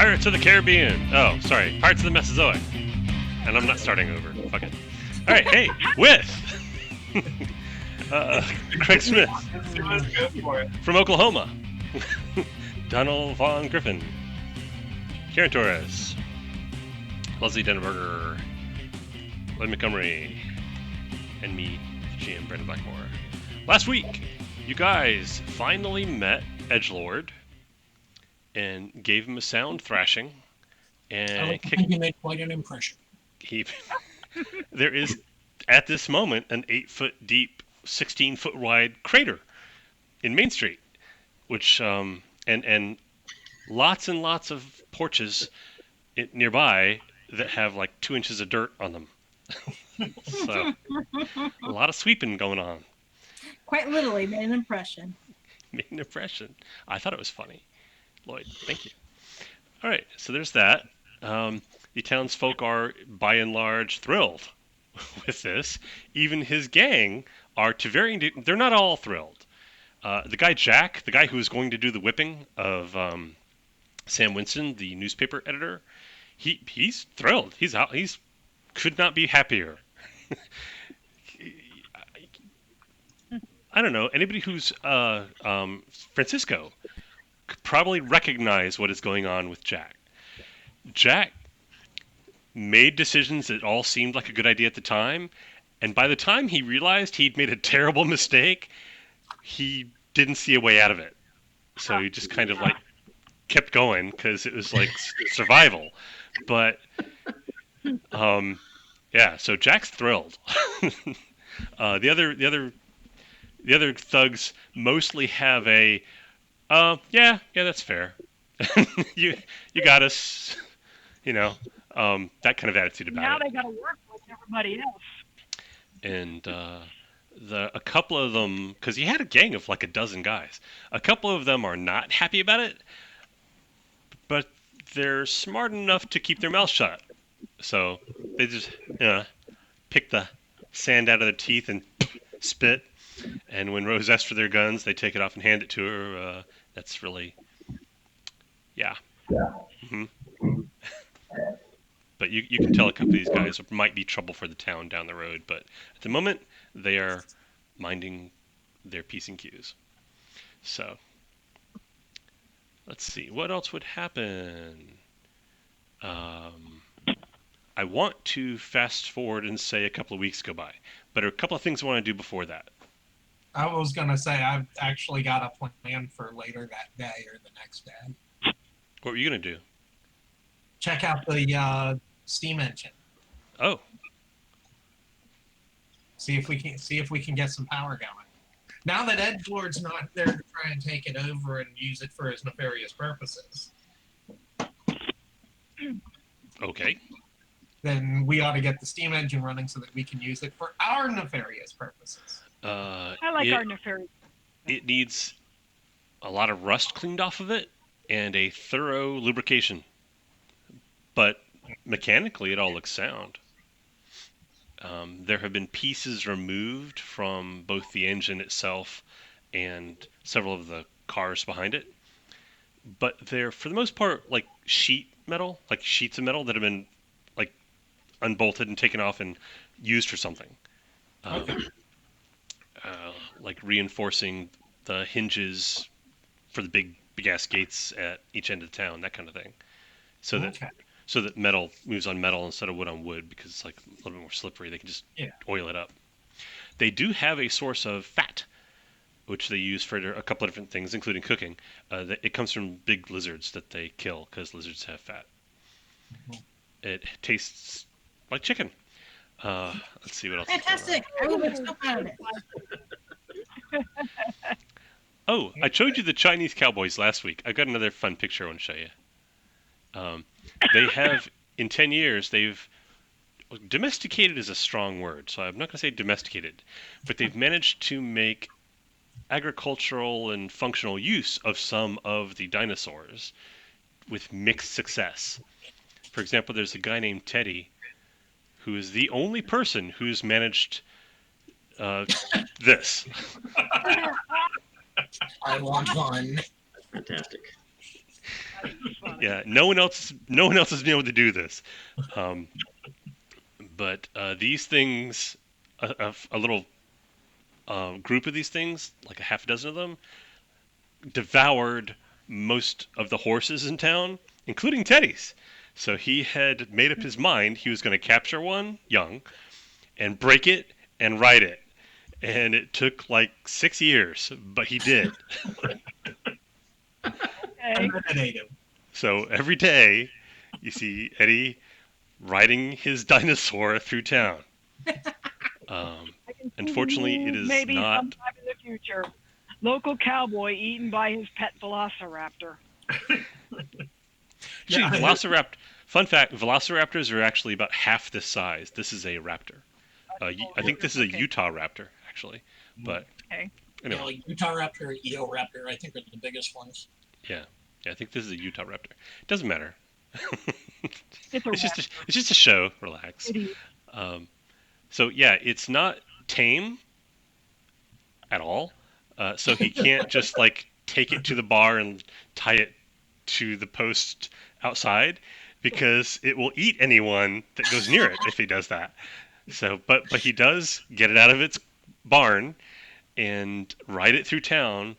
Pirates of the Caribbean. Oh, sorry, Pirates of the Mesozoic. And I'm not starting over. Fuck it. All right, hey, with Craig Smith from Oklahoma, Donald Von Griffin, Karen Torres, Leslie Denberger, Lloyd Montgomery, and me, GM Brandon Blackmore. Last week, you guys finally met Edgelord and gave him a sound thrashing. And I think you made quite an impression. There is, at this moment, an 8-foot deep, 16-foot wide crater in Main Street, which and lots and lots of porches nearby that have like 2 inches of dirt on them. So a lot of sweeping going on. Quite literally made an impression. Made an impression. I thought it was funny. Lloyd, thank you. All right, so there's that. The townsfolk are, by and large, thrilled with this. Even his gang are to varying degrees. They're not all thrilled. The guy Jack, the guy who was going to do the whipping of Sam Winston, the newspaper editor, he's thrilled. He's out. He's could not be happier. I don't know. Anybody who's Francisco could probably recognize what is going on with Jack. Jack made decisions that all seemed like a good idea at the time, and by the time he realized he'd made a terrible mistake, he didn't see a way out of it. So he just kind of like kept going because it was like survival. But yeah, so Jack's thrilled. The other thugs mostly have a yeah, that's fair. you got us, that kind of attitude about now it. Now they got to work with everybody else. And a couple of them, because he had a gang of like a dozen guys, a couple of them are not happy about it, but they're smart enough to keep their mouth shut. So they just pick the sand out of their teeth and spit. And when Rose asks for their guns, they take it off and hand it to her. That's really, yeah. Mm-hmm. But you can tell a couple of these guys might be trouble for the town down the road. But at the moment, they are minding their P's and Q's. So let's see. What else would happen? I want to fast forward and say a couple of weeks go by. But there are a couple of things I want to do before that. I was going to say I've actually got a plan for later that day or the next day. What were you going to do? Check out the steam engine. Oh. See if we can get some power going. Now that Edgelord's not there to try and take it over and use it for his nefarious purposes. Okay. Then we ought to get the steam engine running so that we can use it for our nefarious purposes. I like our nefarious. It needs a lot of rust cleaned off of it and a thorough lubrication. But mechanically, it all looks sound. There have been pieces removed from both the engine itself and several of the cars behind it. But they're, for the most part, like sheets of metal that have been like unbolted and taken off and used for something. Like reinforcing the hinges for the big ass gates at each end of the town, that kind of thing. So that metal moves on metal instead of wood on wood, because it's like a little bit more slippery. They can just oil it up. They do have a source of fat, which they use for a couple of different things, including cooking. It comes from big lizards that they kill because lizards have fat. Mm-hmm. It tastes like chicken. Let's see what else. Fantastic! I will be so proud of it. Oh, I showed you the Chinese cowboys last week. I've got another fun picture I want to show you. They have, in 10 years, they've domesticated is a strong word, so I'm not going to say domesticated, but they've managed to make agricultural and functional use of some of the dinosaurs with mixed success. For example, there's a guy named Teddy who is the only person who's managed this. I want one. Fantastic. Yeah, no one else has been able to do this. Um, but these things, a little group of these things, like a half dozen of them, devoured most of the horses in town, including Teddy's. So he had made up his mind he was going to capture one young and break it and ride it. And it took like 6 years, but he did. Okay. Eliminate So every day you see Eddie riding his dinosaur through town. I can see the Unfortunately, it move is maybe not. sometime in the future. Local cowboy eaten by his pet velociraptor. Actually, Yeah. Velociraptor. Fun fact: Velociraptors are actually about half this size. This is a raptor. I think this is a Okay. Utah raptor, actually. But Okay. Yeah, anyway, like Utah Raptor, Eoraptor, I think are the biggest ones. yeah, I think this is a Utah raptor. Doesn't matter. It's a raptor. It's just a show. Relax. It is. Um, so yeah, it's not tame at all. So he can't just like take it to the bar and tie it to the post outside because it will eat anyone that goes near it if he does that. So, but he does get it out of its barn and ride it through town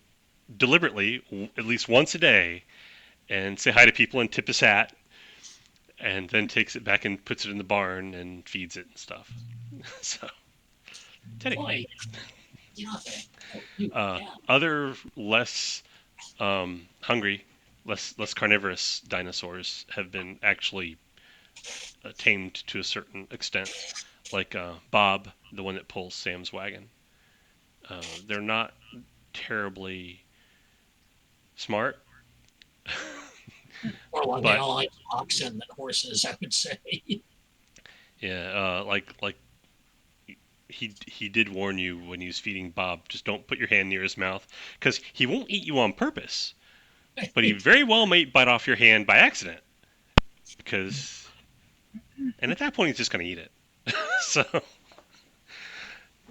deliberately, at least once a day, and say hi to people and tip his hat, and then takes it back and puts it in the barn and feeds it and stuff. So, Teddy. Boy, you know, yeah. Other less hungry, less carnivorous dinosaurs have been actually tamed to a certain extent, like Bob, the one that pulls Sam's wagon. They're not terribly smart, Or like but like oxen than horses, I would say. yeah, like he did warn you when he was feeding Bob, just don't put your hand near his mouth because he won't eat you on purpose, but he very well might bite off your hand by accident because, and at that point he's just gonna eat it. So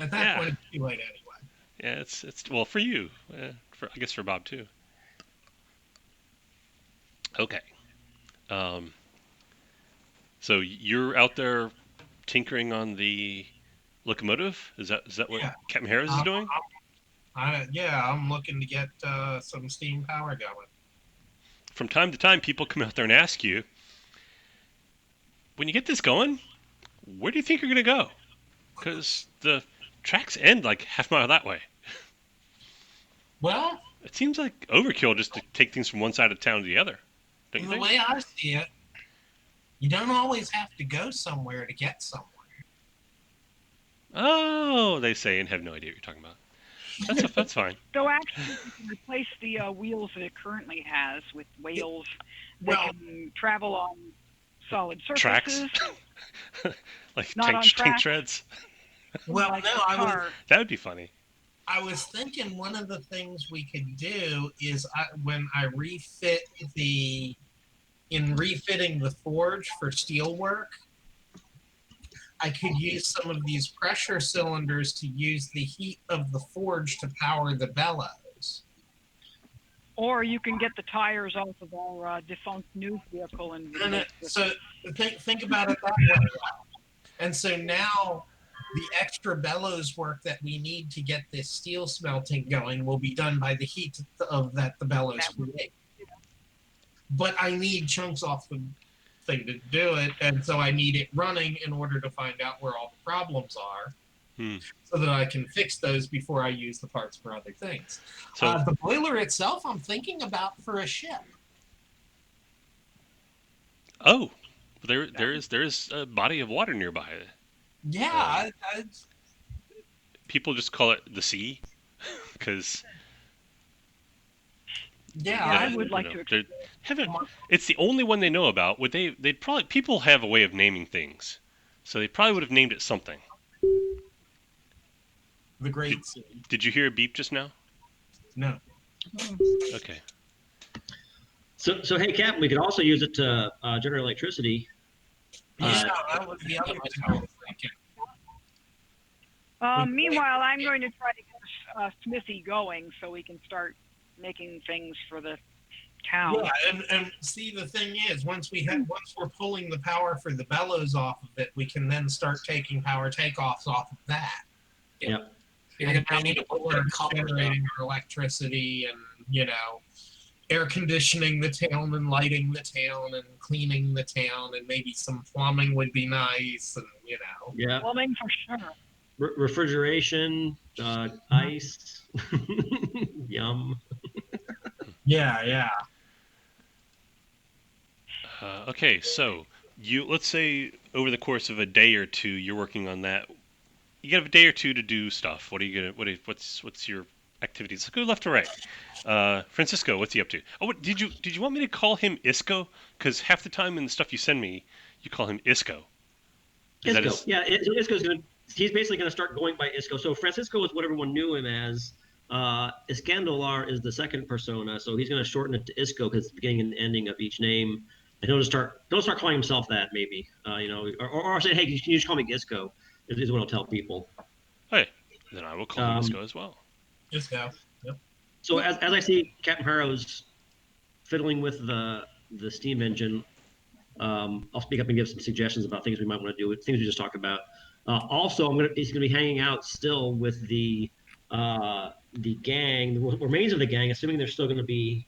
At that yeah, point, it's too late anyway. yeah, it's well for you, for I guess for Bob too. Okay, um, so you're out there tinkering on the locomotive. Is that what Yeah. Captain Harris is doing? I'm looking to get some steam power going. From time to time, people come out there and ask you, when you get this going, where do you think you're going to go? Because the tracks end like half a mile that way. Well, It seems like overkill just to take things from one side of town to the other. Don't you the think? way I see it, you don't always have to go somewhere to get somewhere. Oh, they say and have no idea what you're talking about. That's fine. So actually, you can replace the wheels that it currently has with wheels that Well- can travel on solid Tracks, surfaces. like Not on tank tracks. treads. Well, like no, a car. That would be funny. I was thinking one of the things we could do is when I refitting the forge for steel work, I could use some of these pressure cylinders to use the heat of the forge to power the bellows. Or you can get the tires off of our defunct news vehicle and So think about it that way. And so now the extra bellows work that we need to get this steel smelting going will be done by the heat of that the bellows create. But I need chunks off the thing to do it, and so I need it running in order to find out where all the problems are, so that I can fix those before I use the parts for other things. So The boiler itself, I'm thinking about for a ship. oh, there is a body of water nearby. Yeah, People just call it the sea because I would like to they haven't. It's the only one they know about. They'd probably people have a way of naming things, so they probably would have named it something. the Great Sea. Did you hear a beep just now? No. Okay. So hey, Captain, we could also use it to generate electricity. Yeah, that was the other thing I was thinking. Meanwhile, I'm going to try to get Smithy going so we can start making things for the town. Yeah, and see, the thing is, once we're pulling the power for the bellows off of it, we can then start taking power takeoffs off of that. Yep. You're And gonna now need to put we're couplers up. generating our electricity and, air conditioning the town and lighting the town and cleaning the town, and maybe some plumbing would be nice, and Yeah. Plumbing for sure. Refrigeration, ice. Yum. yeah. Okay, so let's say over the course of a day or two, you're working on that. You have a day or two to do stuff. What are you gonna? What's your activities? Let's go left to right. Francisco, what's he up to? Oh, did you want me to call him Isco? Because half the time in the stuff you send me, you call him Isco. Is that Isco. his? Yeah, Isco's gonna. He's basically gonna start going by Isco. So Francisco is what everyone knew him as. Iscandolar is the second persona, so he's gonna shorten it to Isco because it's the beginning and ending of each name. And he'll start calling himself that maybe. Or say, hey, can you just call me Isco? Is what I'll tell people. Hey, then I will call him Isco as well. Just go. Yep. So as I see Captain Harrow's fiddling with the steam engine, I'll speak up and give some suggestions about things we might want to do, things we just talked about. Also, he's gonna be hanging out still with the gang, the remains of the gang, assuming they're still gonna be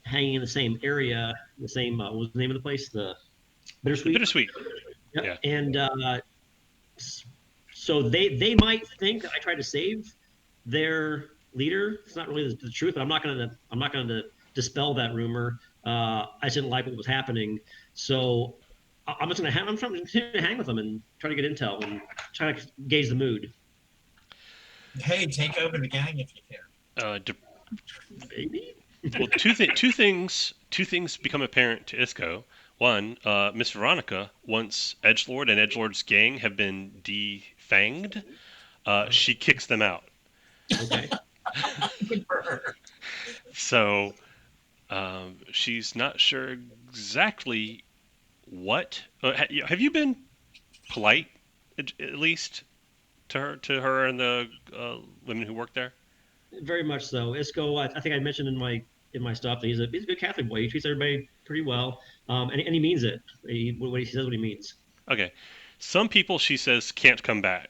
hanging in the same area, the same what was the name of the place? The Bittersweet. Bittersweet. Yep. Yeah. And so they might think that I tried to save their leader. It's not really the truth, but I'm not gonna dispel that rumor. I just didn't like what was happening, so I'm just gonna continue to hang with them and try to get intel and try to gauge the mood. Hey, take over the gang if you can. Maybe. Well, two things become apparent to Isco. One, Miss Veronica, once Edgelord and Edgelord's gang have been defanged, she kicks them out. Okay. Good for her. So she's not sure exactly what. Have you been polite, at least, to her and the women who work there? Very much so. Isco, I think I mentioned in my stuff that he's a good Catholic boy. He treats everybody pretty well, and he means it. He says what he means. Okay. Some people, she says, can't come back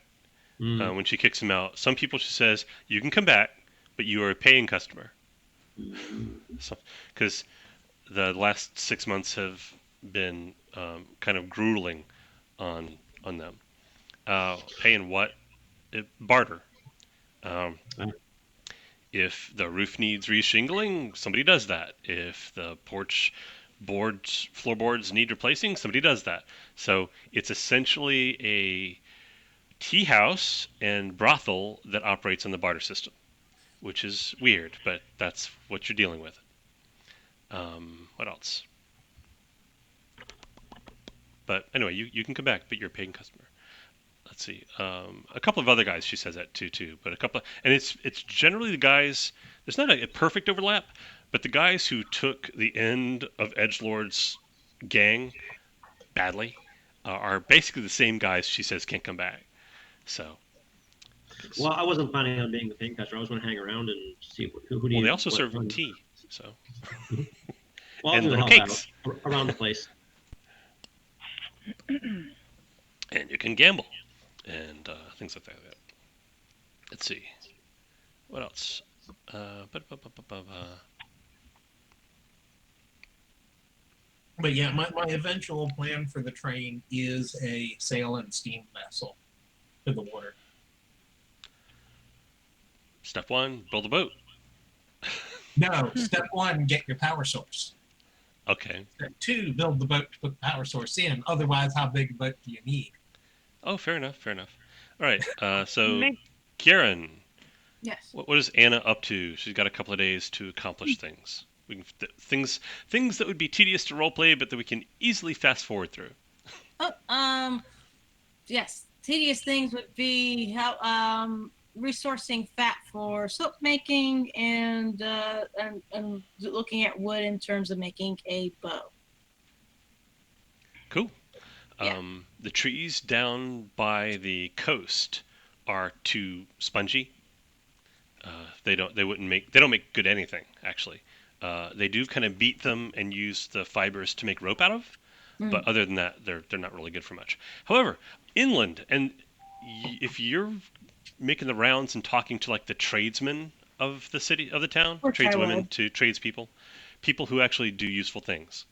Mm. when she kicks them out. Some people, she says, you can come back, but you are a paying customer. Because the last 6 months have been kind of grueling on them. Paying what? Barter. Um, if the roof needs reshingling, somebody does that. If the porch floorboards need replacing, somebody does that. So it's essentially a tea house and brothel that operates on the barter system, which is weird, but that's what you're dealing with. What else? But anyway, you can come back, but you're a paying customer. Let's see. A couple of other guys she says that too. But and it's generally the guys. There's not a perfect overlap, but the guys who took the end of Edgelord's gang badly are basically the same guys she says can't come back. So. Well, I wasn't planning on being the paying customer. I was going to hang around and see who Well, they also serve tea, so. Well, and little help cakes out around the place. And you can gamble and things like that. Let's see. What else? But yeah, my eventual plan for the train is a sail and steam vessel to the water. Step 1, build a boat. No, step 1, get your power source. Okay. Step 2, build the boat to put the power source in. Otherwise, how big a boat do you need? Oh, fair enough. All right. So, Kieran. Yes. What is Anna up to? She's got a couple of days to accomplish things. Things that would be tedious to roleplay, but that we can easily fast forward through. Yes. Tedious things would be how resourcing fat for soap making and looking at wood in terms of making a bow. Cool. Yeah. The trees down by the coast are too spongy. They don't make good anything actually. They do kind of beat them and use the fibers to make rope out of, but other than that, they're not really good for much. However, inland, and if you're making the rounds and talking to like the tradesmen of the city of the town, Which I tradeswomen would. to tradespeople, people who actually do useful things,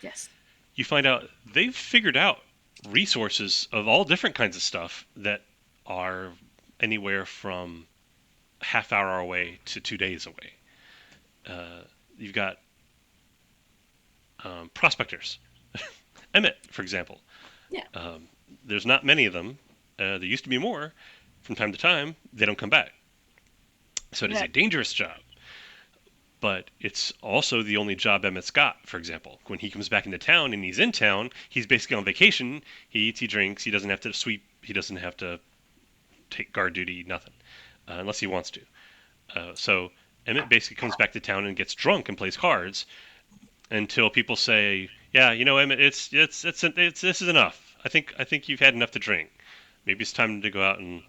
Yes. you find out they've figured out resources of all different kinds of stuff that are anywhere from half hour away to 2 days away. You've got prospectors. Emmett, for example. Yeah. There's not many of them. There used to be more. From time to time, they don't come back. So it is Yeah. a dangerous job. But it's also the only job Emmett's got, for example. When he comes back into town and he's in town, he's basically on vacation. He eats, he drinks, he doesn't have to sweep, he doesn't have to take guard duty, nothing. Unless he wants to. So Emmett basically comes back to town and gets drunk and plays cards until people say, "Yeah, you know, Emmett, it's this is enough. I think you've had enough to drink. Maybe it's time to go out and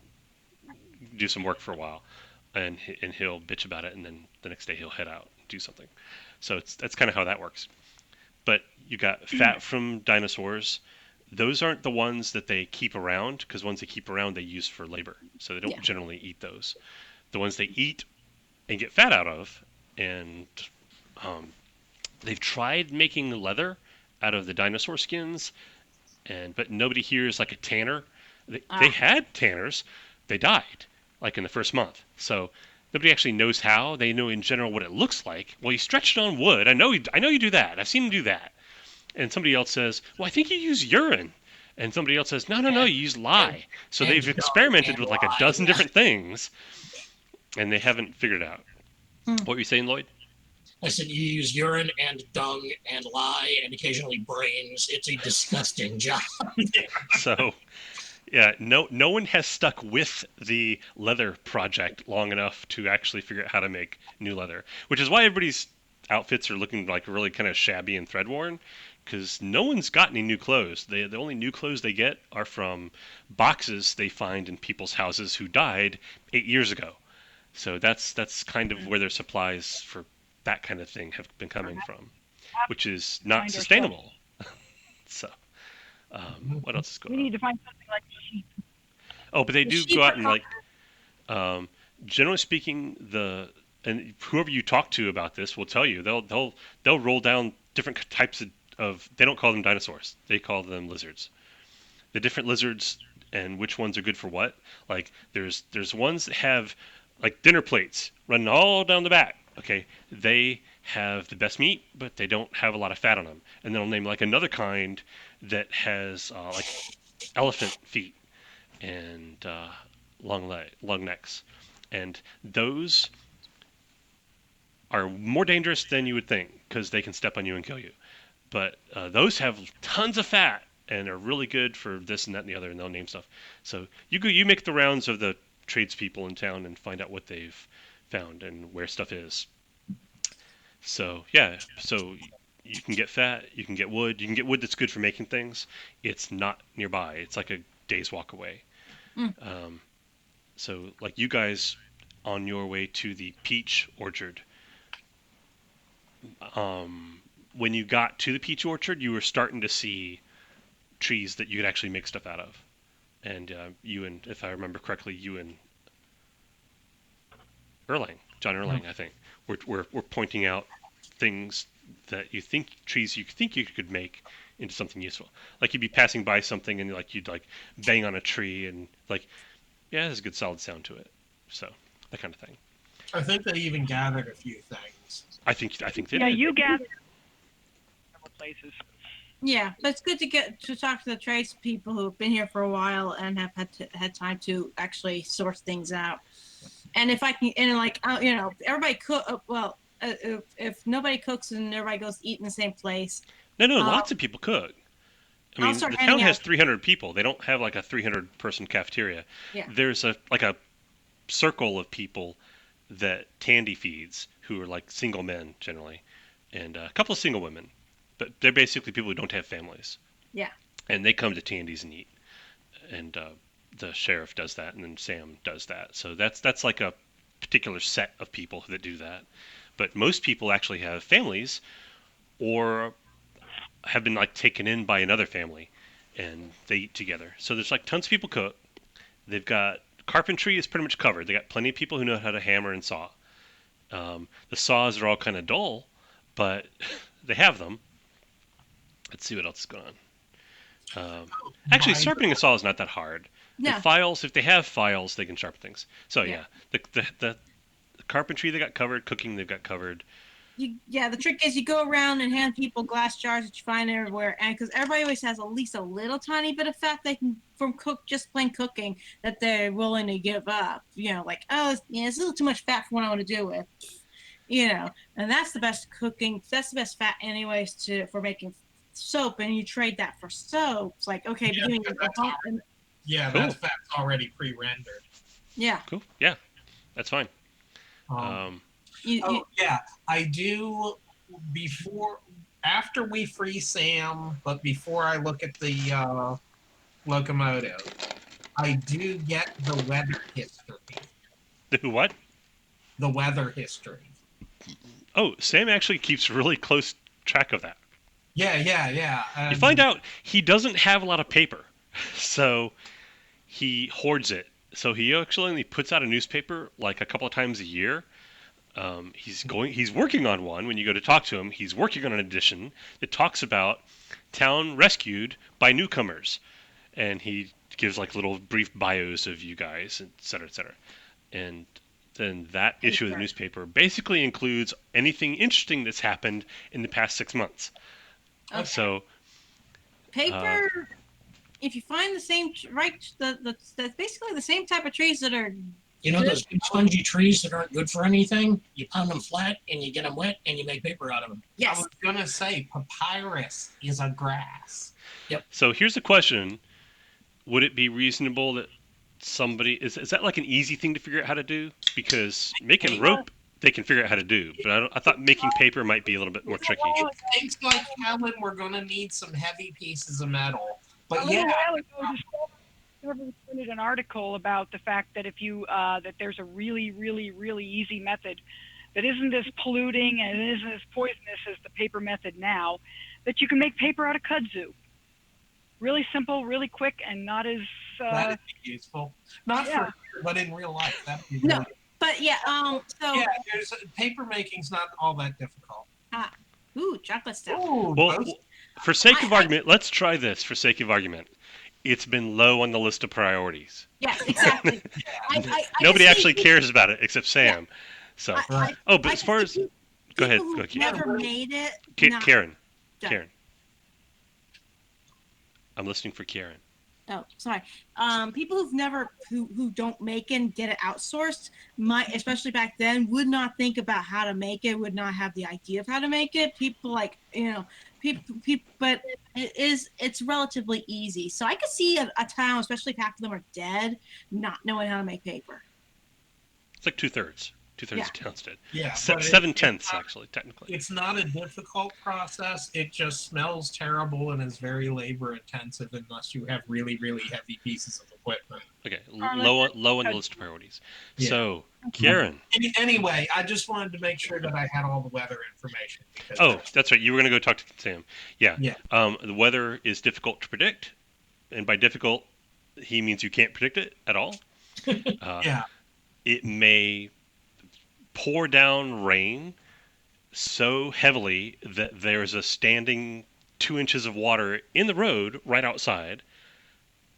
do some work for a while." And he'll bitch about it, and then the next day he'll head out and do something. So that's kind of how that works. But you got fat from dinosaurs. Those aren't the ones that they keep around, because ones they keep around they use for labor, so they don't generally eat those. The ones they eat and get fat out of, and they've tried making leather out of the dinosaur skins, but nobody here is like a tanner. They had tanners, they died like in the first month. So nobody actually knows how. They know in general what it looks like. Well, you stretch it on wood. I know you do that. I've seen him do that. And somebody else says, "Well, I think you use urine." And somebody else says, "No, you use lye." So they've experimented with like a dozen different things, and they haven't figured it out. What were you saying, Lloyd? I said you use urine and dung and lye and occasionally brains. It's a disgusting job. So, yeah, no one has stuck with the leather project long enough to actually figure out how to make new leather, which is why everybody's outfits are looking like really kind of shabby and thread worn, because no one's got any new clothes. The only new clothes they get are from boxes they find in people's houses who died 8 years ago. So that's kind of where their supplies for that kind of thing have been coming from, which is not Find sustainable. So, what else is We going need on? to find something like sheep. Oh, but they The do sheep go out are and like, generally speaking, and whoever you talk to about this will tell you they'll roll down different types of they don't call them dinosaurs, they call them lizards. The different lizards and which ones are good for what. Like there's ones that have like dinner plates running all down the back. Okay, they have the best meat, but they don't have a lot of fat on them. And then I'll name like another kind that has like elephant feet and long necks, and those are more dangerous than you would think because they can step on you and kill you. But those have tons of fat and are really good for this and that and the other, and they'll name stuff. So you make the rounds of the tradespeople in town and find out what they've found and where stuff is. So yeah, so you can get fat, you can get wood, that's good for making things. It's not nearby. It's like a day's walk away. Um, so like you guys on your way to the peach orchard, when you got to the peach orchard, you were starting to see trees that you could actually make stuff out of. And you and, if I remember correctly, you and John Erlang, I think, were pointing out things that trees you think you could make into something useful. Like you'd be passing by something and you'd like bang on a tree and like, yeah, there's a good solid sound to it. So that kind of thing. I think they even gathered a few things. I think they Yeah, did. you gather several places. Yeah, but it's good to get to talk to the tradespeople who've been here for a while and have had time to actually source things out. And if I can, and like everybody cook. Well, if nobody cooks and everybody goes to eat in the same place. No, lots of people cook. I I'll mean, start the town handing has out. 300 people. They don't have like a 300-person cafeteria. Yeah. There's a circle of people that Tandy feeds who are like single men generally, and a couple of single women, but they're basically people who don't have families. Yeah. And they come to Tandy's and eat, and the sheriff does that, and then Sam does that. So that's like a particular set of people that do that. But most people actually have families or have been like taken in by another family and they eat together. So there's like tons of people cook. They've got carpentry is pretty much covered. They got plenty of people who know how to hammer and saw. The saws are all kind of dull, but they have them. Let's see what else is going on. Actually, sharpening a saw is not that hard. No. The files, if they have files, they can sharpen things. So Yeah. the carpentry they got covered, cooking they've got covered. The trick is you go around and hand people glass jars that you find everywhere, and because everybody always has at least a little tiny bit of fat they can from just plain cooking that they're willing to give up. Like, oh, it's a little too much fat for what I want to do with. And that's the best cooking. That's the best fat, anyways, for making soap, and you trade that for soap. It's like, okay, yeah, Cool. that fat's already pre-rendered. Yeah. Cool. Yeah, that's fine. Yeah, I do after we free Sam, but before I look at the locomotive, I do get the weather history. The what? The weather history. Oh, Sam actually keeps really close track of that. Yeah. You find out he doesn't have a lot of paper, so he hoards it. So he actually only puts out a newspaper like a couple of times a year. He's working on one. When you go to talk to him, he's working on an edition that talks about town rescued by newcomers, and he gives like little brief bios of you guys, et cetera, et cetera. And then that issue of the newspaper basically includes anything interesting that's happened in the past 6 months. Okay. So paper. If you find the same the basically the same type of trees that are. Those big spongy trees that aren't good for anything? You pound them flat and you get them wet and you make paper out of them. Yes. I was going to say papyrus is a grass. Yep. So here's the question. Would it be reasonable that somebody... Is that like an easy thing to figure out how to do? Because making rope, they can figure out how to do. But I thought making paper might be a little bit more tricky. It thinks like Helen, we're going to need some heavy pieces of metal. But Whoever printed an article about the fact that if you that there's a really, really, really easy method that isn't as polluting and isn't as poisonous as the paper method now, that you can make paper out of kudzu. Really simple, really quick, and not as that'd be useful. Not for here, but in real life, that'd be no. But yeah, paper making's not all that difficult. Chocolate stuff. Well, for sake of argument, let's try this. For sake of argument. It's been low on the list of priorities. Yes, exactly. Nobody actually cares about it except Sam. Yeah. So, but as far as, go ahead. Never made it. Karen. I'm listening for Karen. Oh, sorry. People who don't make it and get it outsourced, especially back then, would not think about how to make it. Would not have the idea of how to make it. People but it's relatively easy. So I could see a town, especially if half of them are dead, not knowing how to make paper. It's like 2/3. 2/3 of towns did. Yeah. 7/10 actually, technically. It's not a difficult process. It just smells terrible and is very labor intensive unless you have really, really heavy pieces of equipment. Okay, low on the list of priorities. Yeah. So, Karen. Anyway, I just wanted to make sure that I had all the weather information. That's right. You were going to go talk to Sam. Yeah. The weather is difficult to predict, and by difficult, he means you can't predict it at all. It may pour down rain so heavily that there's a standing 2 inches of water in the road right outside,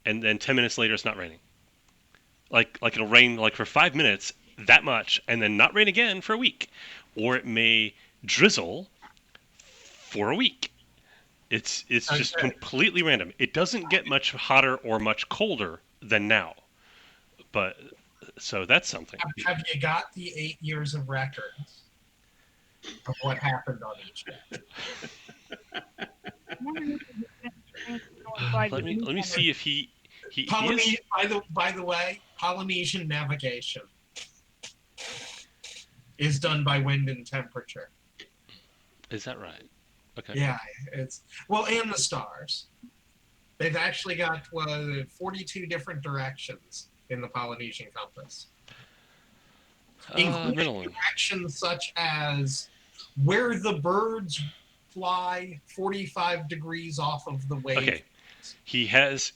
and then 10 minutes later it's not raining. Like it'll rain like for 5 minutes, that much, and then not rain again for a week. Or it may drizzle for a week. It's just completely random. It doesn't get much hotter or much colder than now. But so that's something. Have you got the 8 years of records of what happened on each day? Let me see if he is. By the way, Polynesian navigation is done by wind and temperature. Is that right? Okay. Yeah, and the stars. They've actually got 42 different directions in the Polynesian compass. including Middle. directions such as where the birds fly 45 degrees off of the wave. Okay. He has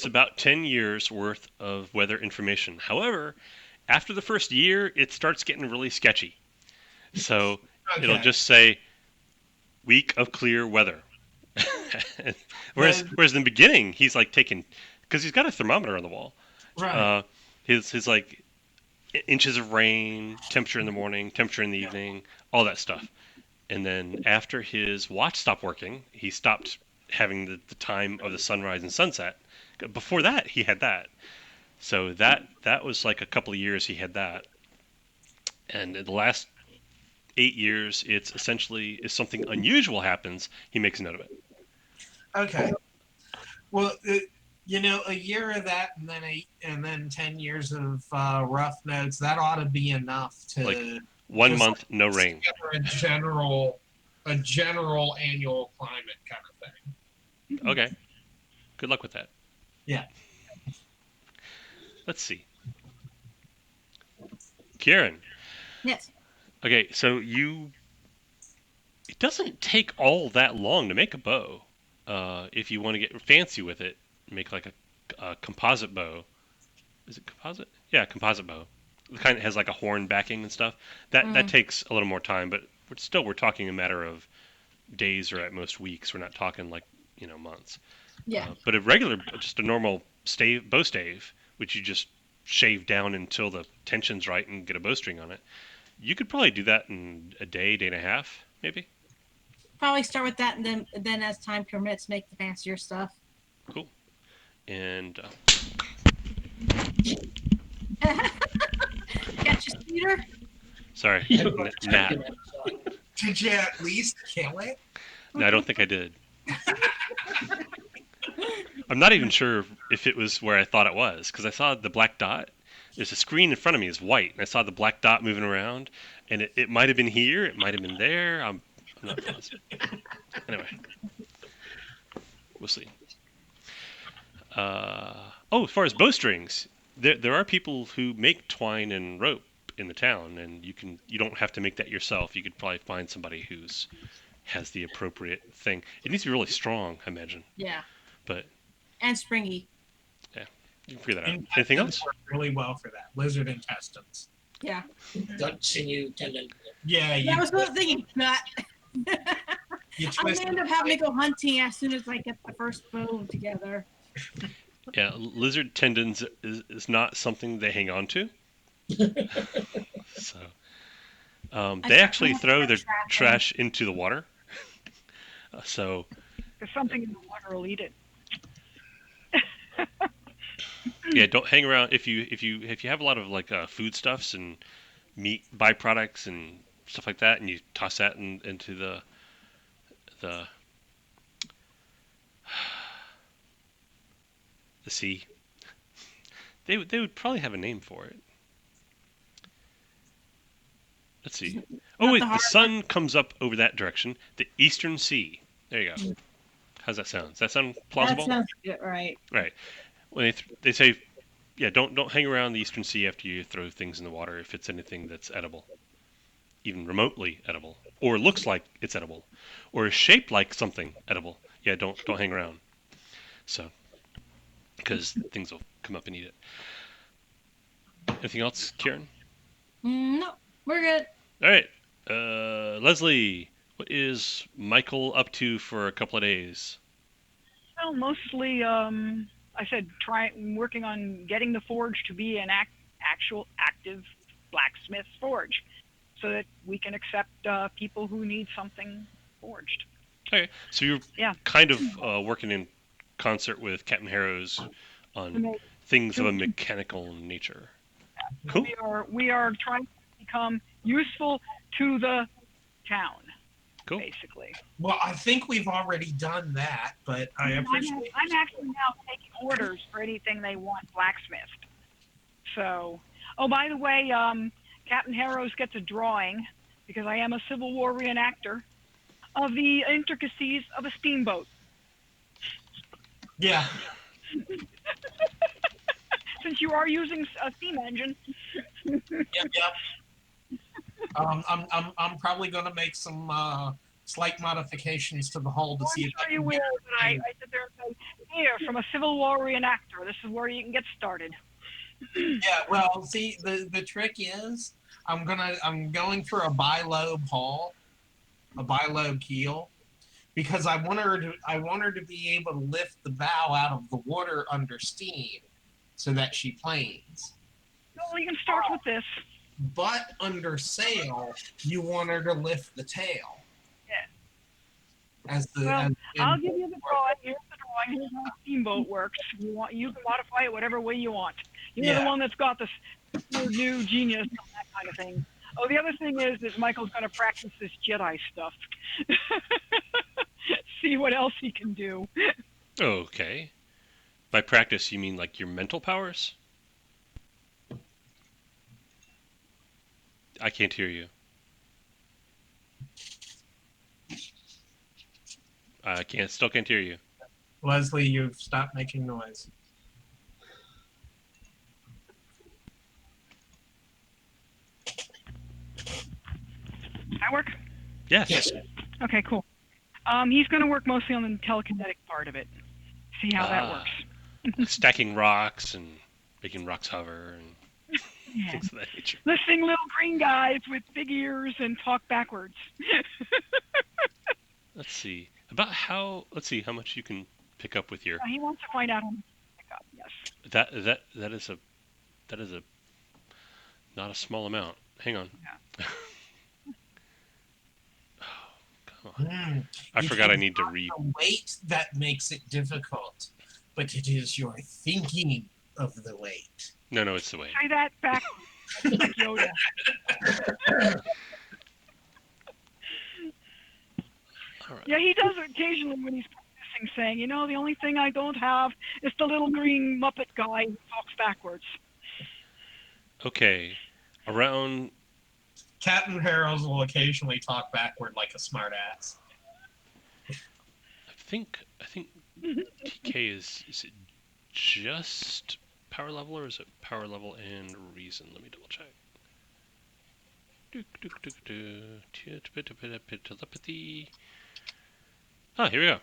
about 10 years worth of weather information. However, after the first year, it starts getting really sketchy. So it'll Okay. just say week of clear weather. whereas Then- whereas in the beginning, he's like taking, because he's got a thermometer on the wall. Right. His like inches of rain, temperature in the morning, temperature in the evening, all that stuff. And then after his watch stopped working, he stopped having the time of the sunrise and sunset. Before that, he had that. So that was like a couple of years he had that. And in the last 8 years, it's essentially if something unusual happens, he makes a note of it. Okay. Well, a year of that, and then 10 years of rough notes. That ought to be enough to Like 1 month, no rain. a general annual climate kind of thing. Okay. Good luck with that. Yeah. Let's see. Kieran. Yes. Okay, so it doesn't take all that long to make a bow. If you want to get fancy with it, make like a composite bow. Is it composite? Yeah, composite bow. The kind that has like a horn backing and stuff. That takes a little more time, but we're talking a matter of days or at most weeks. We're not talking like months. Yeah. But just a normal bow stave, which you just shave down until the tension's right and get a bowstring on it. You could probably do that in a day and a half, maybe. Probably start with that, and then as time permits, make the fancier stuff. Cool. And Catch a speeder. sorry, Nat. Did you at least kill it? No, I don't think I did. I'm not even sure if it was where I thought it was, because I saw the black dot. There's a screen in front of me is white, and I saw the black dot moving around, and it might have been here, it might have been there. I'm not positive. Anyway, we'll see. As far as bowstrings, there are people who make twine and rope in the town, and you don't have to make that yourself. You could probably find somebody who's has the appropriate thing. It needs to be really strong, I imagine. Yeah. But and springy. Yeah, you can figure that out. Anything else? Work really well for that. Lizard intestines. Yeah. Gut, sinew, tendon. Yeah. I was thinking that. You I'm gonna end up having to go hunting as soon as I get the first bow together. Yeah, lizard tendons is not something they hang on to. So they actually throw their trash into the water. So Because something in the water will eat it. yeah, don't hang around if you have a lot of like foodstuffs and meat byproducts and stuff like that, and you toss that into the sea. They would probably have a name for it. Let's see. Oh wait, the sun comes up over that direction. The Eastern Sea. There you go. How's that sound? Does that sound plausible? That sounds good, right? Right. When they say, yeah, don't hang around the Eastern Sea after you throw things in the water if it's anything that's edible, even remotely edible, or looks like it's edible, or is shaped like something edible. Yeah, don't hang around. So, because things will come up and eat it. Anything else, Kieran? No, we're good. All right, Leslie, what is Michael up to for a couple of days? Well, mostly, I said working on getting the forge to be an actual active blacksmith forge, so that we can accept people who need something forged. Okay, so you're kind of working in concert with Captain Harrows on things of a mechanical nature. Cool. We are trying to become useful to the town. Cool. Basically. Well, I think we've already done that, but I appreciate. I'm actually now taking orders for anything they want blacksmithed. So, by the way, Captain Harrows gets a drawing, because I am a Civil War reenactor, of the intricacies of a steamboat. Yeah. since you are using a steam engine. Yep. I'm probably going to make some slight modifications to the hull to see I'm if sure I you can will. get But I sit there and say, here, from a Civil War reenactor, this is where you can get started. Yeah, well, see, the trick is I'm going for a bilobe hull, a bilobe keel, because I want her to be able to lift the bow out of the water under steam, so that she planes. Well, you can start with this. But under sail, you want her to lift the tail. Yeah. As the Well, as I'll give you the drawing. Here's the drawing. Here's how a steamboat works. You can modify it whatever way you want. You're the one that's got this new genius on that kind of thing. Oh, the other thing is Michael's going to practice this Jedi stuff. See what else he can do. Okay. By practice, you mean like your mental powers? I can't hear you. Still can't hear you. Leslie, you've stopped making noise. That work? Yes. Okay, cool. He's going to work mostly on the telekinetic part of it. See how that works. Stacking rocks and making rocks hover and things of that nature. Listening little green guys with big ears and talk backwards. Let's see how much you can pick up with your. He wants to find out how much to pick up. Yes. That is a not a small amount. Hang on. Yeah. Oh, come on. I forgot I need to read. The weight that makes it difficult, but it is your thinking of the weight. No, it's the weight. Say that back. Like Yoda. All right. Yeah, he does it occasionally when he's practicing, saying, the only thing I don't have is the little green Muppet guy who talks backwards. Okay. Around. Captain Harold will occasionally talk backward like a smartass. I think TK is it just power level or is it power level and reason? Let me double check. Telepathy. Ah, here we go.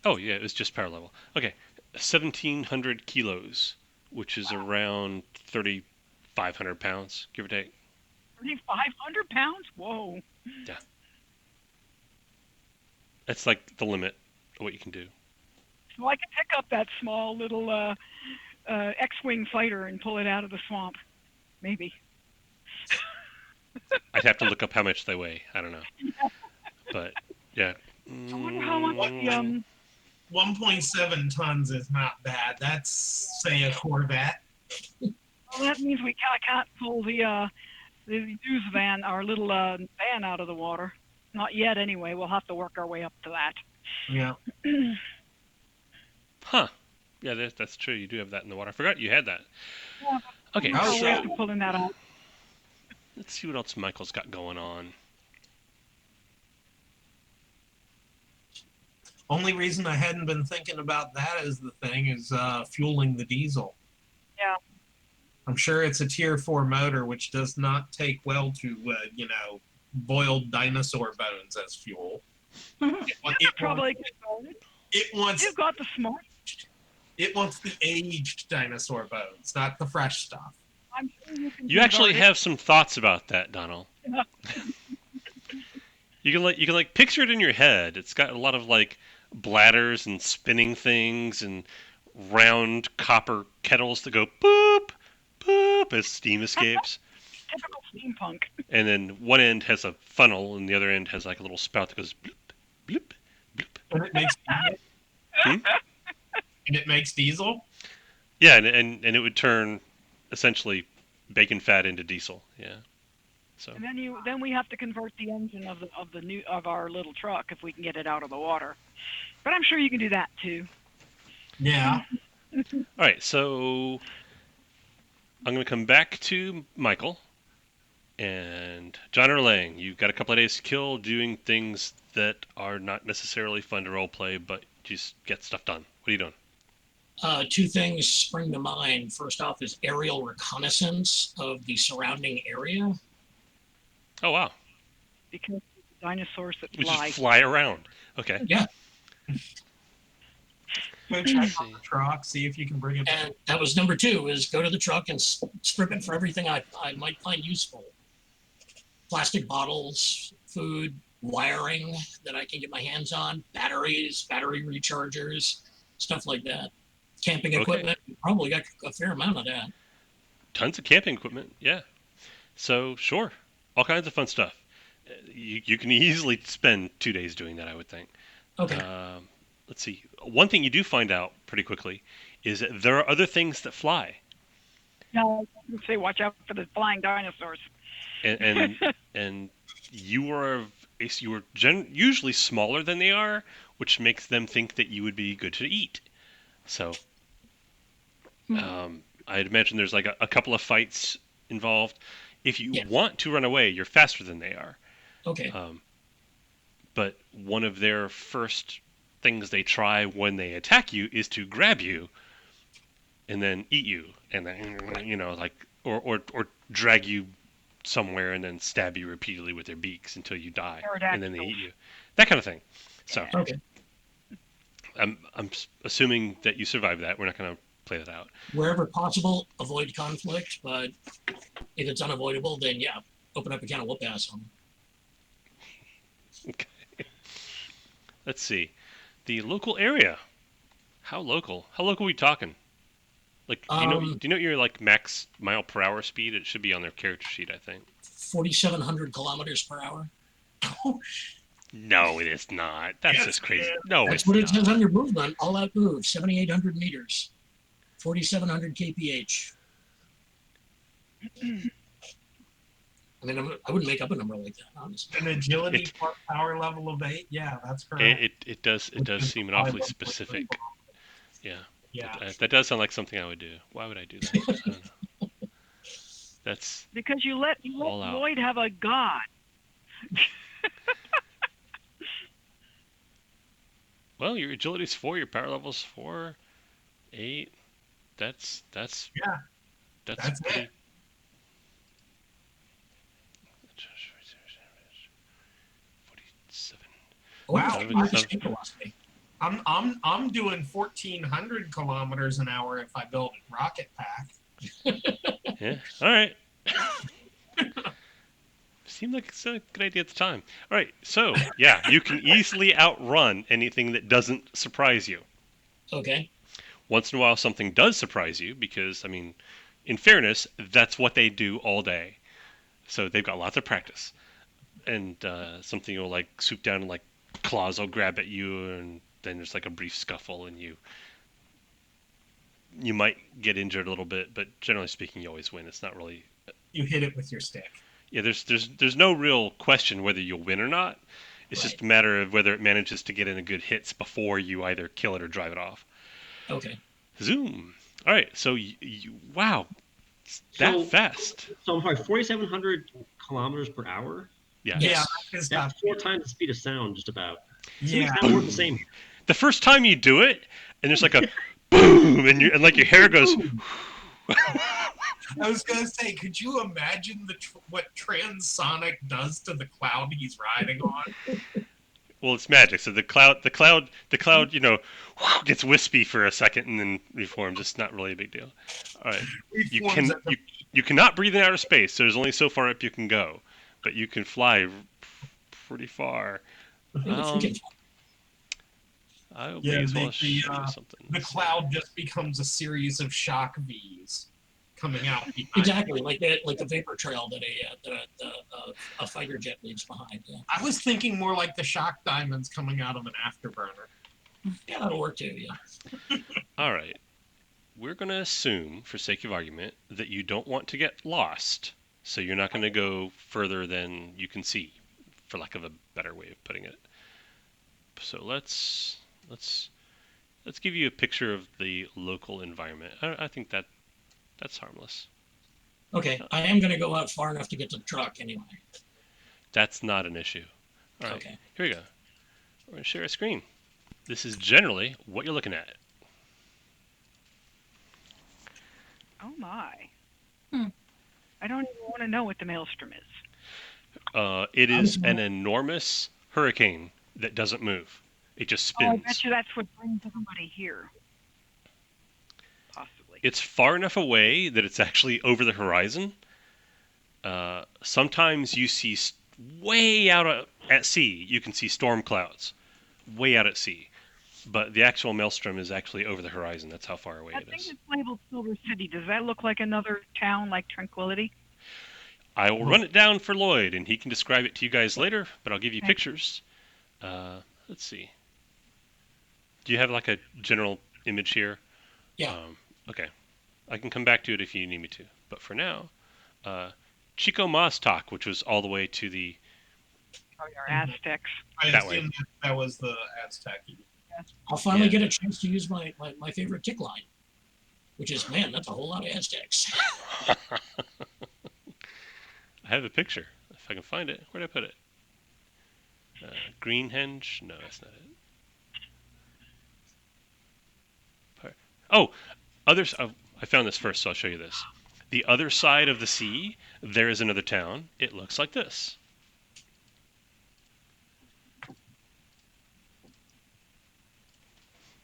Oh yeah, it was just power level. Okay, 1,700 kilos, which is around 3,500 pounds, give or take. 3,500 pounds? Whoa. Yeah. That's like the limit of what you can do. Well, I can pick up that small little X-wing fighter and pull it out of the swamp. Maybe. I'd have to look up how much they weigh. I don't know. But yeah. I wonder how much the 1.7 tons is not bad. That's, say, a Corvette. Well, that means we can't pull the news van, our little van, out of the water. Not yet, anyway. We'll have to work our way up to that. Yeah. Huh. Yeah, that's true. You do have that in the water. I forgot you had that. Yeah, Okay. we have to pulling that out. Let's see what else Michael's got going on. Only reason I hadn't been thinking about that as the thing is fueling the diesel. Yeah. I'm sure it's a Tier 4 motor, which does not take well to, boiled dinosaur bones as fuel. It wants You've got the smart. It wants the aged dinosaur bones, not the fresh stuff. I'm sure you actually have some thoughts about that, Donald. Yeah. You can picture it in your head. It's got a lot of bladders and spinning things and round copper kettles that go boop boop as steam escapes. Typical steampunk. And then one end has a funnel and the other end has a little spout that goes bloop bloop bloop. And it makes diesel. And it makes diesel. Yeah, and it would turn essentially bacon fat into diesel. Yeah. So. And then we have to convert the engine of our little truck if we can get it out of the water. But I'm sure you can do that too. Yeah. All right, so I'm going to come back to Michael and John Erlang. You've got a couple of days to kill doing things that are not necessarily fun to roleplay, but just get stuff done. What are you doing? Two things spring to mind. First off is aerial reconnaissance of the surrounding area. Oh wow. Because dinosaurs that We fly. just fly around. Okay. Yeah, Go check Let's on see. the truck, see if you can bring it back. and that was number two, is go to the truck and strip it for everything I might find useful. Plastic bottles, food, wiring that I can get my hands on, batteries, battery rechargers, stuff like that. Camping Okay. equipment, probably got a fair amount of that. Tons of camping equipment. Yeah. So sure, all kinds of fun stuff. You can easily spend 2 days doing that, I would think. Okay. Let's see. One thing you do find out pretty quickly is that there are other things that fly, No, say watch out for the flying dinosaurs. and you are usually smaller than they are, which makes them think that you would be good to eat. So I'd imagine there's like a couple of fights involved. If you Yeah. want to run away, you're faster than they are. Okay. But one of their first things they try when they attack you is to grab you and then eat you, and then like or drag you somewhere and then stab you repeatedly with their beaks until you die, and then they eat you. That kind of thing. So Okay. I'm assuming that you survive that. We're not going to play that out. Wherever possible, avoid conflict, but if it's unavoidable, then yeah, open up a can of whoop ass on them. Okay. Let's see. The local area. How local? How local are we talking? Like, do you know your like max mile per hour speed? It should be on their character sheet, I think. 4,700 kilometers per hour. No, it is not. That's Yes, just crazy. it is. No, That's it's what it not. says on your movement. All out move, 7,800 meters, 4,700 kph. I mean, I wouldn't make up a number like that, honestly. An agility It- power level of 8. Yeah, that's correct. It does seem an awfully specific. Yeah. Yeah. That does sound like something I would do. Why would I do that? I don't know. That's Because you let All out. Lloyd have a god. well, your agility's 4, your power level's 4, 8. That's Yeah. That's pretty. it. Wow. I'm doing 1,400 kilometers an hour if I build a rocket pack. Yeah. All right. Seemed like it's a good idea at the time. All right. So yeah, you can easily outrun anything that doesn't surprise you. Okay. Once in a while, something does surprise you because, I mean, in fairness, that's what they do all day. So they've got lots of practice. And something will like swoop down and like claws will grab at you, and then there's like a brief scuffle, and you might get injured a little bit, but generally speaking, you always win. It's not really. You hit it with your stick. Yeah, there's no real question whether you'll win or not. It's just a matter of whether it manages to get in a good hits before you either kill it or drive it off. Okay. Zoom. All right, so wow, that fast. So I'm sorry, 4,700 kilometers per hour. Yeah. Yeah, That's 4 times the speed of sound, just about. Yeah. That work the same. The first time you do it, and there's like a boom, and like your hair goes. I was gonna say, could you imagine what transonic does to the cloud he's riding on? Well, it's magic. So the cloud, gets wispy for a second and then reforms. It's not really a big deal. All right, you cannot breathe in outer space. So there's only so far up you can go, but you can fly pretty far. I'll be as well show you something. The cloud just becomes a series of shock V's coming out. Exactly, like the vapor trail that a fighter jet leaves behind. Yeah. I was thinking more like the shock diamonds coming out of an afterburner. Yeah, that'll work too. Yeah. All right, we're gonna assume, for sake of argument, that you don't want to get lost, so you're not gonna go further than you can see, for lack of a better way of putting it. So let's give you a picture of the local environment. I think that's harmless. Okay, I am going to go out far enough to get to the truck anyway. That's not an issue. All right, Okay. Here we go. We're going to share a screen. This is generally what you're looking at. Oh my. Hmm. I don't even want to know what the maelstrom is. It is Okay. an enormous hurricane that doesn't move. It just Oh, I bet spins. you that's what brings everybody here. Possibly. It's far enough away that it's actually over the horizon. Sometimes you see way out at sea, you can see storm clouds way out at sea. But the actual maelstrom is actually over the horizon. That's how far away That it thing is. that's labeled Silver City, does that look like another town like Tranquility? I will run it down for Lloyd, and he can describe it to you guys later, but I'll give you Okay. pictures. Let's see. Do you have like a general image here? Yeah. Okay. I can come back to it if you need me to. But for now, uh, Chico Maztac, which was all the way to the Oh, your Aztecs. I that way. assume that was the Aztec. I'll finally Yeah. get a chance to use my favorite tick line, which is, man, that's a whole lot of Aztecs. I have a picture. If I can find it. Where'd I put it? Greenhenge? No, that's not it. Oh, others. Oh, I found this first, so I'll show you this. The other side of the sea, there is another town. It looks like this.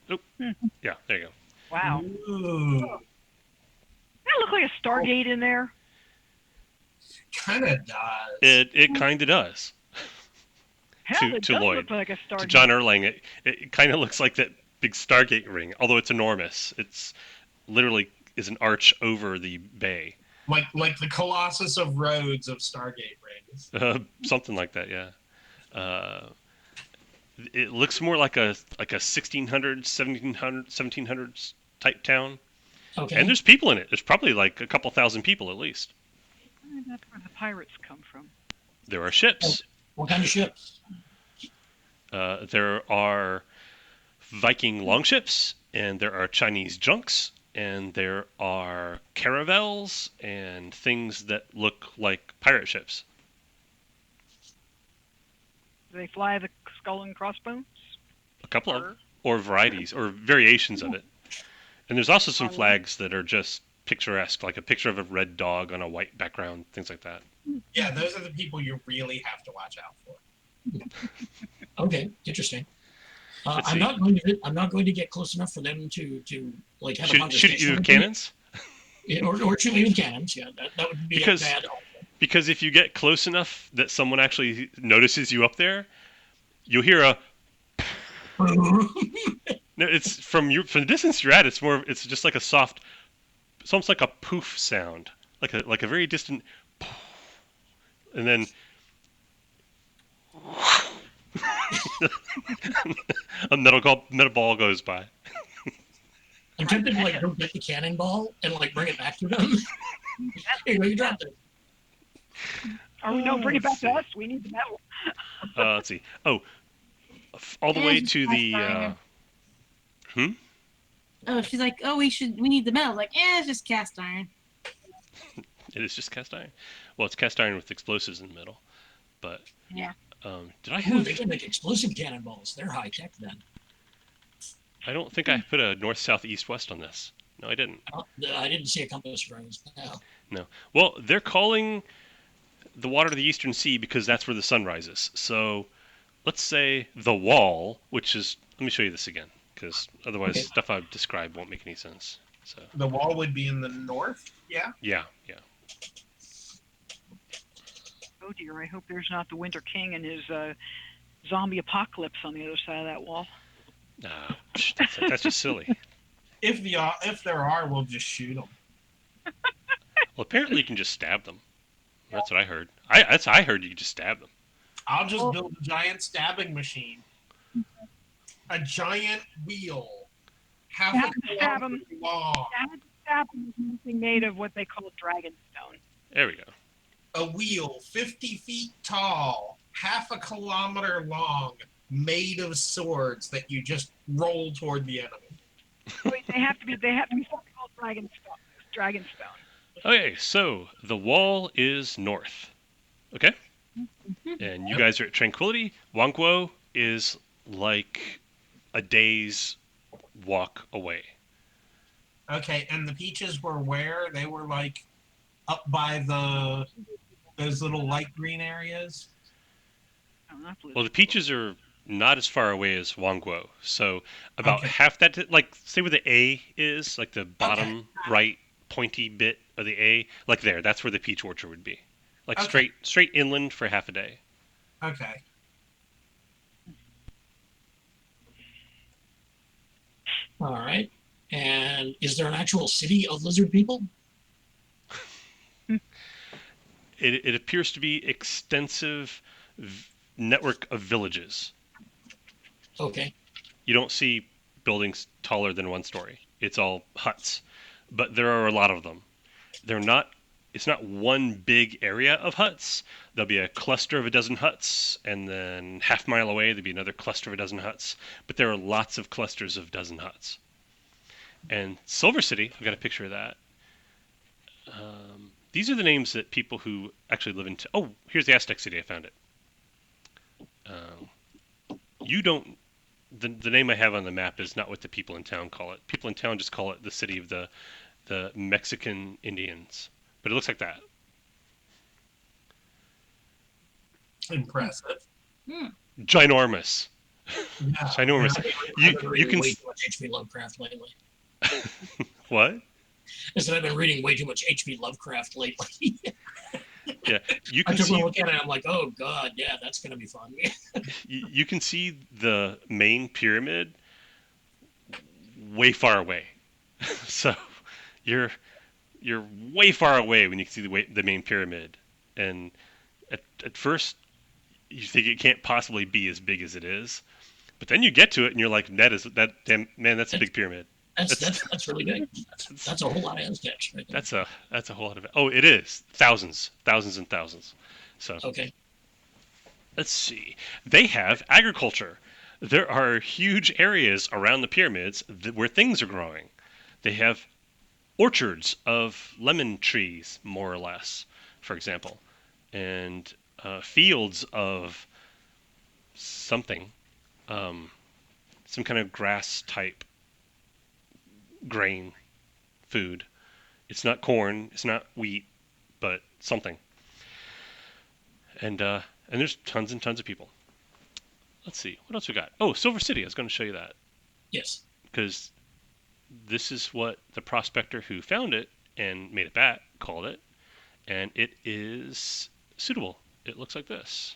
Oh, yeah, there you go. Wow. Ooh, That look like a Stargate in there. kind of does. It kind of does. Hell, it to does Lloyd, look like a Stargate. to John Erlang, it kind of looks like that big Stargate ring, although it's enormous. It's literally is an arch over the bay. Like the Colossus of Rhodes of Stargate rings. Something like that, yeah. Uh, it looks more like a 1600s, 1700s type town. Okay. And there's people in it. There's probably like a couple thousand people at least. That's where the pirates come from. There are ships. What kind of ships? There are Viking longships, and there are Chinese junks, and there are caravels and things that look like pirate ships. Do they fly the skull and crossbones? A couple of, or varieties, or variations of it. And there's also some flags that are just picturesque, like a picture of a red dog on a white background, things like that. Yeah, those are the people you really have to watch out for. Okay, interesting. Let's I'm see. not going to get close enough for them to like have a Shoot conversation. you with cannons? Or shoot me with cannons. Yeah, that would be Because- bad. Because if you get close enough that someone actually notices you up there, you'll hear a. No, it's from the distance you're at. It's just like a soft. It's almost like a poof sound, like a very distant. And then. a metal ball goes by. I'm tempted to like go get the cannonball and like bring it back to them. Here you go, you dropped it. Oh no, bring it back to us. We need the metal. Let's see. Oh, all the way to the. Oh, she's like, oh, we need the metal. Like, it's just cast iron. It is just cast iron. Well, it's cast iron with explosives in the middle. But Yeah. did I Ooh, have? they can make explosive cannonballs. They're high tech then. I don't think I put a north, south, east, west on this. No, I didn't. I didn't see a compass rose. No. Well, they're calling the water to the eastern sea because that's where the sun rises. So let's say the wall, which is. Let me show you this again, because otherwise Okay. stuff I've described won't make any sense. So The wall would be in the north. Yeah. yeah. Oh dear, I hope there's not the Winter King and his zombie apocalypse on the other side of that wall. Nah, that's just silly. If there are, we'll just shoot them. Well, apparently you can just stab them. That's what I heard. I heard you just stab them. I'll just build a giant stabbing machine. A giant wheel. Half Stab a stab kilometer 'em. long. That is something made of what they call dragonstone. There we go. A wheel 50 feet tall, half a kilometer long, made of swords that you just roll toward the enemy. Wait, they have to be something called dragonstone. Okay, so the wall is north. Okay? And you guys are at Tranquility. Wangguo is like a day's walk away. Okay, and the peaches were where? They were like up by those little light green areas. Oh, not blue. Well, the peaches are not as far away as Wangguo. So about Okay. half that, like say where the A is, like the Okay. bottom right pointy bit of the A, like there, that's where the peach orchard would be. Like Okay. straight inland for half a day. Okay. All right. And is there an actual city of lizard people? It appears to be extensive network of villages. Okay. You don't see buildings taller than 1 story. It's all huts, but there are a lot of them. They're not. It's not one big area of huts. There'll be a cluster of a dozen huts, and then half-mile away there'll be another cluster of a dozen huts. But there are lots of clusters of dozen huts. And Silver City, I've got a picture of that. These are the names that people who actually live in. Oh, here's the Aztec city. I found it. You don't. The name I have on the map is not what the people in town call it. People in town just call it the city of the Mexican Indians. But it looks like that. Impressive. Ginormous. Yeah. Ginormous. I've been You reading can way too much H.P. Lovecraft lately. what? I said I've been reading way too much H.P. Lovecraft lately. Yeah, you I can took a see look at it. I'm like, oh god, yeah, that's gonna be fun. you can see the main pyramid way far away. So you're you're way far away when you can see the main pyramid, and at first you think it can't possibly be as big as it is, but then you get to it and you're like, that damn man, that's a big pyramid. That's really big. That's a whole lot of Aztecs right there. That's a whole lot of it. Oh, it is thousands and thousands. So Okay. let's see. They have agriculture. There are huge areas around the pyramids where things are growing. They have orchards of lemon trees, more or less, for example, and fields of something, some kind of grass type grain food. It's not corn, it's not wheat, but something. And there's tons and tons of people. Let's see what else we got. Oh, Silver City. I was going to show you that Yes. because this is what the prospector who found it and made it back called it, and it is suitable. It looks like this.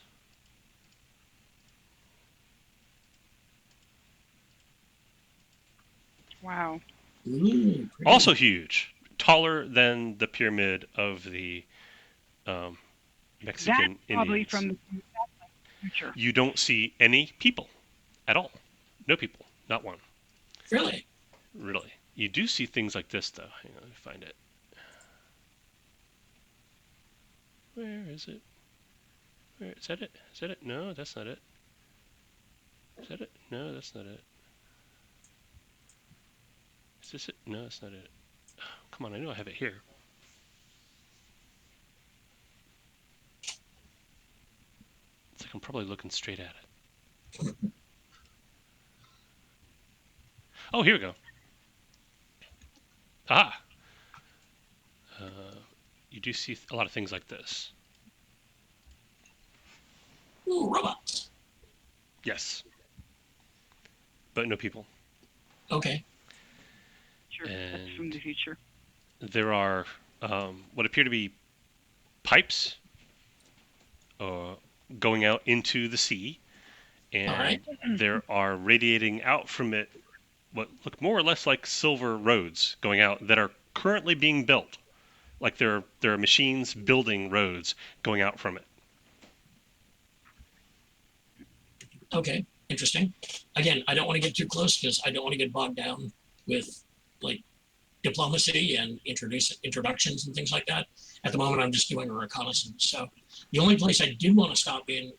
Wow. Ooh, Also huge, taller than the pyramid of the Mexican That's probably Indians. from the future. You don't see any people at all. No people, not one. Really? Really. You do see things like this, though. Hang on, let me find it. Where is it? Where is that? It? Is that it? No, that's not it. Is that it? No, that's not it. Is this it? No, that's not it. Oh, come on, I know I have it here. It's like I'm probably looking straight at it. Oh, here we go. Ah! You do see a lot of things like this. Ooh, robots. Yes. But no people. Okay. Sure, that's from And the future. there are what appear to be pipes going out into the sea, and right. there are radiating out from it what look more or less like silver roads going out that are currently being built. Like there are machines building roads going out from it. Okay. Interesting. Again, I don't want to get too close because I don't want to get bogged down with like diplomacy and introductions and things like that. At the moment, I'm just doing a reconnaissance. So the only place I did want to stop in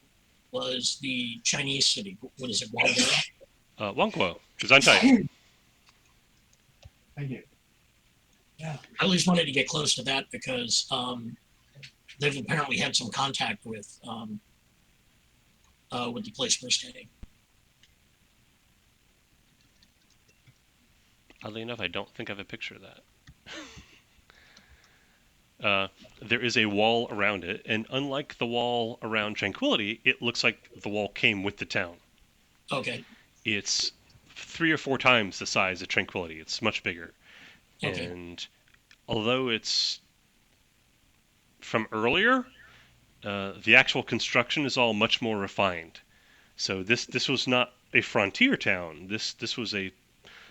was the Chinese city. What is it, Guangzhou? Wangguo, Gesundheit. Thank you. I at least wanted to get close to that because they've apparently had some contact with the place we're staying. Oddly enough, I don't think I have a picture of that. There is a wall around it, and unlike the wall around Tranquility, it looks like the wall came with the town. Okay. It's 3 or 4 times the size of Tranquility. It's much bigger. Okay. And although it's from earlier, the actual construction is all much more refined. So this was not a frontier town. This was a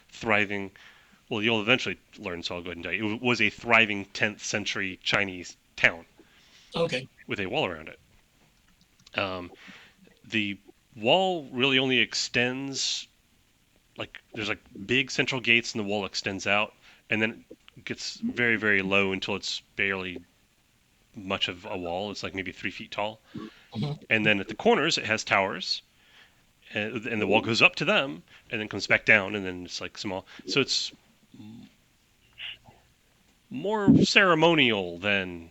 thriving. Well, you'll eventually learn, so I'll go ahead and tell you. It was a thriving 10th century Chinese town Okay. with a wall around it. The wall really only extends like there's like big central gates, and the wall extends out, and then it gets very very low until it's barely much of a wall. It's like maybe 3 feet tall, Mhm. and then at the corners it has towers, and the wall goes up to them, and then comes back down, and then it's like small. So it's more ceremonial than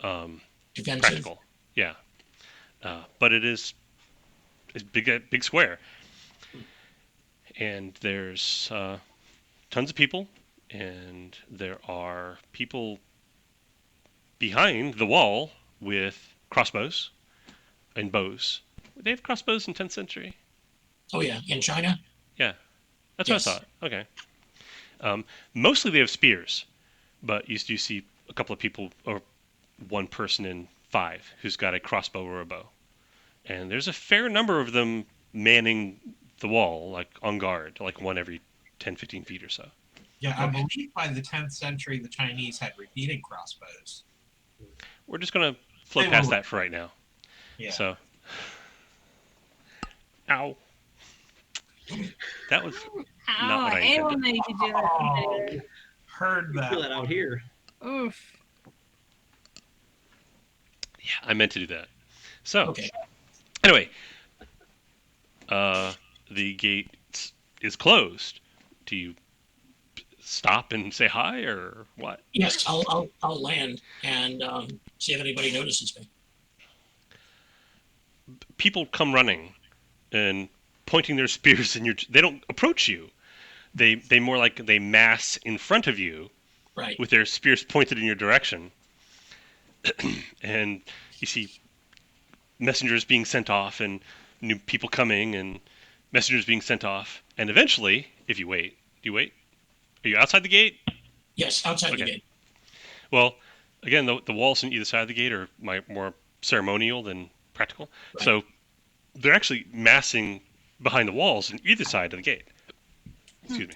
Defensive. practical. Yeah, but it's big square, and there's tons of people, and there are people behind the wall with crossbows and bows. Did they have crossbows in 10th century? Oh yeah, in China. Yeah, that's what I Yes. thought. Okay. Mostly they have spears, but you do see a couple of people, or one person in 5 who's got a crossbow or a bow. And there's a fair number of them manning the wall, like on guard, like one every 10, 15 feet or so. Yeah, I Okay. believe by the 10th century, the Chinese had repeating crossbows. We're just going to float They past were- that for right now. Yeah. So, ow. That was not what I anyone intended. that you could do that. Oh, heard I feel that that. out here. Oof. Yeah, I meant to do that. So, Okay. anyway, the gate is closed. Do you stop and say hi, or what? Yes, I'll land and see if anybody notices me. People come running and pointing their spears in your. They don't approach you. They more like they mass in front of you Right. with their spears pointed in your direction, and you see messengers being sent off, and new people coming, and messengers being sent off, and eventually, if you wait, do you wait? Are you outside the gate? Yes, outside the Okay. gate. Well, again, the walls on either side of the gate are more ceremonial than practical. Right. So they're actually massing behind the walls on either side of the gate. Excuse me.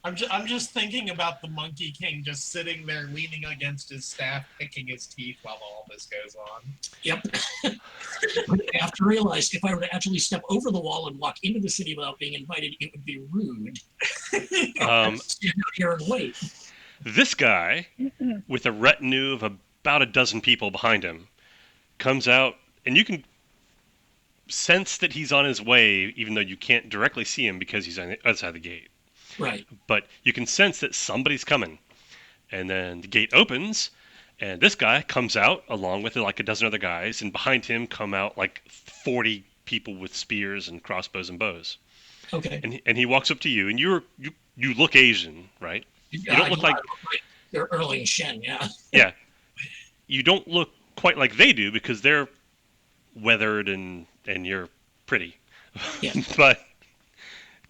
I'm just thinking about the Monkey King just sitting there leaning against his staff, picking his teeth while all this goes on. Yep. I have to realize if I were to actually step over the wall and walk into the city without being invited, it would be rude. Stand out here and wait. This guy, with a retinue of about a dozen people behind him, comes out, and you can sense that he's on his way, even though you can't directly see him because he's on the other side of the gate. Right. But you can sense that somebody's coming. And then the gate opens, and this guy comes out along with like a dozen other guys, and behind him come out like 40 people with spears and crossbows and bows. Okay. And he walks up to you, and you look Asian, right? You don't look like they're Erling Shen, yeah. yeah. You don't look quite like they do because they're weathered and you're pretty. Yeah. But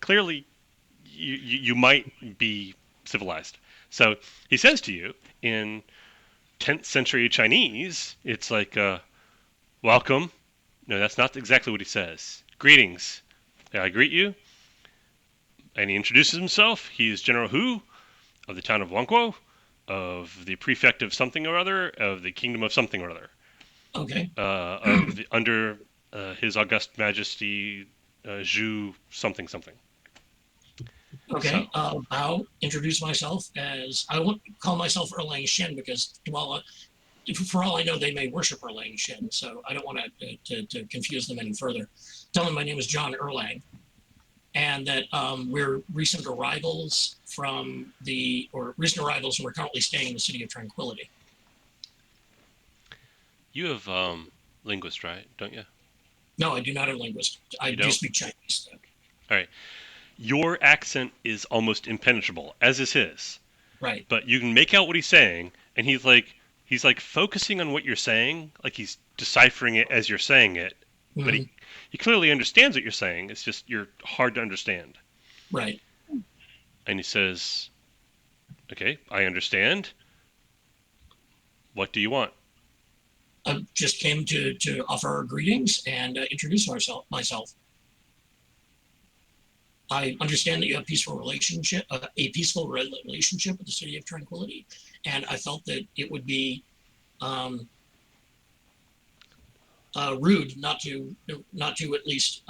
clearly you might be civilized. So he says to you in 10th century Chinese, it's like, welcome. No, that's not exactly what he says. Greetings. I greet you. And he introduces himself. He is General Hu of the town of Wangguo, of the prefect of something or other, of the kingdom of something or other. Okay. Under his august majesty, Zhu something something. Okay. I'll introduce myself as I won't call myself Erlang Shen because, well, for all I know, they may worship Erlang Shen, so I don't want to confuse them any further. Tell them my name is John Erlang, and that we're recent arrivals and we're currently staying in the city of Tranquility. You have linguist, right? Don't you? No, I do not have linguist. I do speak Chinese. All right. your accent is almost impenetrable, as is his. Right. But you can make out what he's saying, and he's like focusing on what you're saying, like he's deciphering it as you're saying it. But he clearly understands what you're saying. It's just you're hard to understand. Right. And he says, "Okay, I understand. What do you want?" I just came to offer greetings and introduce myself. I understand that you have a peaceful relationship with the city of Tranquility, and I felt that it would be rude not to at least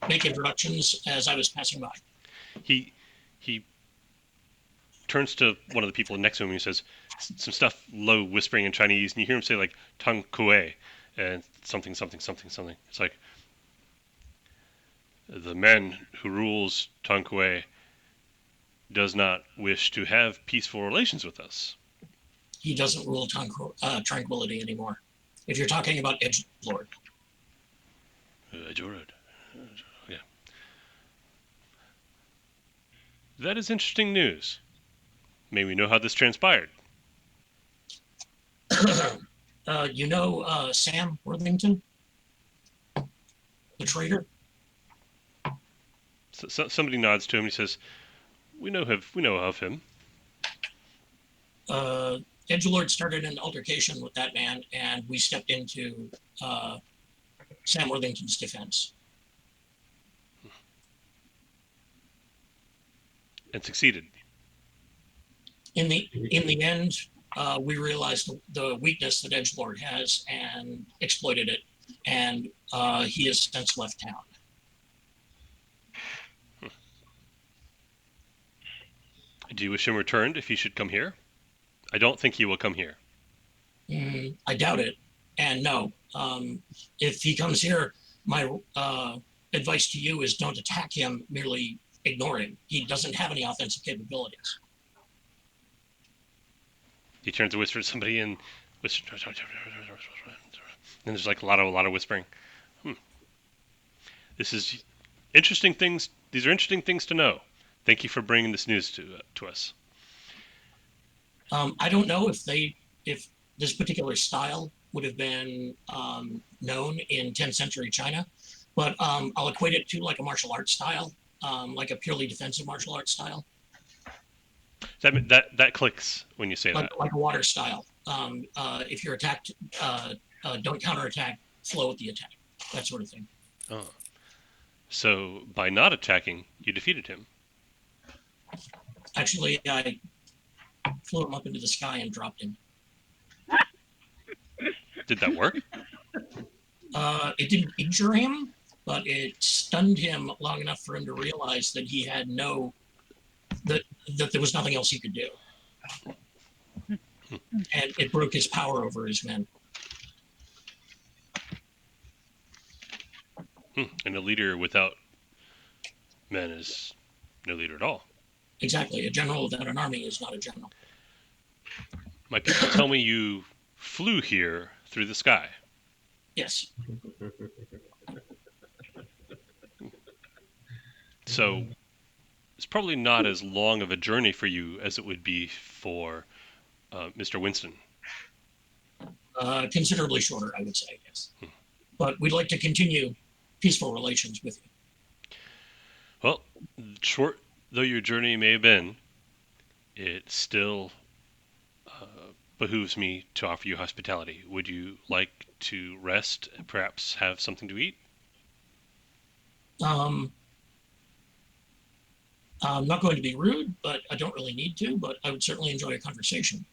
make introductions as I was passing by. He turns to one of the people next to him and he says some stuff low whispering in Chinese, and you hear him say like "Tang Kue" and something something something something. It's like the man who rules Tang Kue does not wish to have peaceful relations with us. He doesn't rule Tranquility anymore. If you're talking about Edgelord. Edgelord. Yeah. That is interesting news. May we know how this transpired? You know Sam Worthington? The trader? So somebody nods to him and he says, We know of him. Edgelord started an altercation with that man, and we stepped into Sam Worthington's defense. And succeeded. In the end, we realized the weakness that Edgelord has and exploited it, and he has since left town. Do you wish him returned if he should come here? I don't think he will come here. I doubt it. And no, if he comes here, my advice to you is don't attack him, merely ignore him. He doesn't have any offensive capabilities. He turns to whisper to somebody and there's like a lot of whispering. This is interesting things. These are interesting things to know. Thank you for bringing this news to us. I don't know if this particular style would have been known in 10th century China, but I'll equate it to like a martial arts style, like a purely defensive martial arts style. That clicks when you say that. Like a water style. If you're attacked, don't counterattack, flow with the attack. That sort of thing. Oh. So by not attacking, you defeated him. Actually, I flew him up into the sky and dropped him. Did that work? It didn't injure him, but it stunned him long enough for him to realize that he had that there was nothing else he could do. And it broke his power over his men. And a leader without men is no leader at all. Exactly. A general without an army is not a general. My people tell me you flew here through the sky. Yes. So it's probably not as long of a journey for you as it would be for Mr. Winston. Considerably shorter, I would say, yes. But we'd like to continue peaceful relations with you. Well, short though your journey may have been, it still behooves me to offer you hospitality. Would you like to rest, perhaps have something to eat? I'm not going to be rude, but I don't really need to, but I would certainly enjoy a conversation.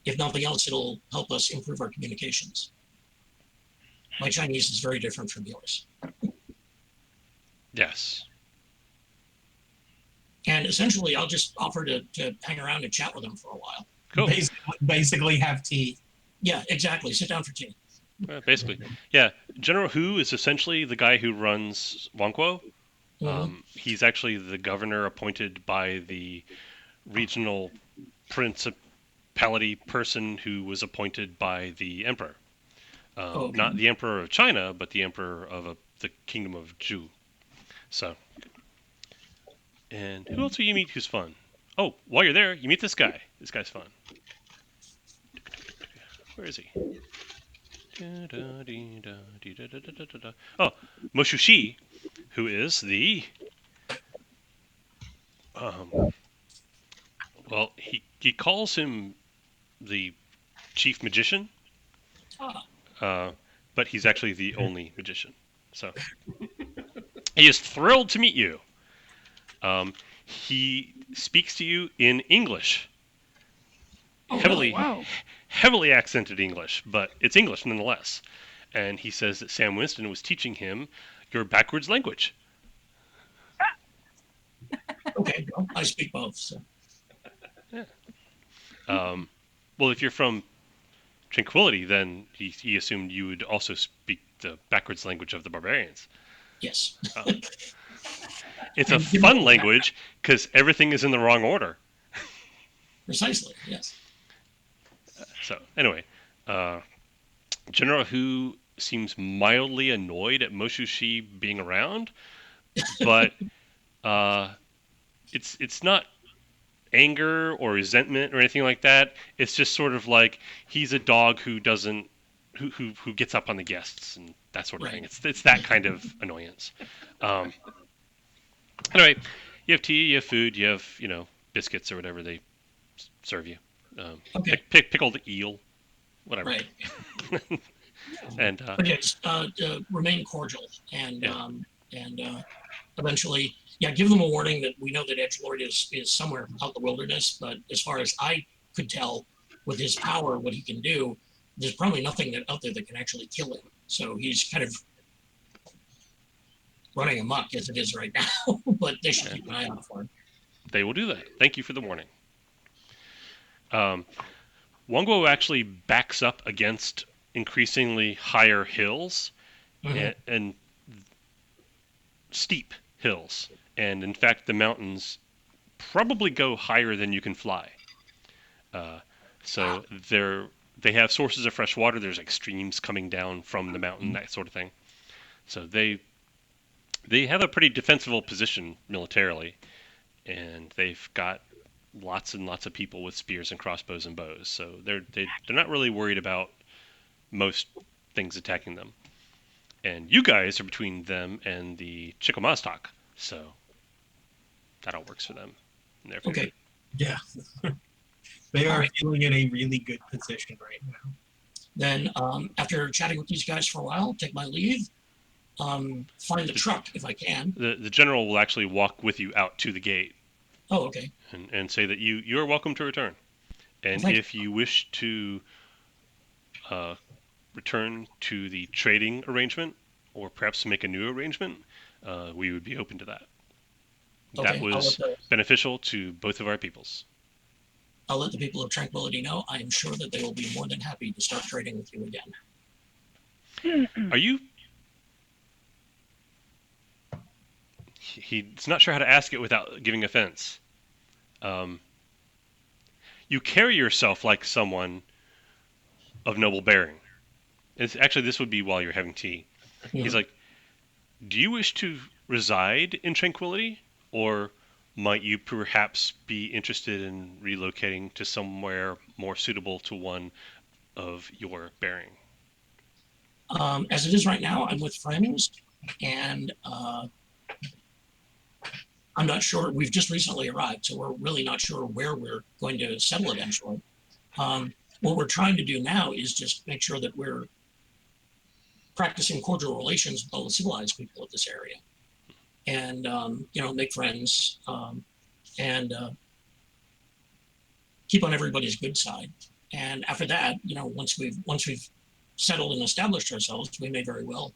If nothing else, it'll help us improve our communications. My Chinese is very different from yours. Yes. And essentially, I'll just offer to hang around and chat with them for a while. Cool. Basically have tea. Yeah, exactly. Sit down for tea. Basically. Yeah. General Hu is essentially the guy who runs Wangguo. He's actually the governor appointed by the regional principality person who was appointed by the emperor. Not the emperor of China, but the emperor of the kingdom of Zhou. So, and who else will you meet who's fun? Oh, while you're there, you meet this guy. This guy's fun. Where is he? Oh, Moshushi, who is the well, he calls him the chief magician, Ah, but he's actually the only magician. So he is thrilled to meet you. He speaks to you in English, oh, really? heavily Wow. heavily accented English, but it's English nonetheless. And he says that Sam Winston was teaching him your backwards language. Okay, well, I speak both. So. Yeah. Well, if you're from Tranquility, then he assumed you would also speak the backwards language of the barbarians. Yes. It's a And given fun all that- language because everything is in the wrong order. Precisely. Yes. So anyway, General Hu seems mildly annoyed at Moshushi being around, but it's not anger or resentment or anything like that. It's just sort of like he's a dog who doesn't who gets up on the guests and that sort of Right. thing. It's that kind of annoyance. Anyway, you have tea, you have food, you have biscuits or whatever they serve you. Okay. Pickled eel, whatever. Right. And But yes, remain cordial and Yeah. Eventually, yeah, give them a warning that we know that Edgelord is somewhere out in the wilderness. But as far as I could tell, with his power, what he can do, there's probably nothing out there that can actually kill him. So he's kind of running amok as it is right now. But they should keep an eye out for him. they will do that. Thank you for the warning. Wongo actually backs up against increasingly higher hills Mhm. and steep hills. And in fact, the mountains probably go higher than you can fly. So they have sources of fresh water. There's like streams coming down from the mountain, that sort of thing. So they have a pretty defensible position militarily, and they've got lots and lots of people with spears and crossbows and bows. So they're not really worried about most things attacking them. And you guys are between them and the Chickamaustock, so that all works for them in their favor. Okay. Yeah. They are feeling in a really good position right now. Then after chatting with these guys for a while, take my leave. Find the truck if I can. The general will actually walk with you out to the gate Oh, okay. and say that you are welcome to return. And Thank if you wish to return to the trading arrangement, or perhaps make a new arrangement, we would be open to that. Okay, That was beneficial to both of our peoples. I'll let the people of Tranquility know. I am sure that they will be more than happy to start trading with you again. Are you? He's not sure how to ask it without giving offense. You carry yourself like someone of noble bearing. Actually, this would be while you're having tea. Mhm. He's like, do you wish to reside in Tranquility, or might you perhaps be interested in relocating to somewhere more suitable to one of your bearing? As it is right now, I'm with friends, and I'm not sure. We've just recently arrived, so we're really not sure where we're going to settle eventually. What we're trying to do now is just make sure that we're practicing cordial relations with all the civilized people of this area, and make friends, and keep on everybody's good side. And after that, once we've settled and established ourselves, we may very well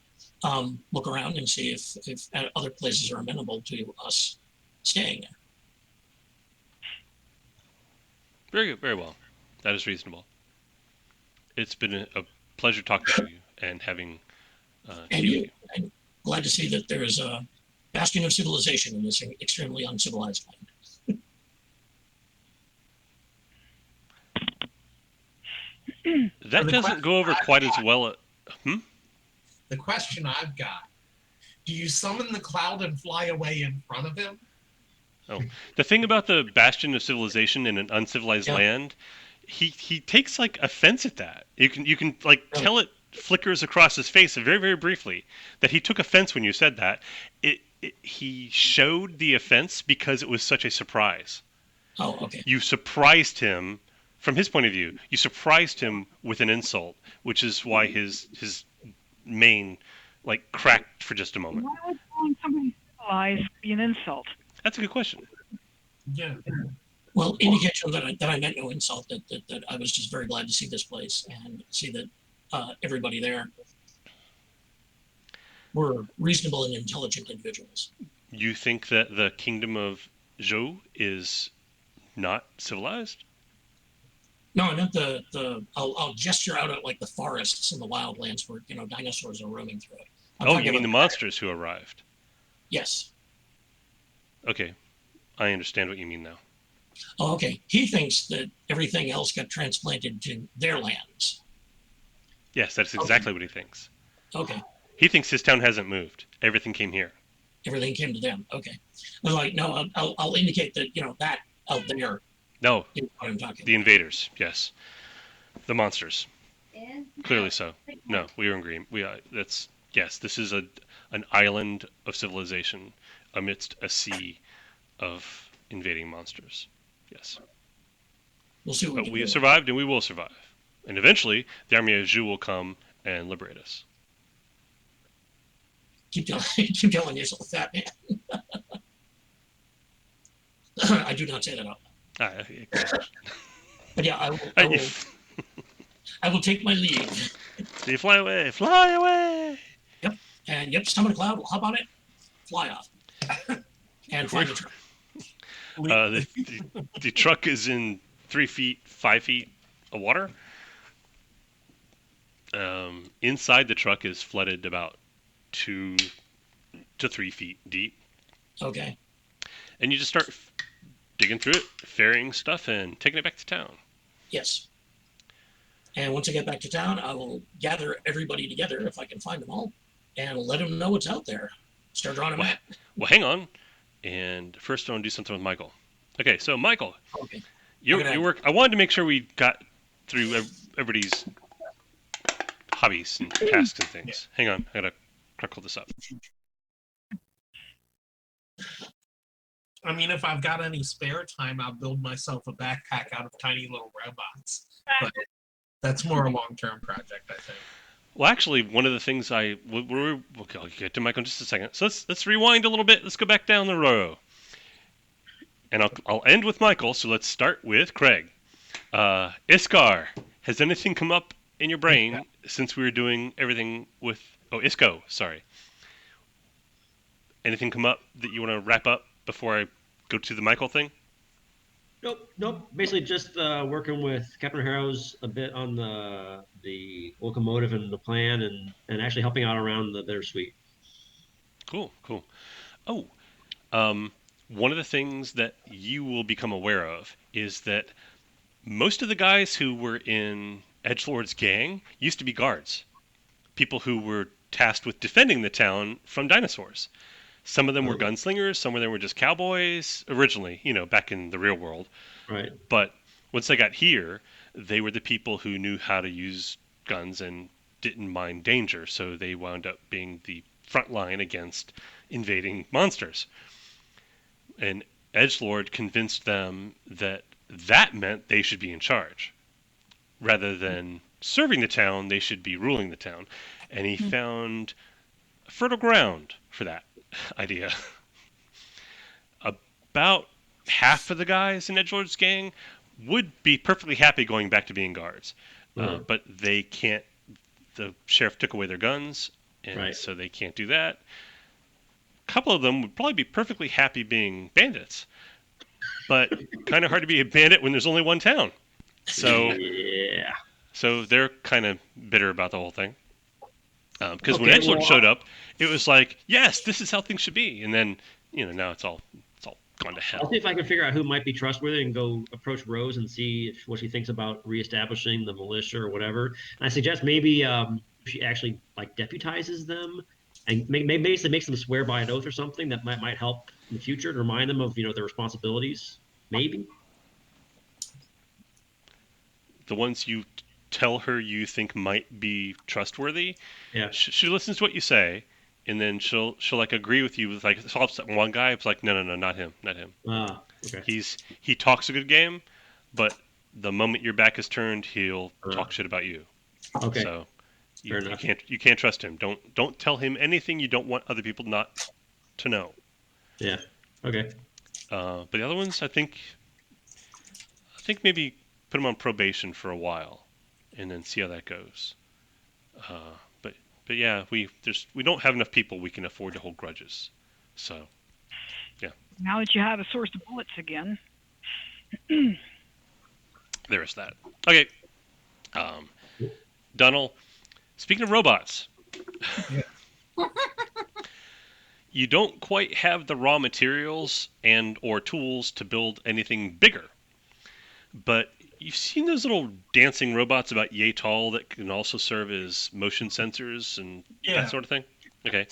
look around and see if other places are amenable to us staying there. Very good, very well. That is reasonable. It's been a pleasure talking to you and having And tea with you, I'm glad to see that there is a bastion of civilization in this extremely uncivilized land. That doesn't go over quite as well. The question I've got Do you summon the cloud and fly away in front of him? Oh, the thing about the bastion of civilization in an uncivilized land, he takes like offense at that. You can like tell it flickers across his face very very briefly that he took offense when you said that. He showed the offense because it was such a surprise. Oh, okay. You surprised him from his point of view. You surprised him with an insult, which is why his mane like cracked for just a moment. Why would calling somebody civilized be an insult? That's a good question. Yeah. Well, indication that I meant no insult, that I was just very glad to see this place and see that everybody there were reasonable and intelligent individuals. You think that the kingdom of Zhou is not civilized? No, I meant I'll gesture out at like the forests and the wildlands where dinosaurs are roaming through it. Oh, you mean the monsters who arrived? Yes. Okay, I understand what you mean now. Oh, okay. He thinks that everything else got transplanted to their lands. Yes, that's exactly what he thinks. Okay. He thinks his town hasn't moved. Everything came here. Everything came to them. Okay. Well, like, no, I'll indicate that that out there. No, is what I'm talking the about. invaders. Yes, the monsters. Clearly so. No, we are in agreement. Yes. This is an island of civilization amidst a sea of invading monsters. Yes. We'll see what But can we have do. survived, and we will survive. And eventually, the army of Zhu will come and liberate us. Keep telling yourself that, man. I do not say that out loud. But yeah, I will take my leave. So you fly away, fly away. Yep. And summon a cloud. How about it? Fly off. And find the truck. The truck is in 3 feet, 5 feet of water. Inside the truck is flooded about 2 to 3 feet deep. Okay. And you just start digging through it, ferrying stuff, and taking it back to town. Yes. And once I get back to town, I will gather everybody together if I can find them all, and let them know what's out there. Start drawing a map. Well, hang on. And first, I want to do something with Michael. Okay, so Michael, Okay. your work. I wanted to make sure we got through everybody's hobbies and tasks and things. Hang on, I gotta crackle this up. I mean, if I've got any spare time, I'll build myself a backpack out of tiny little robots. But that's more a long-term project, I think. Well, actually, one of the things I'll get to Michael in just a second. So let's rewind a little bit. Let's go back down the row, and I'll end with Michael. So let's start with Craig. Iskar, has anything come up in your brain since we were doing everything with? Oh, Isco, sorry. Anything come up that you want to wrap up before I go to the Michael thing? Nope. Basically, just working with Captain Harrows a bit on the locomotive and the plan, and actually helping out around the bittersweet. Cool. Oh, one of the things that you will become aware of is that most of the guys who were in Edgelord's gang used to be guards, people who were tasked with defending the town from dinosaurs. Some of them were gunslingers, some of them were just cowboys originally, back in the real world. Right. But once they got here, they were the people who knew how to use guns and didn't mind danger, so they wound up being the front line against invading monsters. And Edgelord convinced them that meant they should be in charge. Rather than serving the town, they should be ruling the town. And he found fertile ground for that idea. About half of the guys in Edgelord's gang would be perfectly happy going back to being guards, but they can't. The sheriff took away their guns, and so they can't do that. A couple of them would probably be perfectly happy being bandits, but kind of hard to be a bandit when there's only one town. So so they're kind of bitter about the whole thing. Because when Edgelord showed up, it was like, yes, this is how things should be. And then, now it's all gone to hell. I'll see if I can figure out who might be trustworthy and go approach Rose and see what she thinks about reestablishing the militia or whatever. And I suggest maybe she actually deputizes them and basically makes them swear by an oath or something that might help in the future to remind them of their responsibilities. Maybe. The ones you tell her you think might be trustworthy, Yeah. she listens to what you say, and then she'll like agree with you with like one guy. It's like no, not him, not him. Okay. He talks a good game, but the moment your back is turned, he'll talk shit about you. Okay. So you can't trust him. Don't tell him anything you don't want other people not to know. Yeah. Okay. But the other ones, I think maybe put them on probation for a while, and then see how that goes. But yeah, we don't have enough people we can afford to hold grudges. So yeah. Now that you have a source of bullets again. There is that. Okay. Donald, speaking of robots, Yeah. you don't quite have the raw materials and or tools to build anything bigger. But you've seen those little dancing robots about yay tall that can also serve as motion sensors and that sort of thing? Okay.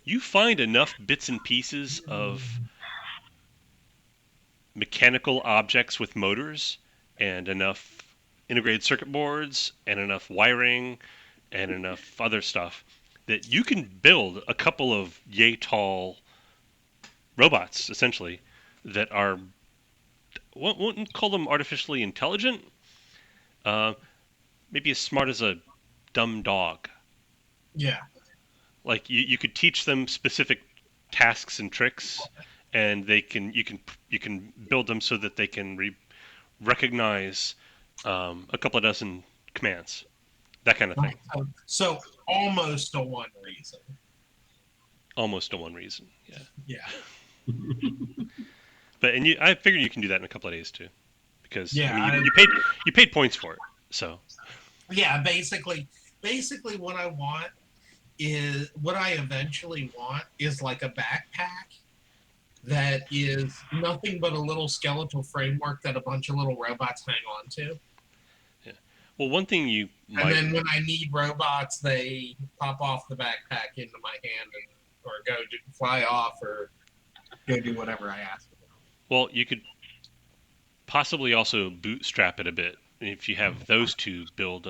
You find enough bits and pieces of mechanical objects with motors and enough integrated circuit boards and enough wiring and enough other stuff that you can build a couple of yay tall robots essentially that are wouldn't call them artificially intelligent, maybe as smart as a dumb dog. Yeah. Like you could teach them specific tasks and tricks, and you can build them so that they can recognize a couple of dozen commands, that kind of thing. So almost a one reason. Almost a one reason. Yeah. Yeah. But I figured you can do that in a couple of days too, because Yeah, you paid points for it. So yeah, basically what I eventually want is like a backpack that is nothing but a little skeletal framework that a bunch of little robots hang on to. Yeah. Well, one thing you might. And then when I need robots, they pop off the backpack into my hand or fly off or go do whatever I ask. Well, you could possibly also bootstrap it a bit if you have those two build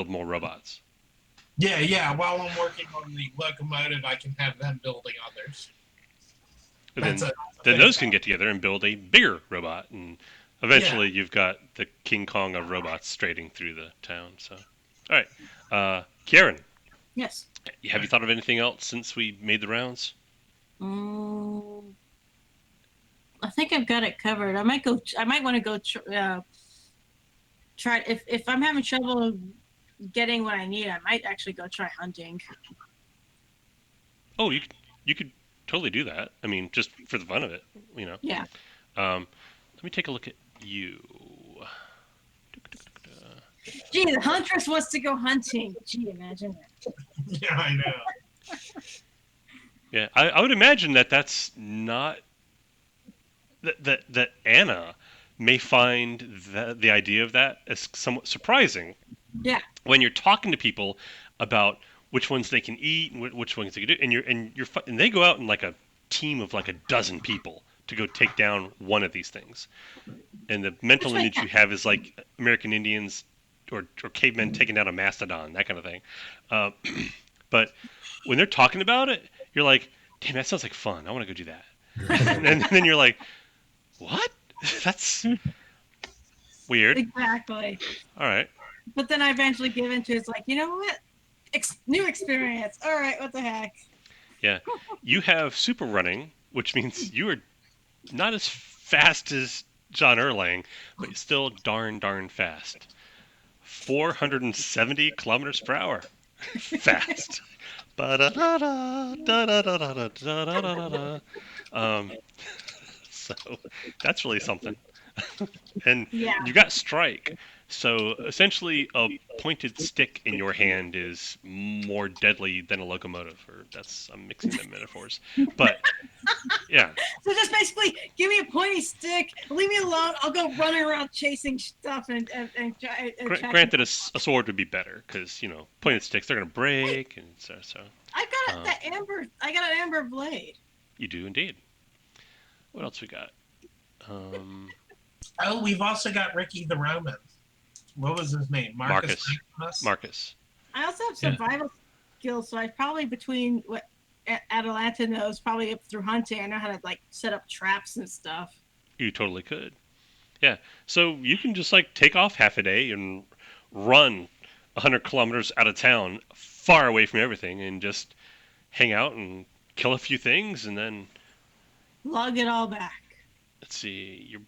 more robots. Yeah. While I'm working on the locomotive, I can have them building others. And then those can get together and build a bigger robot, and eventually you've got the King Kong of robots strading through the town. So, all right, Kieran. Yes. Have you thought of anything else since we made the rounds? I think I've got it covered. I might want to go try. If I'm having trouble getting what I need, I might actually go try hunting. Oh, you could totally do that. I mean, just for the fun of it, Yeah. Let me take a look at you. Gee, the huntress wants to go hunting. Gee, imagine that. Yeah, I know. Yeah, I would imagine that's not that Anna may find the idea of that as somewhat surprising. Yeah. When you're talking to people about which ones they can eat and which ones they can do, and they go out in like a team of like a dozen people to go take down one of these things, and the mental image you have is like American Indians or cavemen taking down a mastodon, that kind of thing. But when they're talking about it, you're like, damn, that sounds like fun. I want to go do that. and then you're like, what? That's weird. Exactly. All right. But then I eventually give into it's like, you know what? New experience. All right, what the heck? Yeah. You have super running, which means you are not as fast as John Erlang, but still darn fast. 470 kilometers per hour. Fast. So that's really something. And you got strike. So essentially, a pointed stick in your hand is more deadly than a locomotive. I'm mixing the metaphors, but yeah. So just basically, give me a pointy stick, leave me alone. I'll go running around chasing stuff and Granted, a sword would be better because pointed sticks they're gonna break and so. I've Um, that amber. I got an amber blade. you do indeed. What else we got? Um, Oh, we've also got Ricky the Roman. What was his name? Marcus Marcus. Maximus? Marcus. I also have Yeah. survival skills, so I probably between what Atalanta knows, probably up through hunting. I know how to like set up traps and stuff. You totally could. Yeah. So you can just like take off half a day and run 100 kilometers out of town, far away from everything, and just hang out and kill a few things, and then Lug it all back. let's see. Your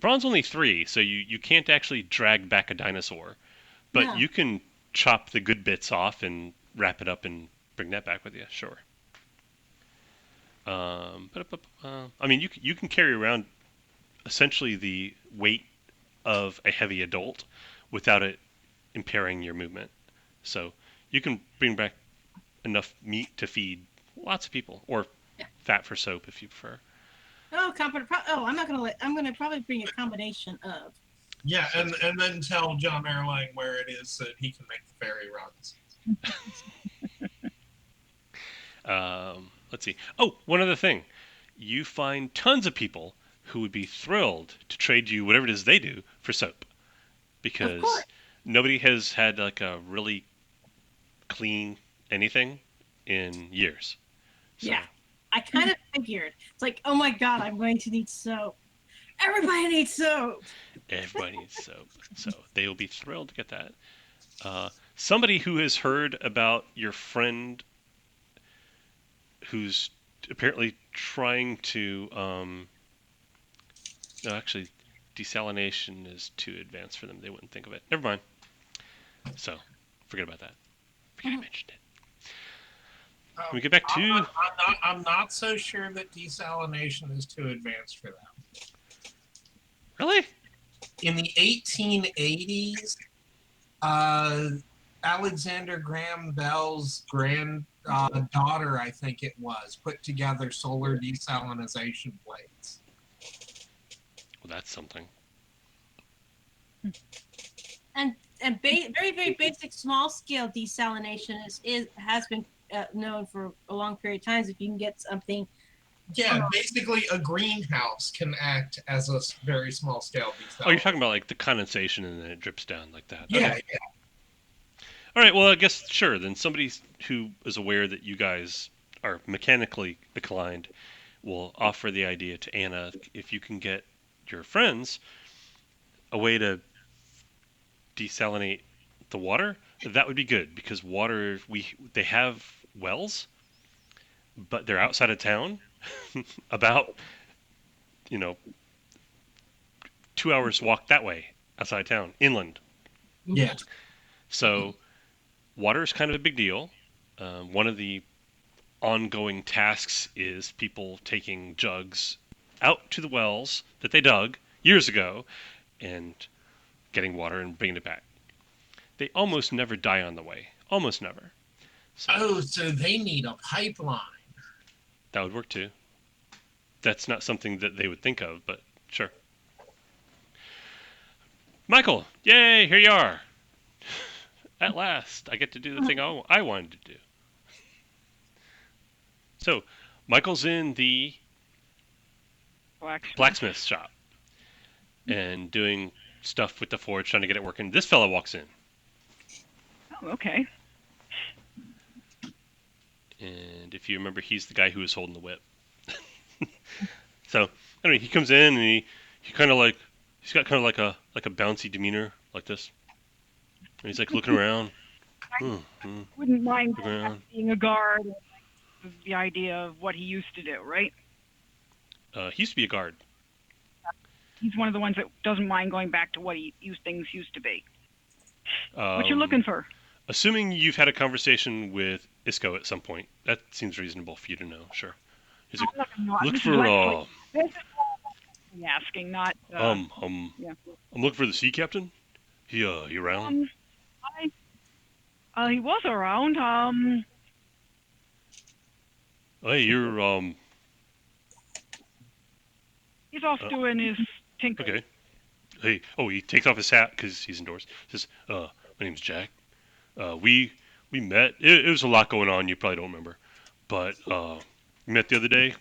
brawn's only 3, so you can't actually drag back a dinosaur, but No. you can chop the good bits off and wrap it up and bring that back with you. Sure. I mean, you can carry around essentially the weight of a heavy adult without it impairing your movement. So you can bring back enough meat to feed lots of people, or fat for soap if you prefer. Oh, I'm not gonna let. I'm gonna probably bring a combination of. Yeah, and then tell John Erlang where it is so that he can make the ferry runs. Let's see. Oh, one other thing. You find tons of people who would be thrilled to trade you whatever it is they do for soap, Of course. because nobody has had like a really clean anything in years. So, Yeah. I kind of figured. It's like, oh my god, I'm going to need soap. Everybody needs soap. everybody needs soap. So they will be thrilled to get that. Somebody who has heard about your friend who's apparently trying to. No, actually, desalination is too advanced for them. They wouldn't think of it. Never mind. So, forget about that. Forget I mentioned it. Can we get back to. I'm not so sure that desalination is too advanced for them. Really? In the 1880s, Alexander Graham Bell's daughter, I think it was, put together solar desalination plates. Well, that's something. And very very basic small scale desalination has been known for a long period of times. If you can get something. Yeah, basically a greenhouse can act as a very small scale desalination. Oh, you're talking about like the condensation and then it drips down like that. Yeah, Okay. All right. Well, I guess sure. Then somebody who is aware that you guys are mechanically inclined will offer the idea to Anna if you can get your friends a way to desalinate the water. That would be good because water they have wells, but they're outside of town, about 2 hours walk that way outside of town, inland. Yeah. So water is kind of a big deal. One of the ongoing tasks is people taking jugs out to the wells that they dug years ago and getting water and bringing it back. They almost never die on the way. Almost never. So so they need a pipeline. that would work too. That's not something that they would think of, but sure. Michael, yay, here you are. At last, I get to do the thing I wanted to do. So, Michael's in the blacksmith shop and doing stuff with the forge, trying to get it working. This fella walks in. Oh, okay. And if you remember, he's the guy who was holding the whip. So, anyway, he comes in and he kind of like, he's got kind of like a bouncy demeanor, like this. And he's like looking around. Wouldn't mind Looking around. being a guard. The idea of what he used to do, right? He used to be a guard. He's one of the ones that doesn't mind going back to what things used to be. What you looking for? Assuming you've had a conversation with Isco at some point, that seems reasonable for you to know. Sure. He's like, look for This is asking, not. yeah. I'm looking for the sea captain. He around? He was around. Hey, you're He's off doing his tinkering. Okay. Hey, he takes off his hat because he's indoors. Says, my name's Jack. We we met. It was a lot going on. You probably don't remember, but we met the other day.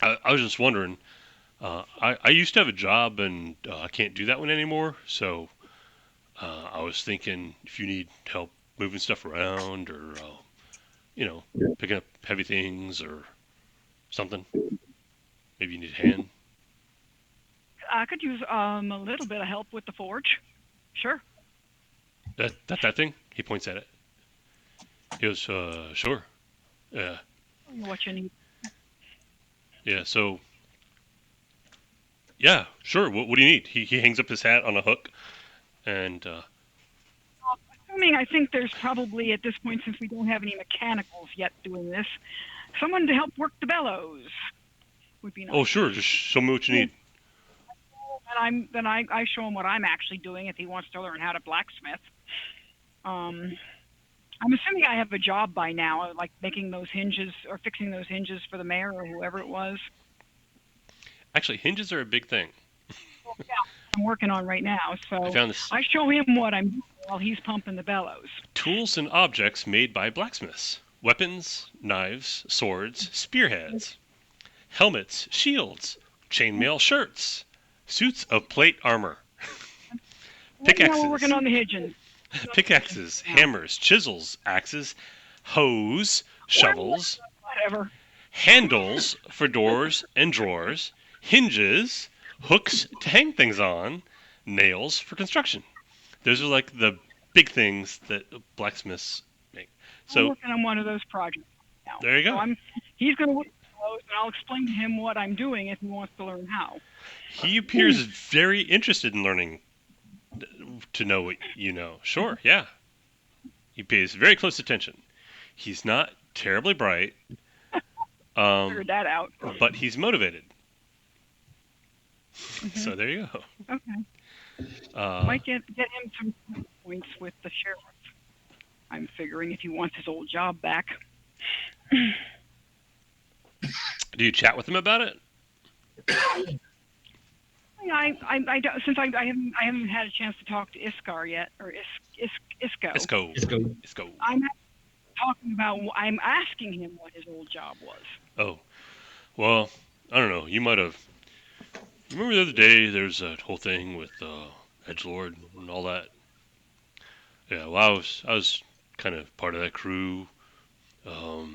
I was just wondering. I used to have a job, and I can't do that one anymore. So I was thinking if you need help moving stuff around, or picking up heavy things or something, maybe you need a hand. I could use a little bit of help with the forge. Sure. That thing. He points at it. He goes, sure. Yeah, What you need. yeah. So yeah, sure. What do you need? He hangs up his hat on a hook, and Assuming I think there's probably at this point, since we don't have any mechanicals yet doing this, someone to help work the bellows would be nice. oh sure, just show me what you need. And I show him what I'm actually doing if he wants to learn how to blacksmith. I'm assuming I have a job by now, like making those hinges or fixing those hinges for the mayor or whoever it was. Actually, hinges are a big thing. Yeah, I'm working on right now. So I found this. I show him what I'm doing while he's pumping the bellows. Tools and objects made by blacksmiths. Weapons, knives, swords, spearheads. Helmets, shields, chainmail shirts. Suits of plate armor. Right now we're working Pickaxes. on the hinges. Pickaxes, hammers, chisels, axes, hoes, shovels, Whatever. handles for doors and drawers, hinges, hooks to hang things on, nails for construction. Those are like the big things that blacksmiths make. I'm So working on one of those projects now. there you go. So he's going to work on those, and I'll explain to him what I'm doing if he wants to learn how. He appears very interested in learning to know what you know. Sure, yeah. He pays very close attention. He's not terribly bright, Figured that out. but he's motivated. So there you go. Okay. Might get him some points with the sheriff. I'm figuring if he wants his old job back. Do you chat with him about it? I don't, since I haven't had a chance to talk to Iskar yet, or Isco. Isco. I'm asking him what his old job was. Oh, well, I don't know. You might have. Remember the other day? There's that whole thing with Edgelord and all that. Yeah, well, I was kind of part of that crew. I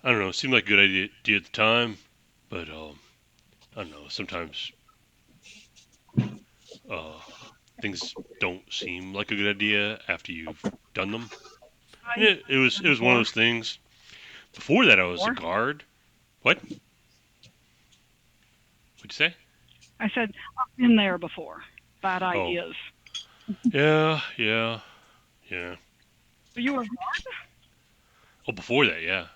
don't know. It seemed like a good idea at the time, but I don't know. Sometimes things don't seem like a good idea after you've done them. It was one of those things. Before that, I was a guard. What? What'd you say? I said I've been there before. Bad ideas. Yeah. So you were a guard? Oh, before that, yeah.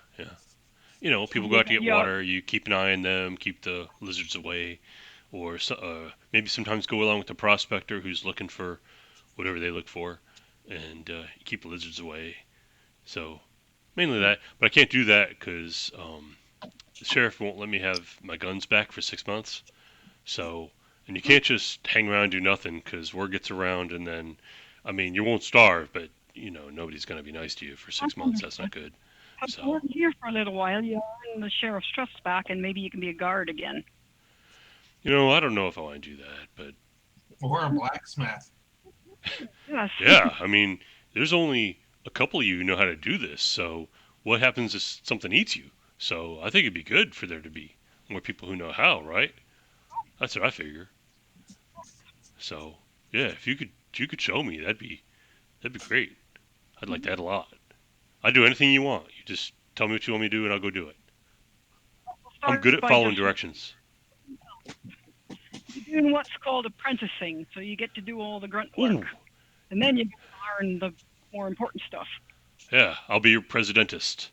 You know, people go out to get water. You keep an eye on them, keep the lizards away, or maybe sometimes go along with the prospector who's looking for whatever they look for, and you keep the lizards away. So mainly that, but I can't do that because the sheriff won't let me have my guns back for 6 months. So, and you can't just hang around and do nothing because word gets around, and then, I mean, you won't starve, but you know nobody's gonna be nice to you for 6 months. That's not good. So work here for a little while. You earn the sheriff's trust back, and maybe you can be a guard again. you know, I don't know if I want to do that, but Or a blacksmith. Yes. yeah, I mean, there's only a couple of you who know how to do this. So what happens if something eats you? So I think it'd be good for there to be more people who know how, right? That's what I figure. So yeah, if you could show me, that'd be great. I'd like that a lot. I'd do anything you want. You just tell me what you want me to do, and I'll go do it. I'm good at following directions. You're doing what's called apprenticing, so you get to do all the grunt work, Ooh. and then you learn the more important stuff. Yeah, I'll be your presidentist.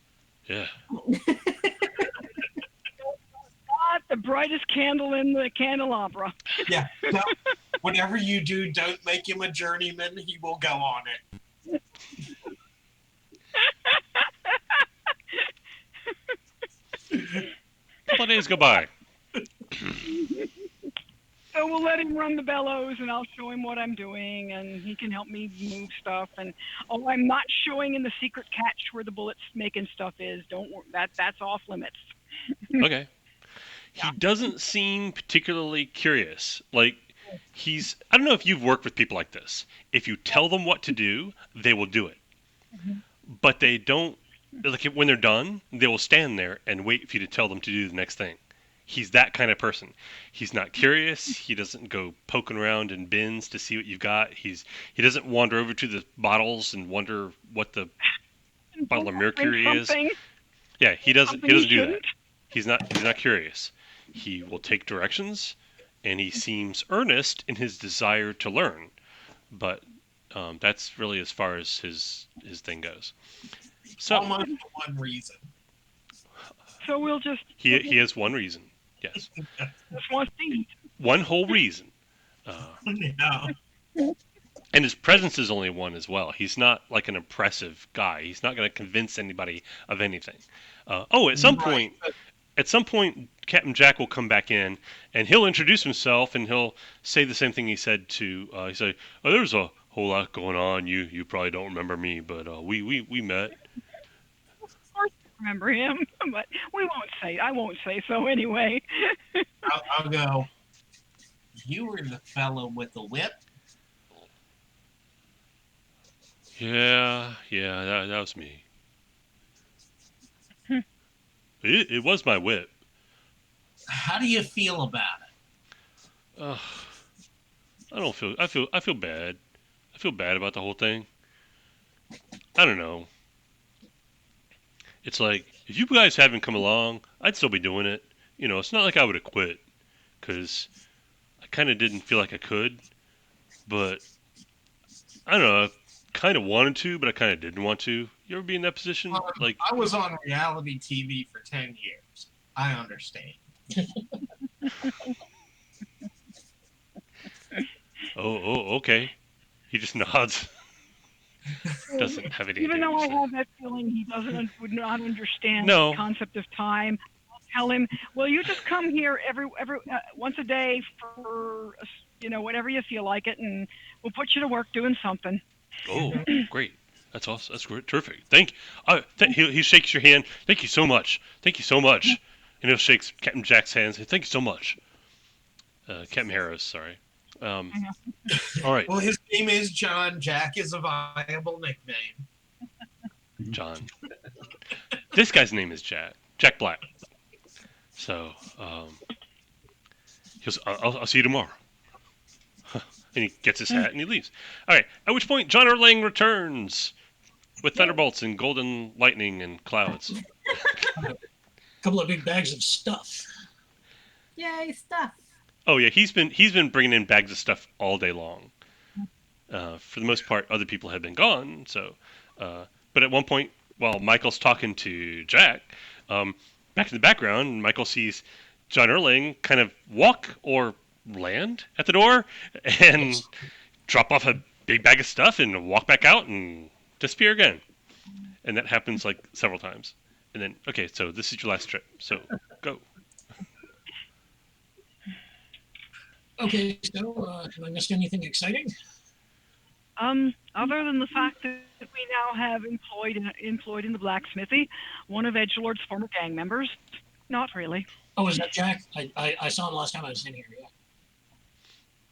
Yeah. Not the brightest candle in the candelabra. Yeah. No, whatever you do, don't make him a journeyman. He will go on it. A couple of days go by. So So we'll let him run the bellows, and I'll show him what I'm doing, and he can help me move stuff. And I'm not showing in the secret catch where the bullets making stuff is. Don't that's off limits. Okay. He doesn't seem particularly curious. Like I don't know if you've worked with people like this. If you tell them what to do, they will do it. But they don't, like when they're done, they will stand there and wait for you to tell them to do the next thing. He's that kind of person. He's not curious. He doesn't go poking around in bins to see what you've got. He doesn't wander over to the bottles and wonder what the bottle of mercury is. Yeah, he doesn't do that. He's not curious. He will take directions, and he seems earnest in his desire to learn. But that's really as far as his thing goes. So almost one reason. So we'll just. He has one reason. Yes. Just one thing. One whole reason. No. And his presence is only one as well. He's not like an impressive guy. He's not going to convince anybody of anything. At some point, Captain Jack will come back in, and he'll introduce himself, and he'll say the same thing he said to. He said, "Oh, there's a whole lot going on. You probably don't remember me, but we met." Of course, I remember him, but I won't say so anyway. I'll go. You were the fellow with the whip. Yeah, that was me. It was my whip. How do you feel about it? I don't feel. I feel bad. I feel bad about the whole thing. I don't know. It's like if you guys haven't come along, I'd still be doing it. It's not like I would have quit, because I kind of didn't feel like I could. But I don't know. I kind of wanted to, but I kind of didn't want to. You ever be in that position? Like I was on reality TV for 10 years. I understand. Okay. He just nods. Doesn't have any. Even though I have that feeling he would not understand No. the concept of time, I'll tell him, well, you just come here every once a day for whenever you feel like it, and we'll put you to work doing something. Oh, great. That's awesome. That's great. Terrific. Thank you. He shakes your hand. Thank you so much. Thank you so much. And he'll shake Captain Jack's hands. Thank you so much. Captain Harris, sorry. All right. Well, his name is John. Jack is a viable nickname. John. This guy's name is Jack. Jack Black. So, I'll see you tomorrow. And he gets his hat and he leaves. All right. At which point, John Erlang returns with thunderbolts and golden lightning and clouds. A couple of big bags of stuff. Yay, stuff. Oh yeah, he's been bringing in bags of stuff all day long. For the most part, other people have been gone. So, but at one point, while Michael's talking to Jack, back in the background, Michael sees John Erlang kind of walk or land at the door and drop off a big bag of stuff and walk back out and disappear again. And that happens like several times. And then, okay, so this is your last trip. So go. Okay, so have I missed anything exciting? Other than the fact that we now have employed in the blacksmithy one of Edgelord's former gang members, not really. Oh, is that Jack? I saw him last time I was in here. Yeah.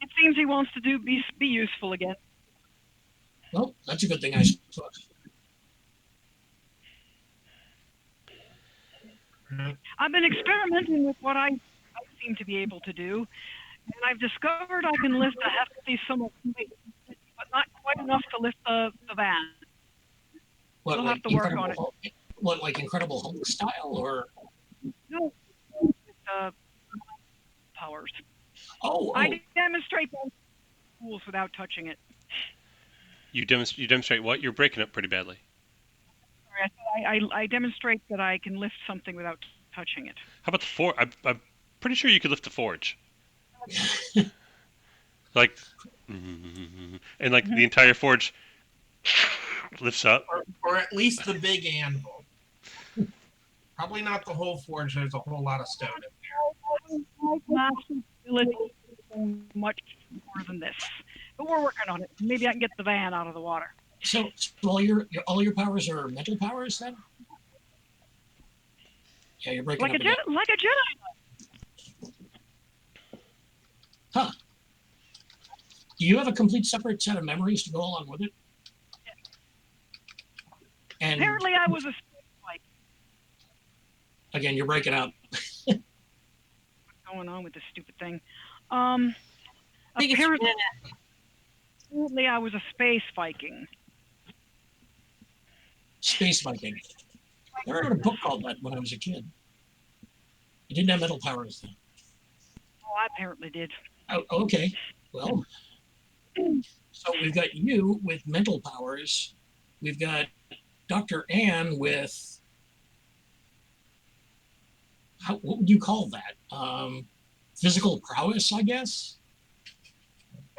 It seems he wants to be useful again. Well, that's a good thing, I suppose. I've been experimenting with what I seem to be able to do, and I've discovered I can lift a hefty sum of weight, but not quite enough to lift the van. What, We'll like have to work on it. What, like Incredible Hulk style, or? No, powers. Oh. I demonstrate those tools without touching it. You demonstrate what? You're breaking up pretty badly. I demonstrate that I can lift something without touching it. How about the forge? I'm pretty sure you could lift the forge. Like, and like the entire forge lifts up. Or at least the big anvil. Probably not the whole forge. There's a whole lot of stone in there. much more than this. But we're working on it. Maybe I can get the van out of the water. So all your powers are mental powers then? Yeah, you're breaking Like up again. Like a Jedi. Huh. Do you have a complete separate set of memories to go along with it? And Apparently, I was a like again, you're breaking up. what's going on with this stupid thing. I think it's Apparently, internet. apparently, I was a space Viking. Space Viking. I read a book called that when I was a kid. It didn't have mental powers then. Oh, I apparently did. Oh, okay. Well, so we've got you with mental powers. We've got Dr. Ann with what would you call that? Physical prowess, I guess.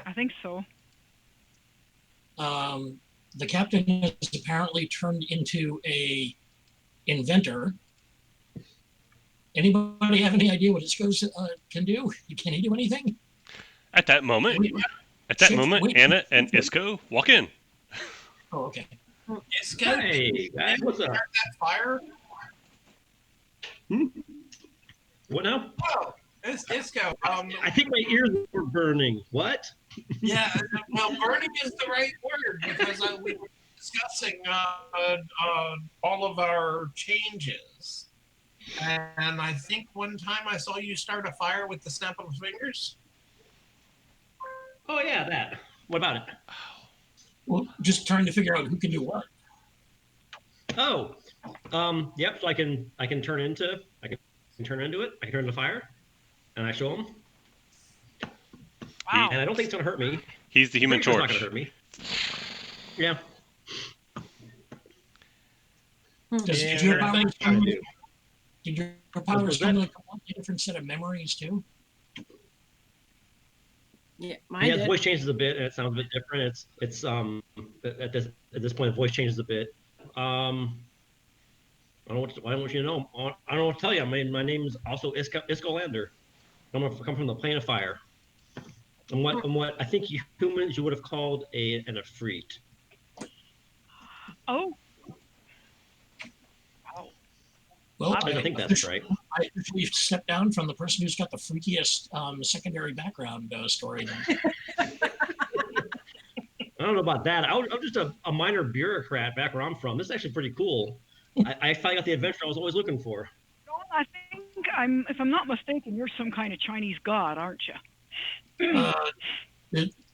I think so. The captain has apparently turned into a inventor. Anybody have any idea what Isco can do? Can he do anything? At that moment, Anna and Isco walk in. Oh, okay. Isco, Hey, guys, what's up? start that fire. What now? Oh, it's Isco. I think my ears were burning. What? Yeah, well, burning is the right word because we were discussing all of our changes. And I think one time I saw you start a fire with the snap of fingers. Oh yeah, that. What about it? Well, just trying to figure out who can do what. Oh, yep. So I can turn into it. I can turn into fire, and I show them. Wow. And I don't think it's gonna hurt me. He's the Human It's not Torch. gonna hurt me. Yeah. Did your powers come with a completely different set of memories too? Yeah, mine Yeah, the did. voice changes a bit, and it sounds a bit different. It's at this point, the voice changes a bit. I don't know what I want you to know. I don't know what to tell you. I mean, my name is also Iskolander. I'm come from the plane of fire. And what I think humans you would have called an Efreet. Oh. Wow. Well, I think that's right. I actually stepped down from the person who's got the freakiest secondary background story. I don't know about that. I'm just a minor bureaucrat back where I'm from. This is actually pretty cool. I finally got the adventure I was always looking for. John, I think if I'm not mistaken, you're some kind of Chinese god, aren't you?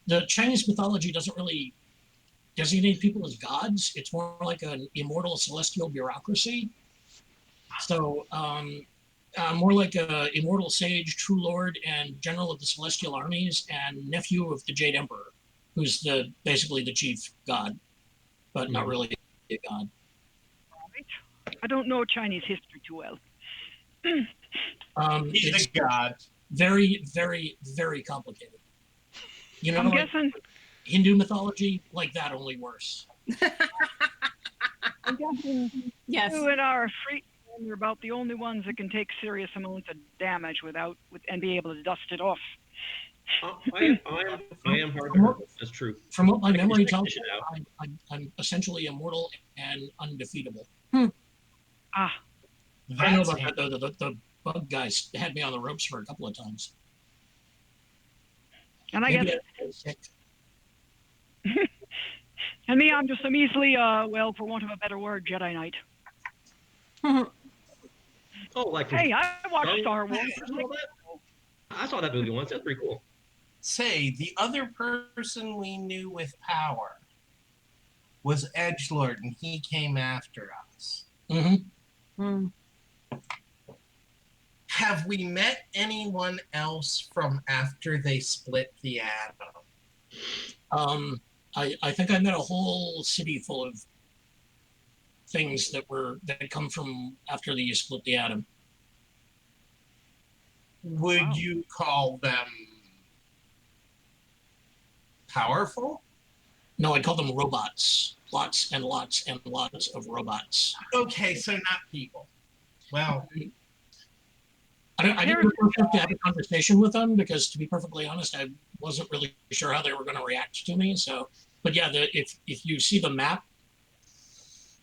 The Chinese mythology doesn't really designate people as gods. It's more like an immortal celestial bureaucracy. So more like a immortal sage, true lord, and general of the celestial armies, and nephew of the Jade Emperor, who's basically the chief god, but not really a god. Right. I don't know Chinese history too well. He's a god. Very, very, very complicated. You know, I'm like guessing. Hindu mythology, like that, only worse. I'm guessing. Yes. You and our Efreet, you're about the only ones that can take serious amounts of damage and be able to dust it off. I am hard to hurt. That's true. From what my memory tells dish it me, I'm essentially immortal and undefeatable. Ah, I know about that, though. The bug guys had me on the ropes for a couple of times. and I Maybe guess, I was sick. and me, I'm easily, well, for want of a better word, Jedi Knight. Oh, like Hey, I watched Star Wars. I saw that movie once. That's pretty cool. Say, the other person we knew with power was Edgelord, and he came after us. Mm-hmm. Have we met anyone else from after they split the atom? I think I met a whole city full of things that come from after they split the atom. Would you call them powerful? No, I'd call them robots. Lots and lots and lots of robots. Okay, so not people. Well, I didn't have to have a conversation with them because, to be perfectly honest, I wasn't really sure how they were going to react to me. So, but yeah, if you see the map,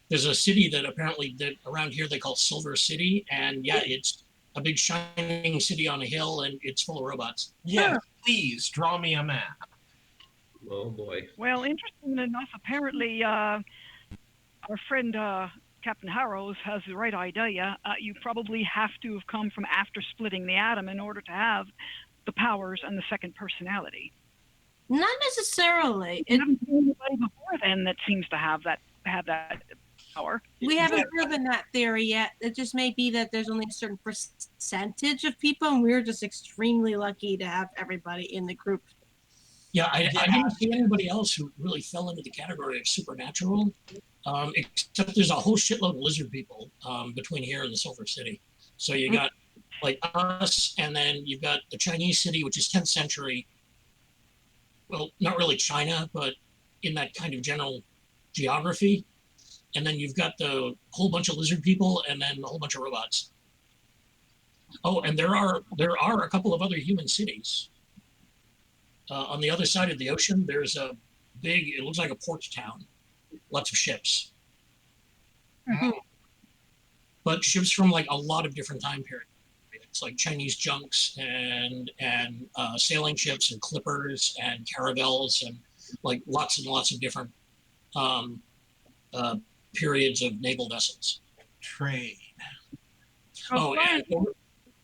there's a city that apparently that around here they call Silver City, and yeah, it's a big shining city on a hill, and it's full of robots. Yeah, please draw me a map. Oh boy. Well, interesting enough, apparently our friend Captain Harrows has the right idea. You probably have to have come from after splitting the atom in order to have the powers and the second personality. Not necessarily. You haven't seen anybody before then that seems to have that power. We haven't proven that theory yet. It just may be that there's only a certain percentage of people, and we're just extremely lucky to have everybody in the group. Yeah, I didn't see anybody else who really fell into the category of supernatural, except there's a whole shitload of lizard people between here and the Silver City. So you got like us, and then you've got the Chinese city, which is 10th century. Well, not really China, but in that kind of general geography. And then you've got the whole bunch of lizard people, and then a whole bunch of robots. Oh, and there are a couple of other human cities. On the other side of the ocean, there's a big, it looks like a port town. Lots of ships. Mm-hmm. But ships from like a lot of different time periods. It's like Chinese junks and sailing ships and clippers and caravels and like lots and lots of different periods of naval vessels. Trade. Oh, and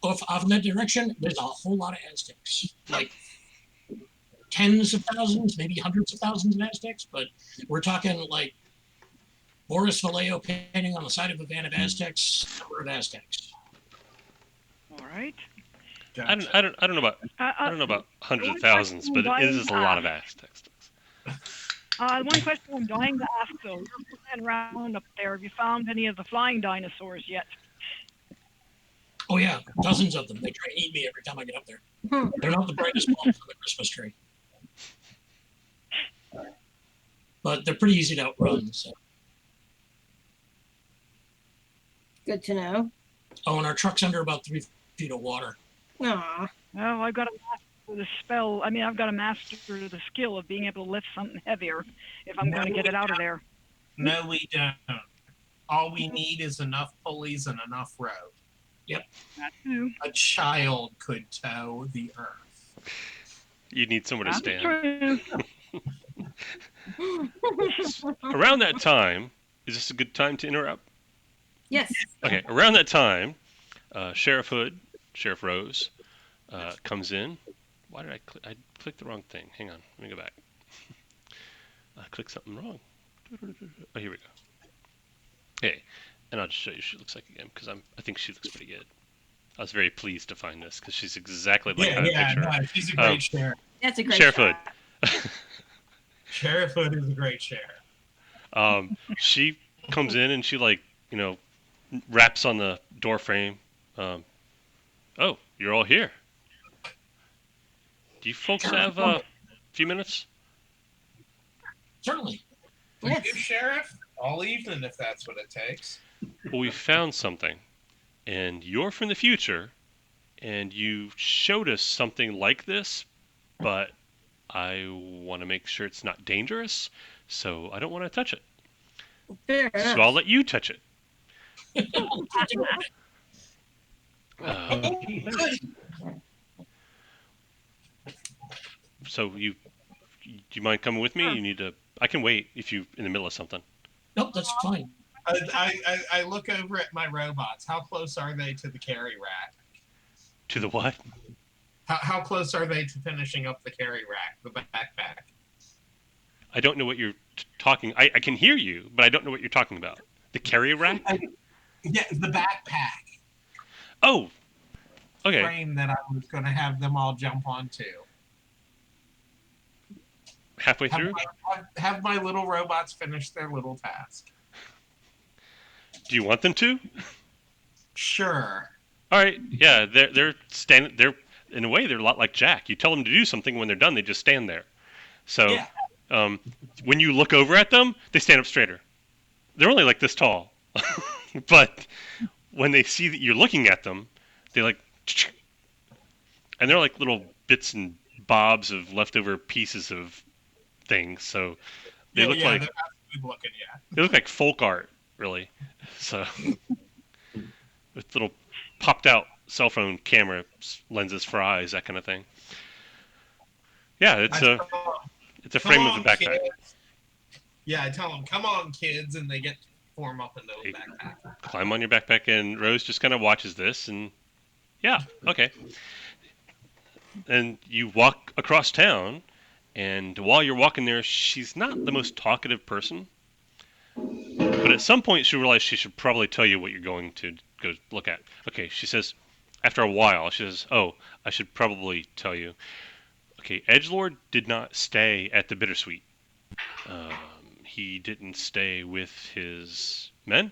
off in that direction, there's a whole lot of Aztecs. Like tens of thousands, maybe hundreds of thousands of Aztecs, but we're talking like Boris Vallejo painting on the side of a van of Aztecs, number of Aztecs. All right. Gotcha. I don't know about hundreds of thousands, but it is a lot of Aztecs. One question I'm dying to ask though: you're flying around up there. Have you found any of the flying dinosaurs yet? Oh yeah, dozens of them. They try to eat me every time I get up there. They're not the brightest bulbs on the Christmas tree, but they're pretty easy to outrun. So. Good to know. Oh, and our truck's under about 3 feet of water. Aw. Oh, I've got to master the spell. I mean, I've got to master the skill of being able to lift something heavier if I'm going to get it out of there. No, we don't. All we need is enough pulleys and enough rope. Yep. That too. A child could tow the earth. You need somewhere to stand. True. Around that time, is this a good time to interrupt? Yes. Okay, around that time, Sheriff Hood, Sheriff Rose, comes in. Why did I click? I clicked the wrong thing. Hang on, let me go back. I clicked something wrong. Oh, here we go. Okay, and I'll just show you what she looks like again because I think she looks pretty good. I was very pleased to find this because she's exactly like I picture her. No, she's a great sheriff. That's a great Sheriff shot. Hood. Sheriff Hood is a great sheriff. She comes in and she raps on the door frame. Oh, you're all here. Do you folks have a few minutes? Certainly. Yes. You, Sheriff? All evening, if that's what it takes. Well, we found something, and you're from the future, and you showed us something like this, but I want to make sure it's not dangerous, so I don't want to touch it. Fair enough. So I'll let you touch it. So do you mind coming with me? You need to. I can wait if you in the middle of something. Nope, that's fine. I look over at my robots. How close are they to the carry rack? To the what? How close are they to finishing up the carry rack, the backpack? I don't know what you're talking. I can hear you, but I don't know what you're talking about. The carry rack? Yeah, the backpack. Oh, okay. Frame that I was going to have them all jump onto. Halfway through? Have my little robots finish their little task. Do you want them to? Sure. All right. Yeah, they're standing. They're in a way they're a lot like Jack. You tell them to do something, when they're done, they just stand there. So, Yeah. When you look over at them, they stand up straighter. They're only like this tall, but when they see that you're looking at them, they and they're like little bits and bobs of leftover pieces of things. So they Yeah, look yeah, like they're not good looking. Yeah. they look like folk art, really. So with little popped out cell phone camera lenses for eyes, that kind of thing. Yeah, I tell them, it's a come frame of a on, backpack. kids. Yeah, I tell them, come on, kids, and they get to form up into They a backpack. climb on your backpack, and Rose just kind of watches this, and yeah, okay. And you walk across town, and while you're walking there, she's not the most talkative person. But at some point, she realized she should probably tell you what you're going to go look at. Okay, she says, after a while, she says, "Oh, I should probably tell you. Okay, Edgelord did not stay at the Bittersweet. He didn't stay with his men.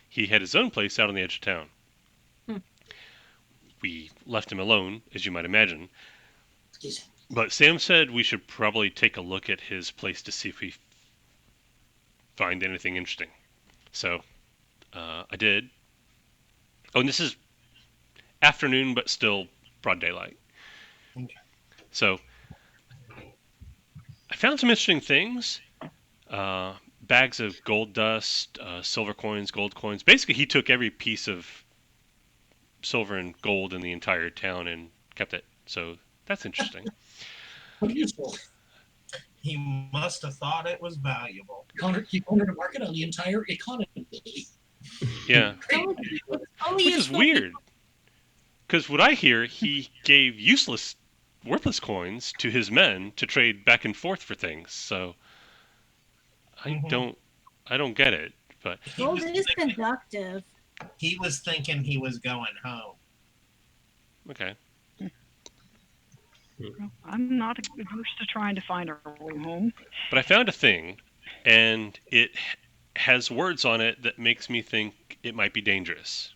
He had his own place out on the edge of town. Hmm. We left him alone, as you might imagine. Excuse me. But Sam said we should probably take a look at his place to see if we find anything interesting. So I did. Oh, and this is afternoon, but still broad daylight. Okay. So I found some interesting things. Bags of gold dust, silver coins, gold coins. Basically, he took every piece of silver and gold in the entire town and kept it. So that's interesting. What useful. He must have thought it was valuable. He cornered a market on the entire economy. Yeah, Only which is weird. Because what I hear, he gave useless, worthless coins to his men to trade back and forth for things. So Mhm. I don't get it. But Gold is conductive. He was thinking he was going home. okay, I'm not averse to trying to find our way home. but I found a thing, and it has words on it that makes me think it might be dangerous.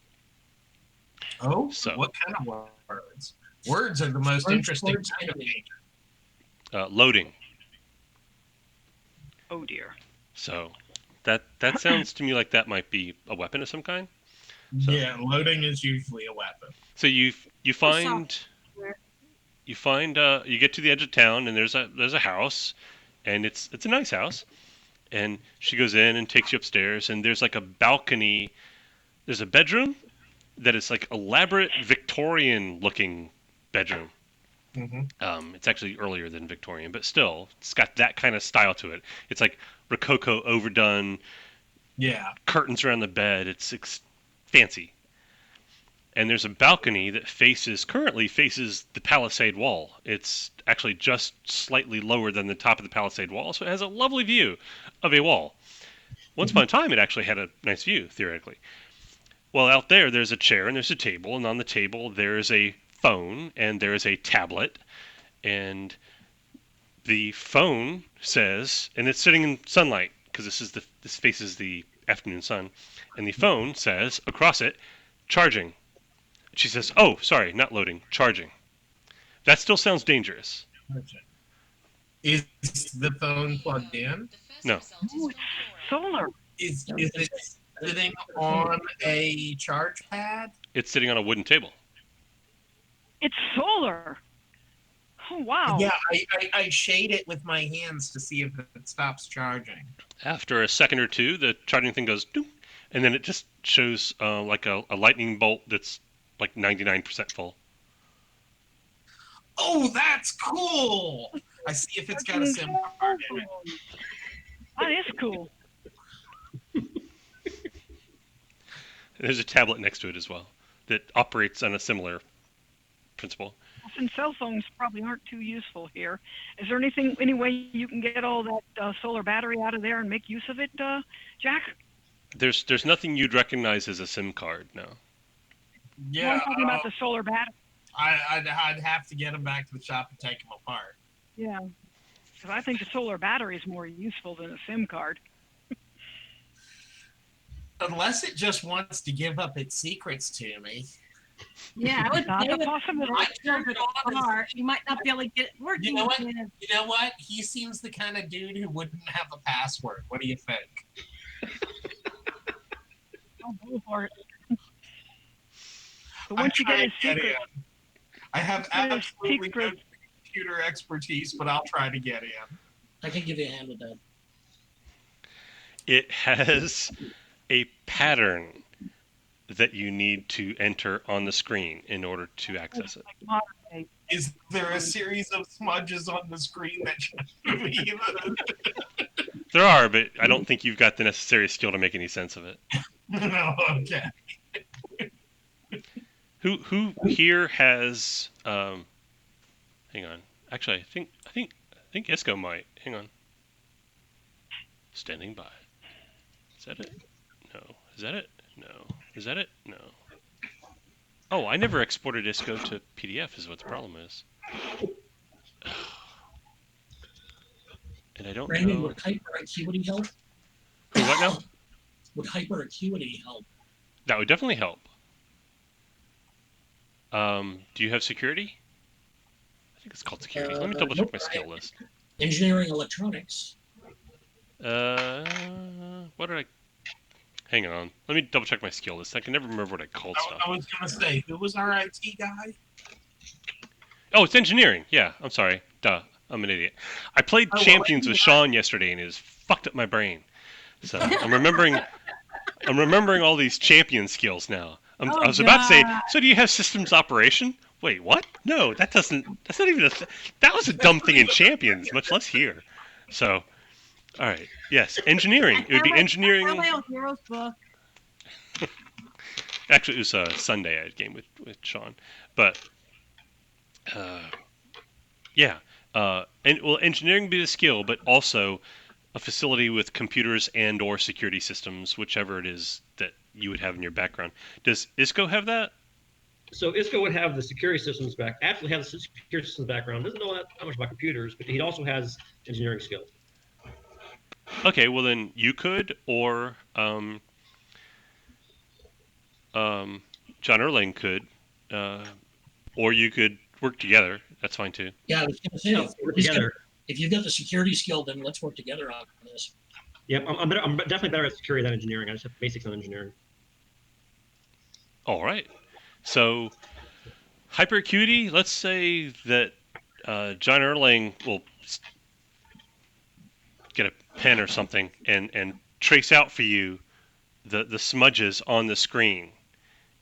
Oh, So what kind of words? Words are the most Words, interesting words, kind of enemy. danger. loading. Oh dear. So that sounds to me like that might be a weapon of some kind. So Yeah, loading is usually a weapon. so you find you get to the edge of town, and there's a house, and it's a nice house. And she goes in and takes you upstairs, and there's like a balcony. There's a bedroom that is like elaborate Victorian looking bedroom. Mm-hmm. It's actually earlier than Victorian, but still, it's got that kind of style to it. It's like Rococo overdone, Yeah. curtains around the bed. It's fancy. And there's a balcony that currently faces the palisade wall. It's actually just slightly lower than the top of the palisade wall, so it has a lovely view of a wall. Once upon a time, it actually had a nice view, theoretically. Well, out there's a chair and there's a table, and on the table there's a phone and there is a tablet, and the phone says, and it's sitting in sunlight because this faces the afternoon sun, and the phone says across it, charging. She says, "Oh, sorry, not loading, charging." That still sounds dangerous. Okay. Is the phone plugged in? No. Ooh, it's solar. Is it sitting on a charge pad? It's sitting on a wooden table. It's solar. Oh wow. Yeah, I shade it with my hands to see if it stops charging. After a second or two, the charging thing goes, doom, and then it just shows like a lightning bolt that's like 99% full. Oh, that's cool! I see if it's got a SIM card in it. That is cool. There's a tablet next to it as well that operates on a similar principle. Since cell phones probably aren't too useful here, is there any way you can get all that solar battery out of there and make use of it, Jack? There's nothing you'd recognize as a SIM card, no. Yeah, I'm talking about the solar battery. I'd have to get them back to the shop and take them apart. Yeah, because I think the solar battery is more useful than a SIM card. Unless it just wants to give up its secrets to me. Yeah, I would Not play a with possibility. I turned it on. car. You might not be able to get it working. You know what? again. You know what? He seems the kind of dude who wouldn't have a password. What do you think? I'll go for it. But once you get his Get secret, in. I have get his absolutely no secret. computer expertise, but I'll try to get in. I can give you a hand with that. It has a pattern that you need to enter on the screen in order to access it. Like modern day. Is there a series of smudges on the screen that should be There are, but I don't think you've got the necessary skill to make any sense of it. No, okay. Who here has hang on. Actually, I think Isco might. Hang on. Standing by. Is that it? No. Is that it? No. Is that it? No. Oh, I never exported Isco to PDF is what the problem is. And I don't Brandon, know. would hyperacuity help? Who, what now? Would hyperacuity help? That would definitely help. Do you have security? I think it's called security. Let me double check Nope, my skill list. Engineering electronics. What did I? Hang on. Let me double check my skill list. I can never remember what I called stuff. I was gonna say, who was our IT guy? Oh, it's engineering. Yeah, I'm sorry. Duh. I'm an idiot. I played Champions with Sean yesterday, and it has fucked up my brain. So I'm remembering all these champion skills now. I was about to say, so do you have systems operation? Wait, what? No, that's not even a that was a dumb thing in Champions, much less here. So, all right. Yes, engineering. It would be engineering. I found my old Heroes book. Actually, it was Sunday I had a game with Sean. But, yeah. Engineering would be the skill, but also a facility with computers and or security systems, whichever it is that you would have in your background. Does ISCO have that? So Isco would have the security systems actually have the security systems background. Doesn't know that much about computers, but he also has engineering skills. Okay, well then you could, or John Erlang could, or you could work together. That's fine too. Yeah, I was going to say, if you've got the security skill, then let's work together on this. Yep, I'm definitely better at security than engineering. I just have basics on engineering. All right. So, hyperacuity, let's say that John Erlang will get a pen or something and trace out for you the smudges on the screen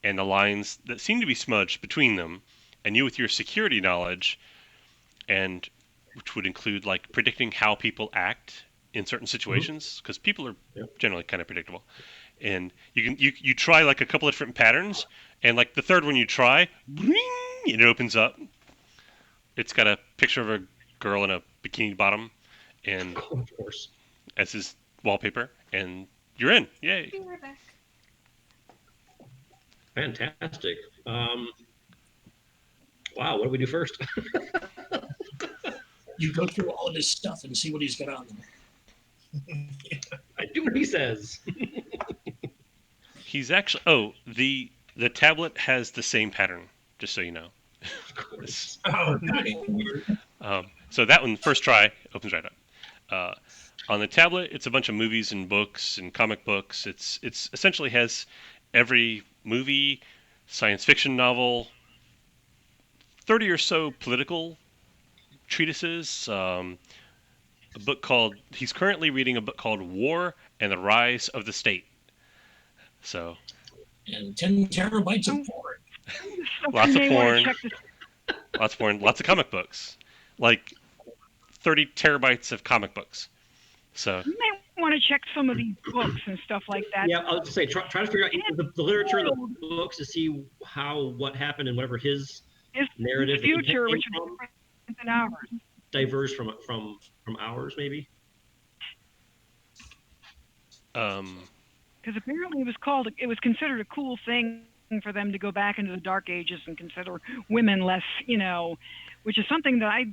and the lines that seem to be smudged between them, and you with your security knowledge, and which would include like predicting how people act in certain situations, because people are generally kind of predictable. And you try like a couple of different patterns, and like the third one you try, it opens up. It's got a picture of a girl in a bikini bottom, and of course, as his wallpaper, and you're in. Yay! Be right back. Fantastic. Wow, what do we do first? You go through all of his stuff and see what he's got on there. I do what he says. He's actually the tablet has the same pattern, just so you know. Of course. Oh, nice. So that one, first try, opens right up. On the tablet, it's a bunch of movies and books and comic books. It's essentially has every movie, science fiction novel, 30 or so political treatises. A book called he's currently reading a book called War and the Rise of the State. So. And 10 terabytes of porn. Lots of porn, lots of comic books, like 30 terabytes of comic books. So You may want to check some of these books and stuff like that. Yeah, I was just say try to figure out the literature of the books to see what happened and whatever his narrative future, which is different than ours, diverse from ours, maybe. Because apparently it was considered a cool thing for them to go back into the Dark Ages and consider women less, which is something that I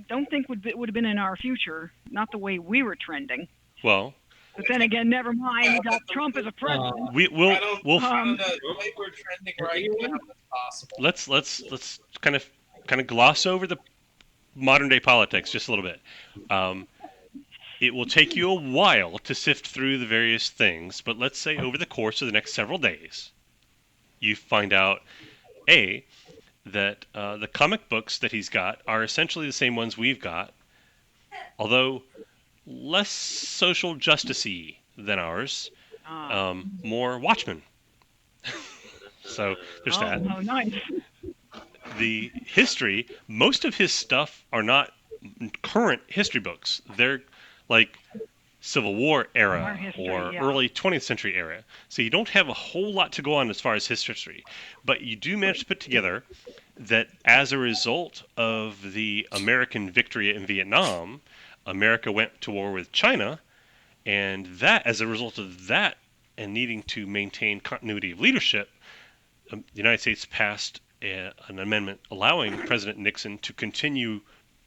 don't think would have been in our future, not the way we were trending. Well. But then again, never mind. We got Trump as a president. We'll the way we're trending right now is possible. Let's kind of gloss over the modern day politics just a little bit. It will take you a while to sift through the various things, but let's say over the course of the next several days, you find out that the comic books that he's got are essentially the same ones we've got, although less social justice-y than ours, more Watchmen. So there's that. Oh, nice. The history, most of his stuff are not current history books. They're like Civil War era history, or yeah. early 20th century era. So you don't have a whole lot to go on as far as his history. But you do manage to put together that as a result of the American victory in Vietnam, America went to war with China, and that as a result of that and needing to maintain continuity of leadership, the United States passed an amendment allowing President Nixon to continue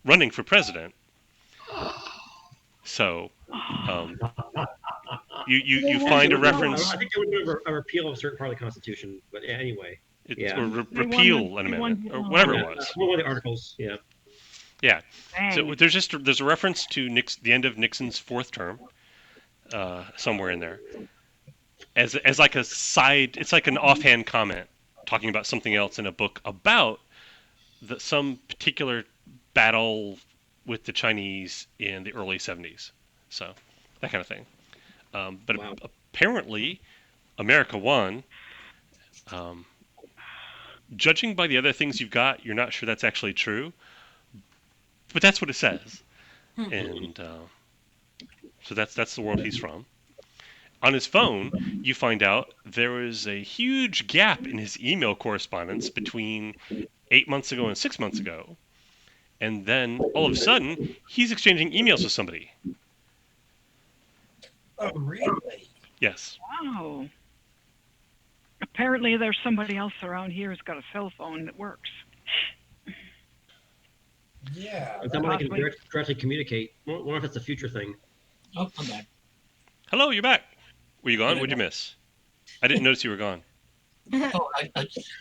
running for president. So you find a reference. I think they would do a repeal of a certain part of the Constitution, but anyway. Or repeal an amendment or whatever it was. One of the articles, yeah. Yeah. Dang. So there's a reference to the end of Nixon's fourth term, somewhere in there, as like a side. It's like an offhand comment talking about something else in a book about some particular battle with the Chinese in the early 70s. So that kind of thing. But Wow. apparently, America won. Judging by the other things you've got, you're not sure that's actually true. But that's what it says. And so that's the world he's from. On his phone, you find out there was a huge gap in his email correspondence between 8 months ago and 6 months ago. And then, all of a sudden, he's exchanging emails with somebody. Oh, really? Yes. Wow. Apparently, there's somebody else around here who's got a cell phone that works. Yeah. Somebody can directly communicate. I wonder if that's a future thing. Oh, I'm back. Hello, you're back. Were you gone? What'd you miss? I didn't notice you were gone. Oh, I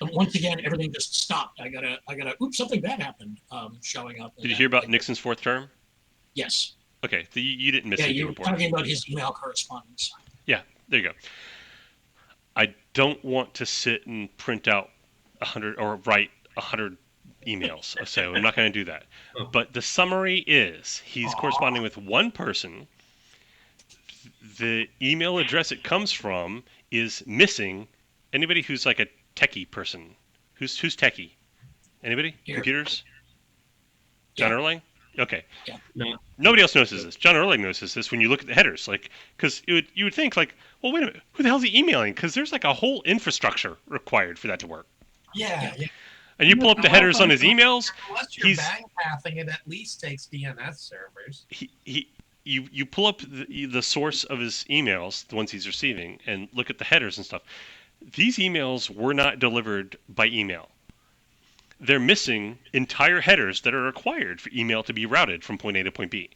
once again, everything just stopped. I gotta. Oops, something bad happened. Showing up. Did you hear about Nixon's fourth term? Yes. Okay, so you didn't miss Yeah, anything you were important. talking about his email correspondence. Yeah, there you go. I don't want to sit and print out 100 or write 100 emails, so I'm not going to do that. But the summary is he's corresponding with one person. The email address it comes from is missing. Anybody who's like a techie person? Who's techie? Anybody? Here. Computers? John Yeah. Erling? Okay. Yeah. No. Nobody else notices this. John Erling notices this when you look at the headers, like, because you would think like, well, wait a minute, who the hell's he emailing? Because there's like a whole infrastructure required for that to work. Yeah. And you pull up the headers on his emails. Unless you're bang pathing, it at least takes DNS servers. You pull up the source of his emails, the ones he's receiving, and look at the headers and stuff. These emails were not delivered by email. They're missing entire headers that are required for email to be routed from point A to point B.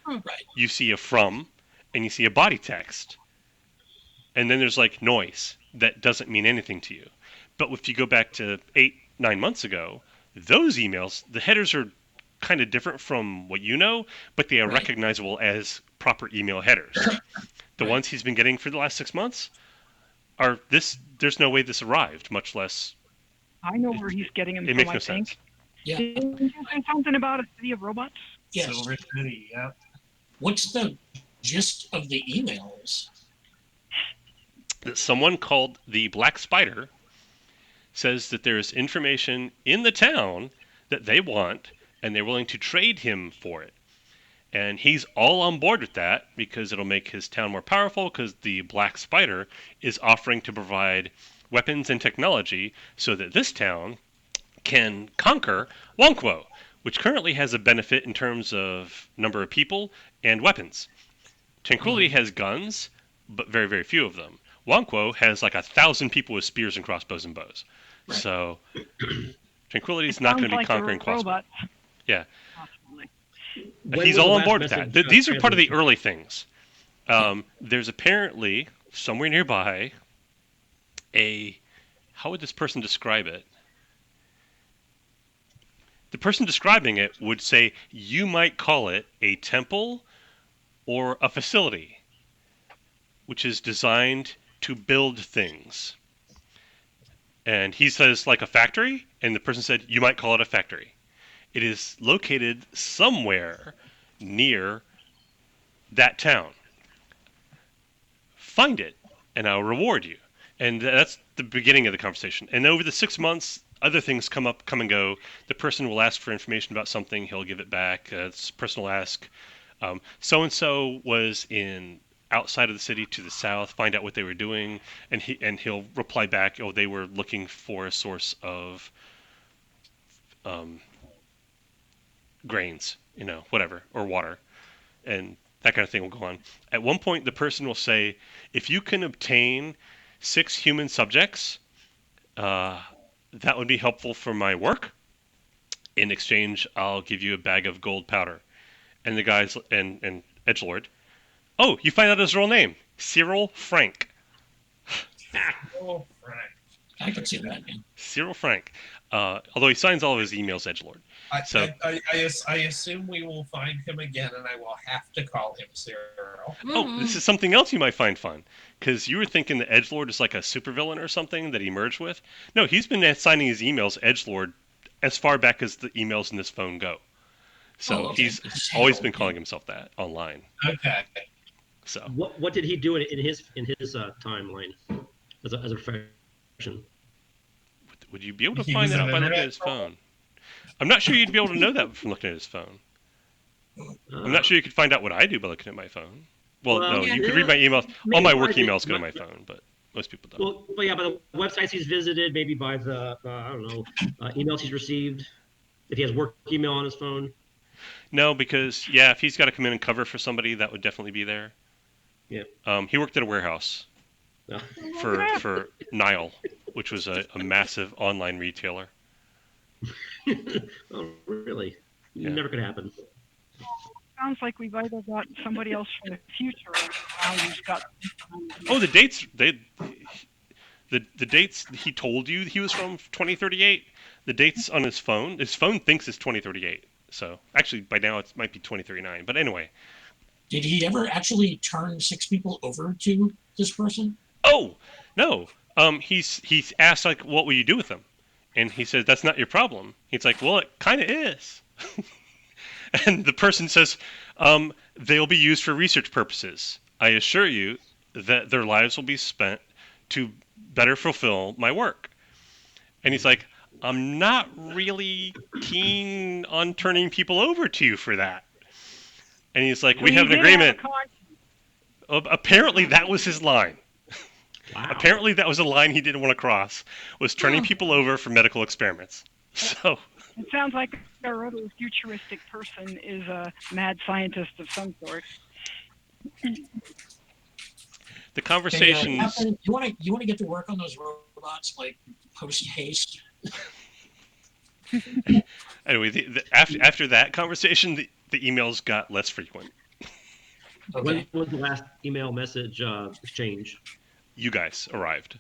Right. You see a from, and you see a body text. And then there's like noise that doesn't mean anything to you. But if you go back to 8-9 months ago, those emails, the headers are kind of different from what you know, but they are recognizable as proper email headers. The ones he's been getting for the last 6 months are this. There's no way this arrived, much less. I know where he's getting them It from, makes I no think. sense. Yeah. Didn't you say something about a city of robots? Yes. Silver City, yeah. What's the gist of the emails? That someone called the Black Spider says that there is information in the town that they want, and they're willing to trade him for it. And he's all on board with that because it'll make his town more powerful, because the Black Spider is offering to provide weapons and technology so that this town can conquer Wonquo, which currently has a benefit in terms of number of people and weapons. Tranquility has guns, but very, very few of them. Wonquo has like 1,000 people with spears and crossbows and bows. Right. So Tranquility is not going to be conquering crossbows. Yeah. He's all on board with that. These are part of the early things. There's apparently somewhere nearby how would this person describe it? The person describing it would say you might call it a temple or a facility, which is designed to build things. And he says, like a factory? And the person said, you might call it a factory. It is located somewhere near that town. Find it, and I'll reward you. And that's the beginning of the conversation. And over the 6 months, other things come and go. The person will ask for information about something. He'll give it back. This person will ask, so and so was in outside of the city to the south. Find out what they were doing, and he'll reply back. Oh, they were looking for a source of um, grains, whatever, or water, and that kind of thing will go on. At one point, the person will say, if you can obtain 6 human subjects, that would be helpful for my work. In exchange, I'll give you a bag of gold powder. And the guys, and Edgelord, oh, you find out his real name, Cyril Frank. Oh, right. I can see that, man. Cyril Frank. Although he signs all of his emails Edgelord. I assume we will find him again, and I will have to call him Cyril. Oh, this is something else you might find fun. Because you were thinking that Edgelord is like a supervillain or something that he merged with. No, he's been signing his emails Edgelord as far back as the emails in this phone go. So he's always been calling himself that online. Okay. So what did he do in his timeline as a profession? Would you be able to find that out by looking at his phone? I'm not sure you'd be able to know that from looking at his phone. I'm not sure you could find out what I do by looking at my phone. Well, no, you could read my emails. All my work emails go to my phone, but most people don't. Well, but yeah, by the websites he's visited, maybe by the I don't know, emails he's received. If he has work email on his phone. No, because if he's got to come in and cover for somebody, that would definitely be there. Yeah. He worked at a warehouse for Nile, which was a massive online retailer. Oh, really? Yeah. Never could happen. Sounds like we've either got somebody else from the future or now you've got. Oh, the dates. The dates he told you he was from 2038. The dates on his phone thinks it's 2038. So actually, by now it might be 2039. But anyway. Did he ever actually turn 6 people over to this person? Oh no. He's asked like, what will you do with them? And he says, that's not your problem. He's like, well, it kind of is. And the person says, they'll be used for research purposes. I assure you that their lives will be spent to better fulfill my work. And he's like, I'm not really keen on turning people over to you for that. And he's like, we have an agreement. Apparently that was his line. Wow. Apparently that was a line he didn't want to cross, was turning people over for medical experiments. So it sounds like our other futuristic person is a mad scientist of some sort. The conversations. You want to get to work on those robots like post haste. Anyway, after that conversation, the emails got less frequent. Okay. When was the last email message exchange? You guys arrived.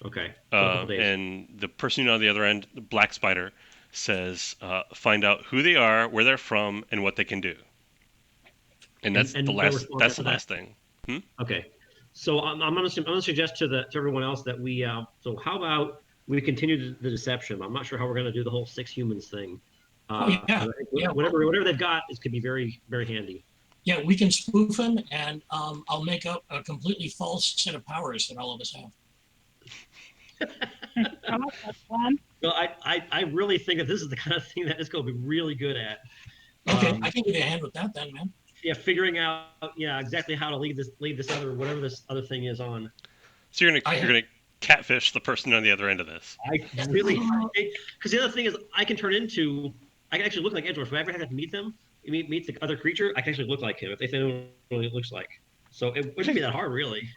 Okay. And the person on the other end, the Black Spider, says, find out who they are, where they're from, and what they can do. And that's the last. That's the last thing. Okay. So I'm going to suggest to everyone else that we. So how about we continue the deception? I'm not sure how we're going to do the whole 6 humans thing. Whatever they've got could be very, very handy. Yeah, we can spoof him, and I'll make up a completely false set of powers that all of us have. Well, I really think that this is the kind of thing that it's going to be really good at. Okay, I can give you a hand with that then, man. Yeah, figuring out exactly how to lead this other whatever this other thing is on. So you're gonna catfish the person on the other end of this. I really, because the other thing is I can actually look like Edgelord. If I ever have to meet them, meet the other creature, I can actually look like him if they know what it looks like. So it shouldn't be that hard, really.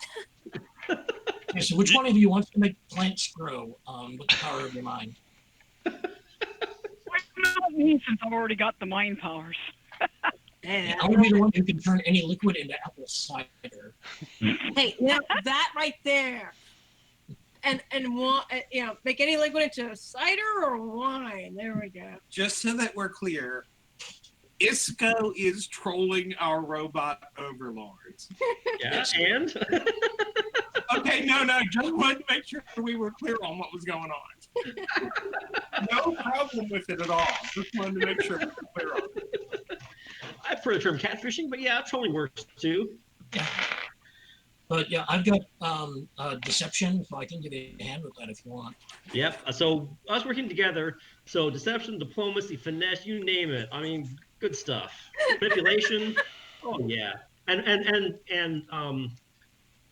Okay, so which one of you wants to make plants grow with the power of your mind? Why not me, since I've already got the mind powers? I would be the one who can turn any liquid into apple cider. Hey, now that right there. And make any liquid into cider or wine. There we go. Just so that we're clear, Isco is trolling our robot overlords. Yeah, and Okay, no, just wanted to make sure we were clear on what was going on. No problem with it at all. Just wanted to make sure we were clear on it. I've heard the term catfishing, but yeah, trolling works too. Yeah. But yeah, I've got deception, so I can give you a hand with that if you want. Yep. So us working together. So deception, diplomacy, finesse, you name it. I mean, good stuff. Manipulation. Oh yeah.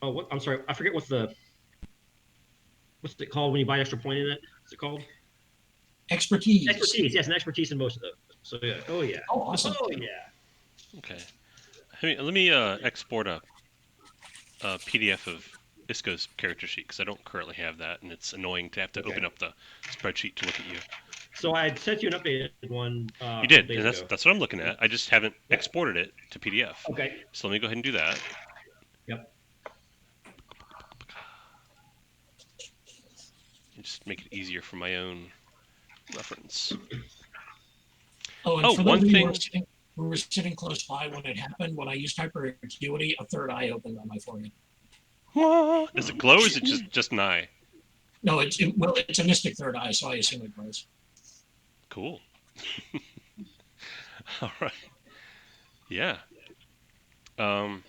Oh, what? I'm sorry. I forget what's it called when you buy extra point in it? What's it called? Expertise. Expertise. Yes, an expertise in most of those. So yeah. Oh yeah. Oh, awesome. Oh yeah. Okay. Let me export a PDF of Isco's character sheet because I don't currently have that, and it's annoying to have to open up the spreadsheet to look at you. So I sent you an updated one. You did, and that's what I'm looking at. I just haven't exported it to PDF. Okay. So let me go ahead and do that. Yep. And just make it easier for my own reference. Oh, and for one those thing. Who were sitting close by when it happened, when I used hyper acuity, a third eye opened on my forehead. What? Does it glow, or is it just an eye? No, it's a mystic third eye, so I assume it glows. Cool. All right. Yeah. What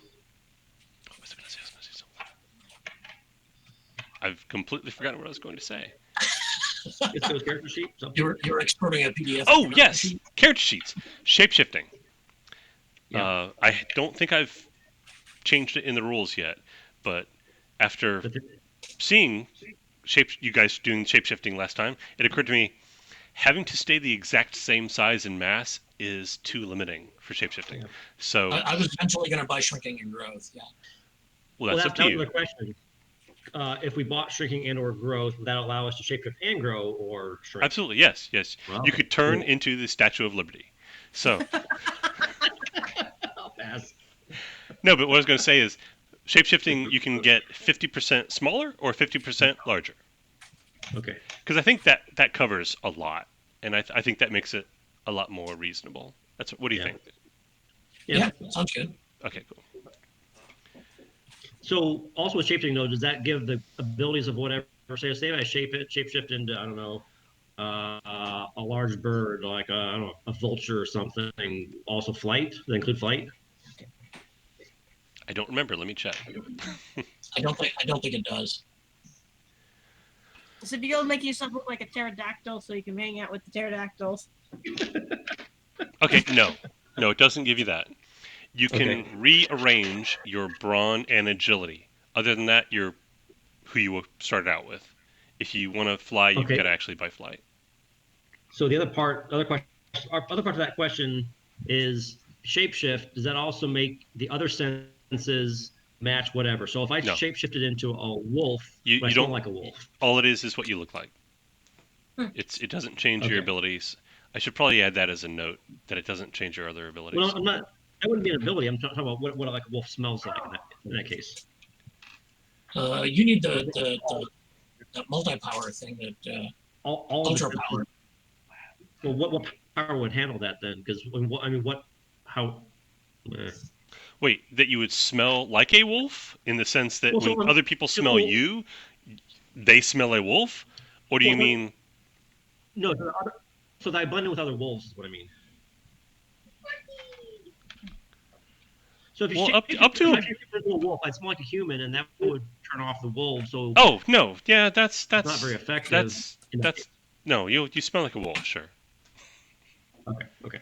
was I going to say? Something. I've completely forgotten what I was going to say. It's those character sheet. You're exporting a PDF. Oh yes, character sheets, shapeshifting. Yeah. I don't think I've changed it in the rules yet, but after seeing you guys doing shapeshifting last time, it occurred to me having to stay the exact same size and mass is too limiting for shapeshifting. Yeah. So I was eventually going to buy shrinking and growth. Yeah. Well, that's up to you. That was the question. If we bought shrinking and or growth, would that allow us to shapeshift and grow or shrink? Absolutely, yes. Wow. You could turn into the Statue of Liberty. So. I'll pass. No, but what I was going to say is, shapeshifting, you can get 50% smaller or 50% larger. Okay. Because I think that covers a lot, and I think that makes it a lot more reasonable. What do you think? Yeah, sounds good. Okay, cool. So also with shapeshifting though, does that give the abilities of whatever? Say I shapeshift into, I don't know, a large bird like I don't know, a vulture or something. Also flight. Does that include flight? I don't remember. Let me check. I don't think it does. So if you go make yourself look like a pterodactyl, so you can hang out with the pterodactyls. Okay, no, it doesn't give you that. You can rearrange your brawn and agility. Other than that, you're who you started out with. If you want to fly, you've got to actually buy flight. So the other part of that question is shapeshift. Does that also make the other senses match whatever? So if I shapeshifted into a wolf, you don't like a wolf. All it is what you look like. It doesn't change your abilities. I should probably add that as a note that it doesn't change your other abilities. Well, that wouldn't be an ability. I'm talking about what like a wolf smells like in that case. You need the multi-power thing that all ultra power. Well, what power would handle that then? Because how? Wait, that you would smell like a wolf in the sense that when other people smell you, they smell a wolf, or do you mean? No, so that I blend in with other wolves is what I mean. So if you up to a wolf, I'd smell like a human, and that would turn off the wolves. So no, yeah, that's not very effective. That's no, you smell like a wolf, sure. Okay.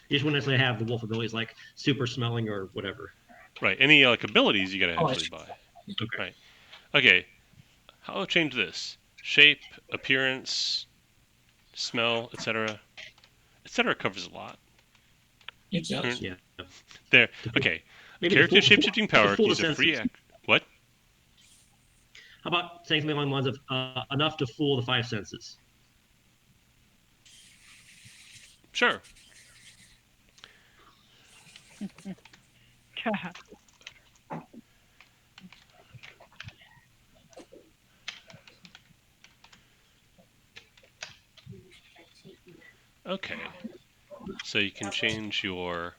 You just wouldn't necessarily have the wolf abilities like super smelling or whatever. Right. Any like abilities you gotta actually buy. Okay. Right. Okay. How I'll change this? Shape, appearance, smell, etc. Etc. covers a lot. It does. Yeah. There. Okay. Character shapeshifting power can use a free act. What? How about saying something along the lines of enough to fool the five senses? Sure. Okay. So you can change your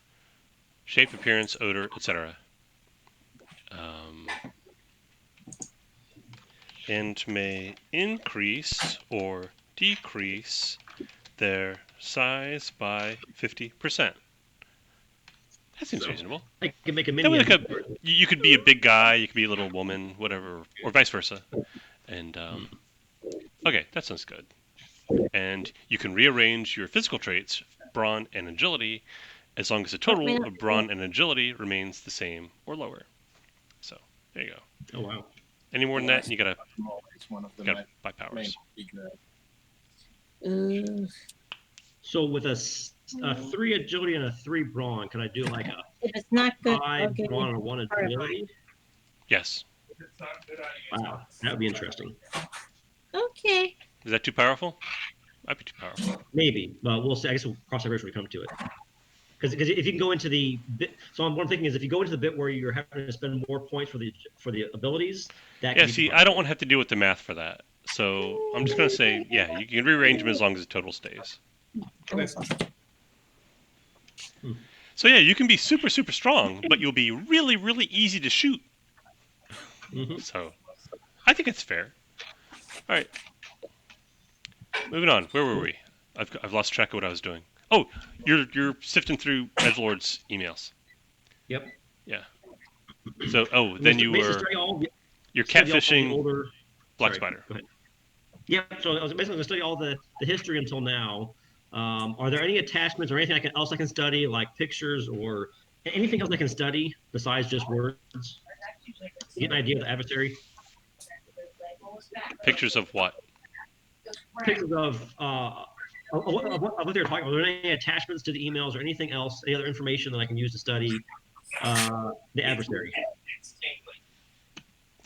shape, appearance, odor, etc. and may increase or decrease their size by 50%. That seems reasonable. I can make a That mini way, like Edgelord. you could be a big guy, you could be a little woman, whatever, or vice versa. And okay, that sounds good. And you can rearrange your physical traits, brawn and agility, as long as the total of brawn and agility remains the same or lower. So there you go. Oh wow. Any more than that, and you gotta It's one of the buy main powers. be good. So with a 3 agility and a 3 brawn, can I do like a If it's not good, 5 okay. brawn and a 1 agility? Yes. It's not a good idea. Wow, that would be interesting. Okay. Is that too powerful? Might be too powerful. Maybe, but we'll see. I guess we'll cross that bridge when we come to it. Because if you can go into the bit, so what I'm thinking is if you go into the bit where you're having to spend more points for the abilities, that Yeah, can be see, I don't want to have to deal with the math for that. So I'm just going to say, yeah, you can rearrange them as long as the total stays. So yeah, you can be super, super strong, but you'll be really, really easy to shoot. Mhm. So I think it's fair. All right. Moving on. Where were we? I've lost track of what I was doing. Oh, you're sifting through Edgelord's emails. Yep. Yeah. So then you were you're catfishing older Black Spider. Go ahead. Yep. So I was basically going to study all the history until now. Are there any attachments or anything else I can study, like pictures or anything else I can study besides just words? Get an idea of the adversary. Pictures of what? Pictures of what they're talking about. Are there any attachments to the emails or anything else, any other information that I can use to study the adversary?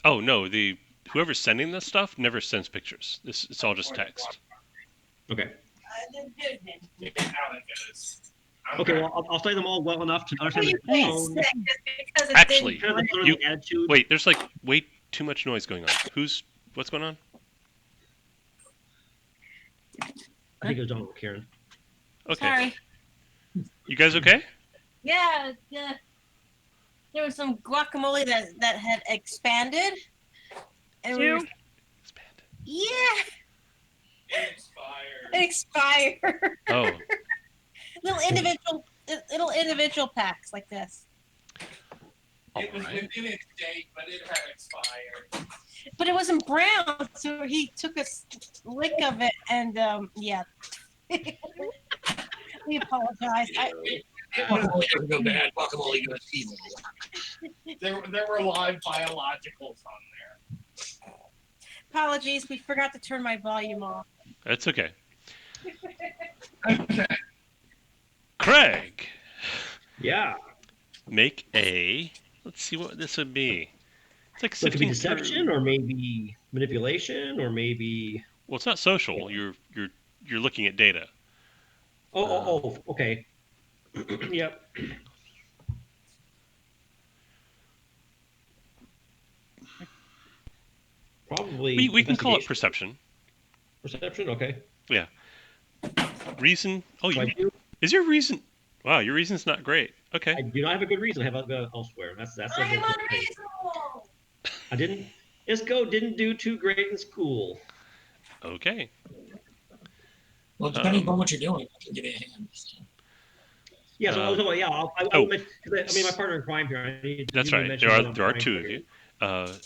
Oh no, whoever's sending this stuff never sends pictures. It's all just text. Okay. Okay, well, I'll study them all well enough to understand the tone. Actually, attitude. Wait, there's like way too much noise going on. What's going on? I think it was Donald Karen. Okay. Sorry. You guys okay? Yeah, there was some guacamole that had expanded. And we were, Expanded. yeah. Expired. Oh. little individual packs like this. It was within its date, but it had expired. But it wasn't brown, so he took a lick of it, and yeah. We apologize. Guacamole doesn't go bad. Guacamole goes evil. There were live biologicals on there. Apologies, we forgot to turn my volume off. That's okay. Okay. Craig. Yeah. Make a. Let's see what this would be. It's like So it could be sifting deception, through. or maybe manipulation, or maybe. Well, it's not social. You're looking at data. Okay. Yep. Probably. We can call it perception. Perception. Okay. Yeah. Reason. Oh, So is your reason? Wow, your reason's not great. Okay. I do not have a good reason. I have a good elsewhere. That's. I am unreasonable. I didn't. Isco didn't do too great in school. Okay. Well, depending on what you're doing, I can give you a hand. Yeah. So I'll make, I mean, my partner in crime here. I need to That's right. There are two of you.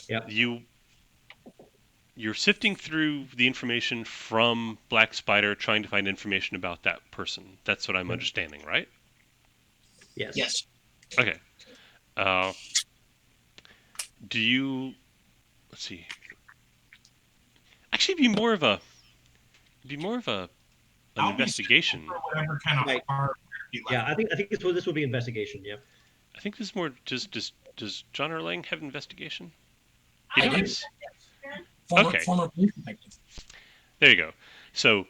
Yeah. You're sifting through the information from Black Spider, trying to find information about that person. That's what I'm understanding, right? Yes. Yes. Okay. Do you? Let's see. Actually, it'd be more of an investigation. Whatever kind of Right. hard you like. Yeah. I think this would be investigation. Yeah. I think this is more. Does John Erlang have investigation? I He do. does. Former Okay. police detective. There you go. So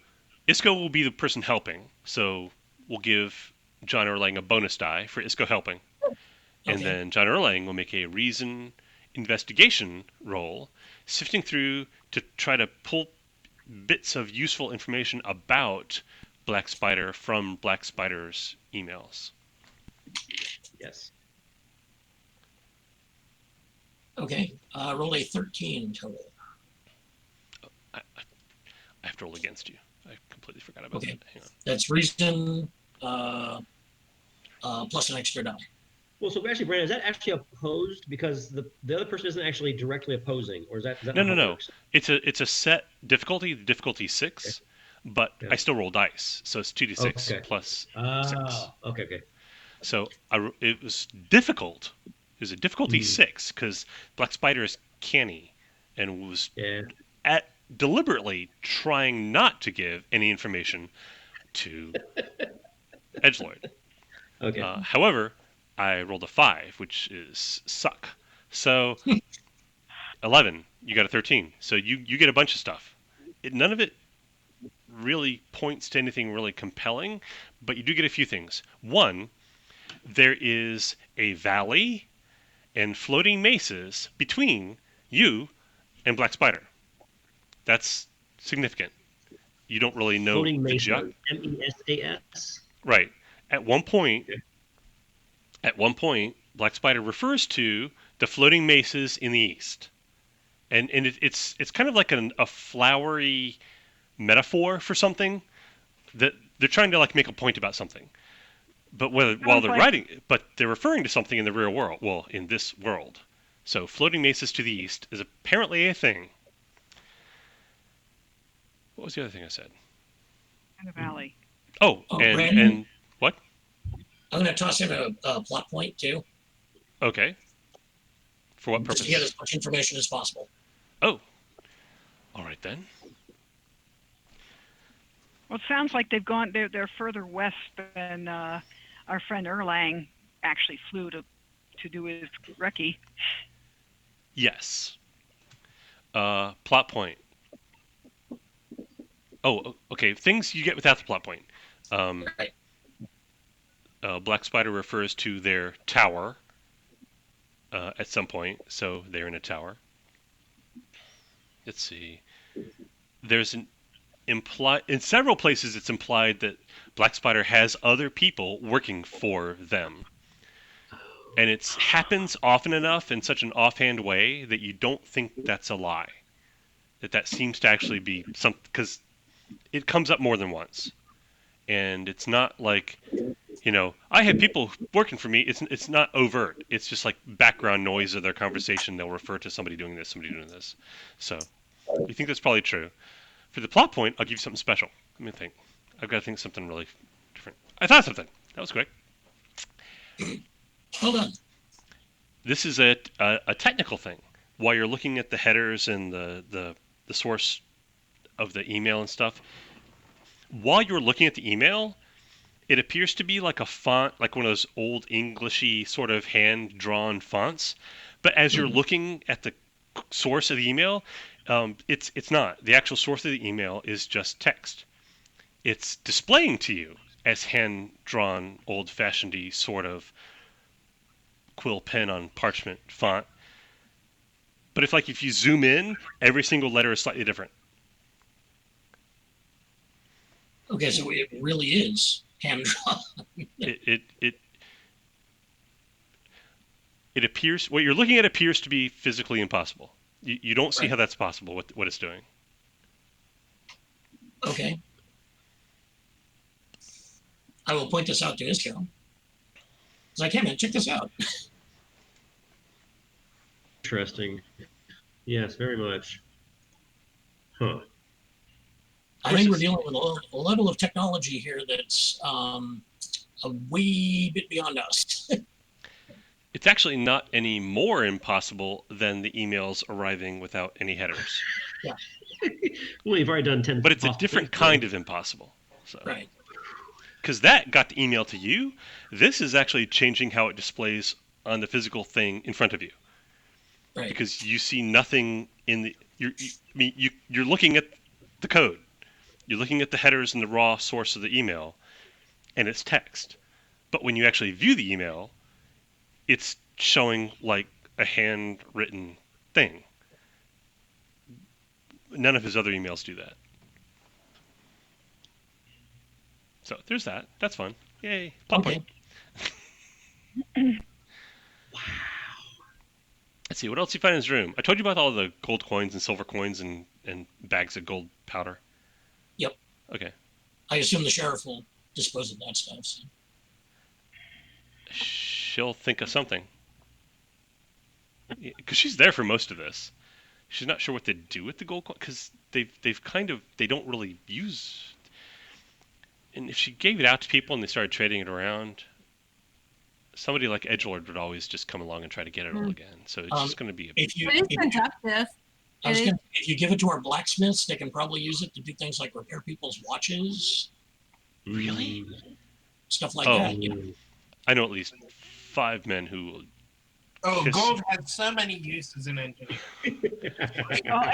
Isco will be the person helping. So we'll give John Erlang a bonus die for Isco helping. And Okay. then John Erlang will make a reason investigation roll, sifting through to try to pull bits of useful information about Black Spider from Black Spider's emails. Yes. Okay. Roll a 13 total. roll against you. I completely forgot about Okay. that. Hang on. That's reason plus an extra die. Well, so actually, Brandon, is that actually opposed because the other person isn't actually directly opposing, or is that not how it No. works? It's a set difficulty 6, but Yeah. I still roll dice, so it's 2d6 Okay. plus 6. Oh, okay. So it was difficult. It was a difficulty Mhm. 6 because Black Spider is canny and was Yeah. deliberately trying not to give any information to Edgelord. Okay. However, I rolled a 5, which is suck. So 11, you got a 13. So you get a bunch of stuff. None of it really points to anything really compelling, but you do get a few things. One, there is a valley and floating mesas between you and Black Spider. That's significant. You don't really know Floating the Mesa, MESAS. right. At one point, Okay. Black Spider refers to the floating mesas in the east, and it's kind of like a flowery metaphor for something that they're trying to like make a point about something. But while Sounds they're like writing, but they're referring to something in the real world. Well, in this world, so floating mesas to the east is apparently a thing. What was the other thing I said? in the valley. Oh, Oh, and Brandon, what? I'm going to toss in a plot point too, Okay. For what just to get purpose? as much information as possible. Oh, all right then. Well, it sounds like they're further west than our friend Erlang actually flew to do his recce. Yes. Plot point. Oh, okay. Things you get without the plot point. Right. Black Spider refers to their tower at some point, so they're in a tower. Let's see. There's an in several places it's implied that Black Spider has other people working for them. And it happens often enough in such an offhand way that you don't think that's a lie. That seems to actually be some, because it comes up more than once. And it's not like, I have people working for me. It's not overt. It's just like background noise of their conversation. They'll refer to somebody doing this, somebody doing this. So we think that's probably true. For the plot point, I'll give you something special. Let me think. I've got to think something really different. I thought something. That was quick. Hold on. This is a technical thing. While you're looking at the headers and the source of the email and stuff, while you're looking at the email, it appears to be like a font, like one of those old Englishy sort of hand-drawn fonts. But as you're looking at the source of the email, it's not. The actual source of the email is just text. It's displaying to you as hand-drawn, old-fashioned-y sort of quill pen on parchment font. But if you zoom in, every single letter is slightly different. Okay, so it really is hand drawn. It appears what you're looking at appears to be physically impossible. You don't see Right. how that's possible. What it's doing. Okay. I will point this out to Isco. It's like, hey man, check this out. Interesting. Yes, very much. Huh. I think we're dealing with a level of technology here that's a wee bit beyond us. It's actually not any more impossible than the emails arriving without any headers. Well, you've already done 10. But it's a different kind of impossible. So. Right. Because that got the email to you. This is actually changing how it displays on the physical thing in front of you. Right. Because you see nothing in the. You're looking at the code. You're looking at the headers and the raw source of the email, and it's text. But when you actually view the email, it's showing like a handwritten thing. None of his other emails do that. So there's that. That's fun. Yay. Plot Okay. point. Let's see, what else do you find in his room? I told you about all the gold coins and silver coins and bags of gold powder. Okay. I assume the sheriff will dispose of that stuff. So. She'll think of something. Because she's there for most of this. She's not sure what to do with the gold coin because they don't really use. And if she gave it out to people and they started trading it around, somebody like Edgelord would always just come along and try to get it all again. So it's just going to be. It is productive. If you give it to our blacksmiths, they can probably use it to do things like repair people's watches. Really? Stuff like that. Yeah. I know at least 5 men who. Gold has so many uses in engineering.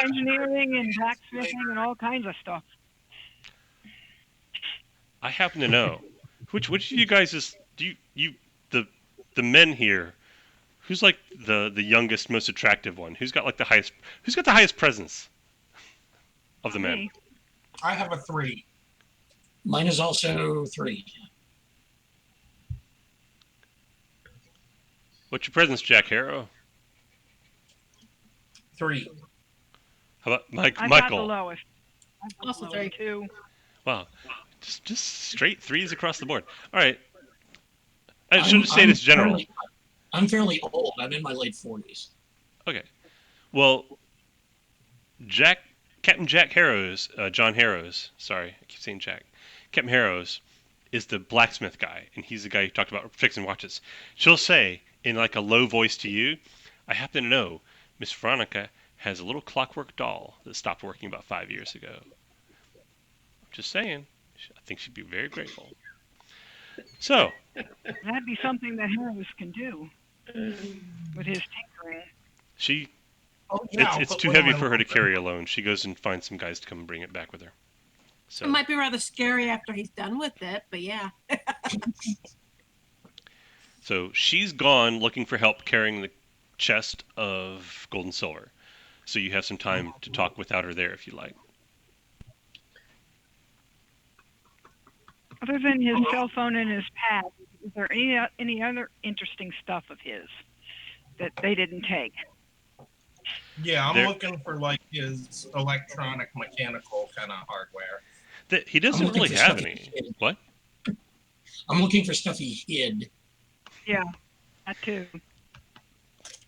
Engineering and blacksmithing and all kinds of stuff. I happen to know. Which of you guys is the men here? Who's like the youngest, most attractive one? Who's got the highest presence of the men? I have a 3. Mine is also 3. What's your presence, Jack Harrow? 3. How about Michael? I've got the lowest. Also 32. Wow, just straight 3s across the board. All right. I should say this general. I'm fairly old. I'm in my late 40s. Okay. Well, Captain Jack Harrows, John Harrows. Sorry, I keep saying Jack. Captain Harrows is the blacksmith guy, and he's the guy who talked about fixing watches. She'll say in like a low voice to you, "I happen to know Miss Veronica has a little clockwork doll that stopped working about 5 years ago." I'm just saying. I think she'd be very grateful. So. That'd be something that Harrows can do with his tinkering. It's too heavy for her to carry alone. She goes and finds some guys to come and bring it back with her. So. It might be rather scary after he's done with it, but yeah. So she's gone looking for help carrying the chest of gold and silver. So you have some time to talk without her there if you like. Other than his cell phone and his pad, is there any other interesting stuff of his that they didn't take? Yeah, I'm looking for like his electronic, mechanical kind of hardware. He doesn't really have any. What? I'm looking for stuff he hid. Yeah, that too.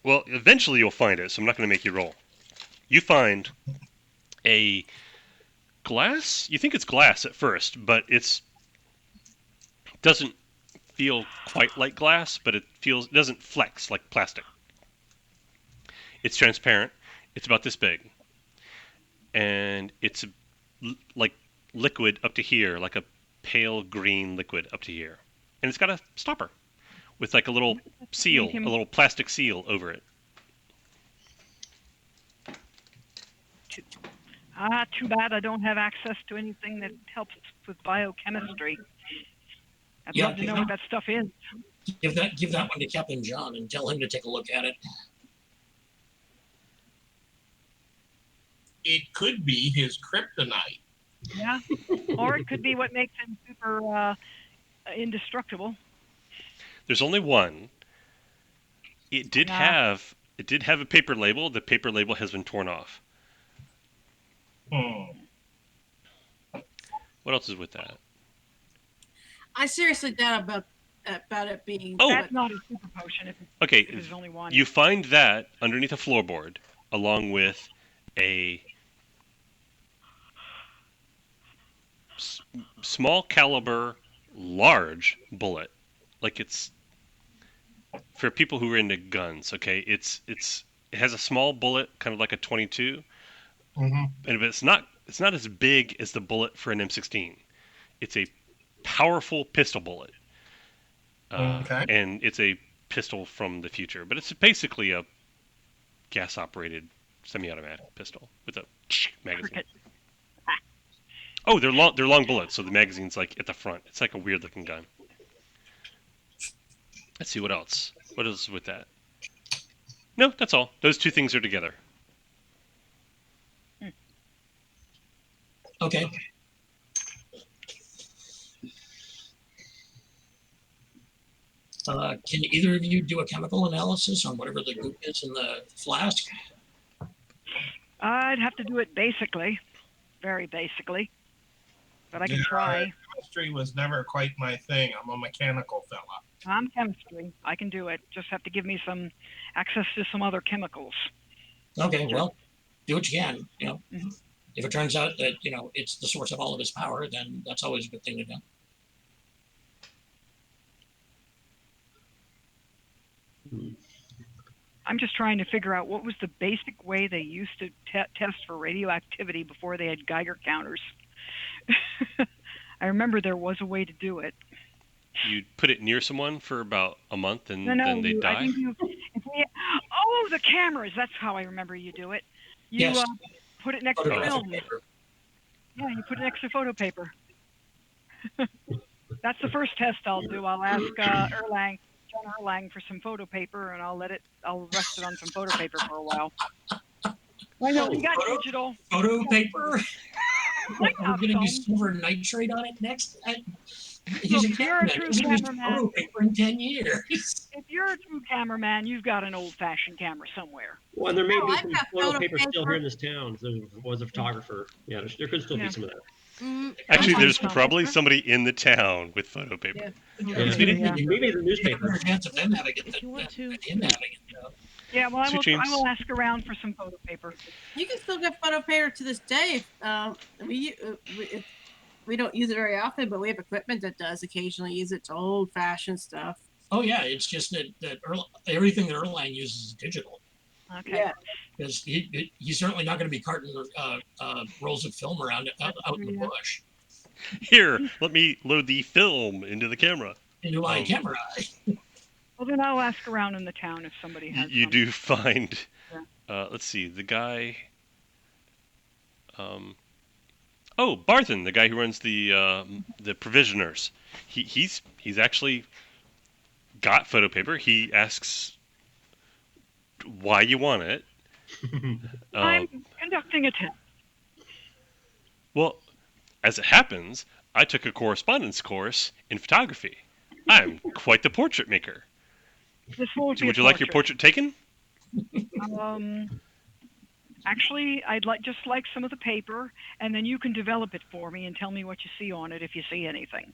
Well, eventually you'll find it, so I'm not going to make you roll. You find a glass. You think it's glass at first, but it doesn't feel quite like glass, but it doesn't flex like plastic. It's transparent. It's about this big, and it's like liquid up to here, like a pale green liquid up to here, and it's got a stopper with like a little seal, a little plastic seal over it. Too bad I don't have access to anything that helps with biochemistry. I'd love to know what that stuff is. Give that one to Captain John and tell him to take a look at it. It could be his kryptonite. Yeah, or it could be what makes him super indestructible. There's only one. It did have a paper label. The paper label has been torn off. What else is with that? I seriously doubt about it being. Oh, that's not a super potion. If there's only one. You find that underneath a floorboard, along with a small caliber, large bullet. Like it's for people who are into guns. Okay, it has a small bullet, kind of like a .22, and it's not as big as the bullet for an M16. It's a powerful pistol bullet, and it's a pistol from the future. But it's basically a gas-operated semi-automatic pistol with a magazine. Oh, they're long bullets, so the magazine's like at the front. It's like a weird-looking gun. Let's see what else. What else is with that? No, that's all. Those two things are together. Okay. Can either of you do a chemical analysis on whatever the goop is in the flask? I'd have to do it basically, very basically. but I can try. Chemistry was never quite my thing. I'm a mechanical fella. I'm chemistry. I can do it. Just have to give me some access to some other chemicals. Okay, well, do what you can. Mm-hmm. If it turns out that it's the source of all of his power, then that's always a good thing to do. I'm just trying to figure out what was the basic way they used to test for radioactivity before they had Geiger counters. I remember there was a way to do it. You'd put it near someone for about a month, and then they'd die? I think the cameras. That's how I remember you do it. You Yes. Put it next to film. Yeah, you put it next to photo paper. That's the first test I'll do. I'll ask John Erlang, for some photo paper, and I'll rest it on some photo paper for a while. I know we got digital photo paper. We're going to use some. silver nitrate on it next. Look, if you're a true cameraman, photo paper in 10 years. If you're a true cameraman, you've got an old-fashioned camera somewhere. Well, and there may be I've some got photo paper still here in this town. There was a photographer. Yeah, there could still be some of that. Actually, there's Some probably paper. somebody in the town with photo paper. Maybe the newspaper. There's a chance of them having it. If you want to. Him having it. Yeah, well, I Sweet dreams. will ask around for some photo paper. You can still get photo paper to this day. We don't use it very often, but we have equipment that does occasionally use it. It's old-fashioned stuff. Oh yeah, it's just that everything that Erlang uses is digital. Okay. Yeah. Because he's certainly not going to be carting rolls of film around out in the bush. Here, let me load the film into the camera. Into my camera. Well, then I'll ask around in the town if somebody has. You some. do find. Yeah. Let's see, the guy. Barthen, the guy who runs the provisioners. He's actually got photo paper. He asks why you want it. I'm conducting a test. Well, as it happens, I took a correspondence course in photography. I'm quite the portrait maker. This won't So be would a you like your portrait taken? Actually, I'd just like some of the paper, and then you can develop it for me and tell me what you see on it if you see anything.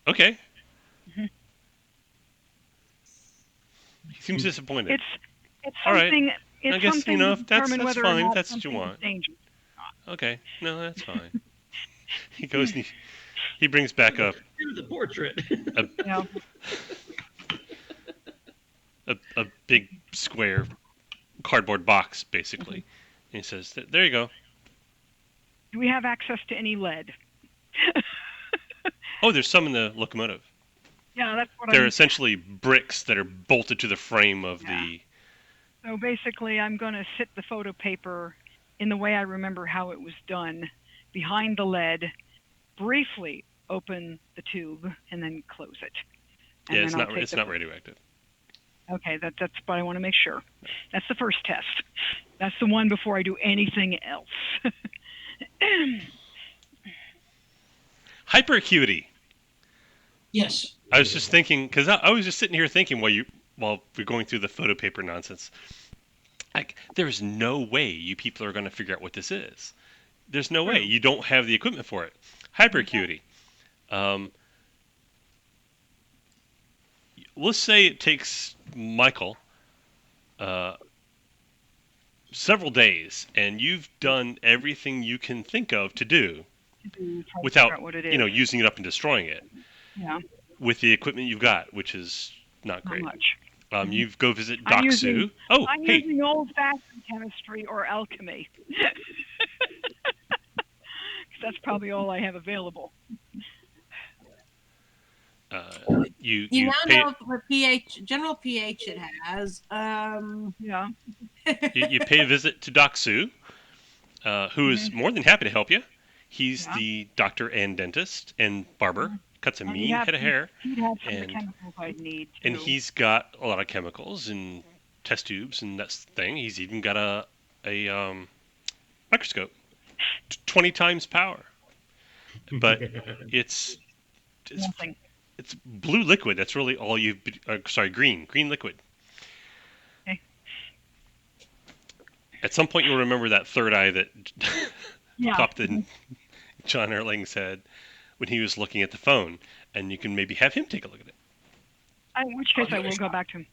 Okay. He seems disappointed. It's All right. something. It's I guess, something if to that's determine whether or fine. not That's what you something is want. dangerous. Okay. No, that's fine. He goes and he brings back Here's the portrait. Yeah. a big square cardboard box, basically. And he says, there you go. Do we have access to any lead? Oh, there's some in the locomotive. Yeah, that's what They're essentially bricks that are bolted to the frame of the... So basically, I'm going to sit the photo paper in the way I remember how it was done, behind the lead, briefly open the tube, and then close it. And Yeah, then it's not radioactive. Okay, that's what I want to make sure. That's the first test. That's the one before I do anything else. Hyperacuity. Yes. I was just thinking, because I was just sitting here thinking while we're going through the photo paper nonsense. Like, there's no way you people are going to figure out what this is. There's no way. You don't have the equipment for it. Hyperacuity. Let's say it takes Michael several days, and you've done everything you can think of to do without, using it up and destroying it. Yeah. With the equipment you've got, which is not great. Not much. You go visit Doc Sue. I'm using old-fashioned chemistry or alchemy. That's probably all I have available. You now know what general pH it has. Yeah. you pay a visit to Doc Sue, who is more than happy to help you. He's the doctor and dentist and barber. Cuts a mean head of hair. He'd have some of the chemicals I'd need, too. And he's got a lot of chemicals and test tubes and that thing. He's even got a microscope, 20 times power. But it's nothing. It's blue liquid. That's really all you've. Green liquid. Okay. At some point, you'll remember that third eye that Yeah. popped in John Erling's head when he was looking at the phone, and you can maybe have him take a look at it. In which case, I will go back to him.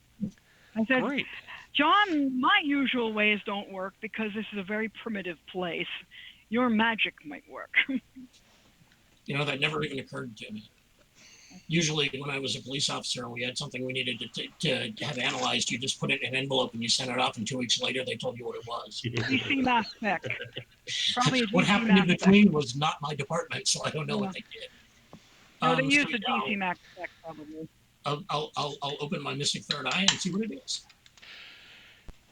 I said, Great. John, my usual ways don't work because this is a very primitive place. Your magic might work. You know, that never even occurred to me. Usually, when I was a police officer and we had something we needed to have analyzed, you just put it in an envelope and you sent it off, and 2 weeks later they told you what it was. DC mass spec. Probably a DC What happened mass in between was not my department, so I don't know what they did. No, they used so a DC max spec probably. I'll open my mystic third eye and see what it is.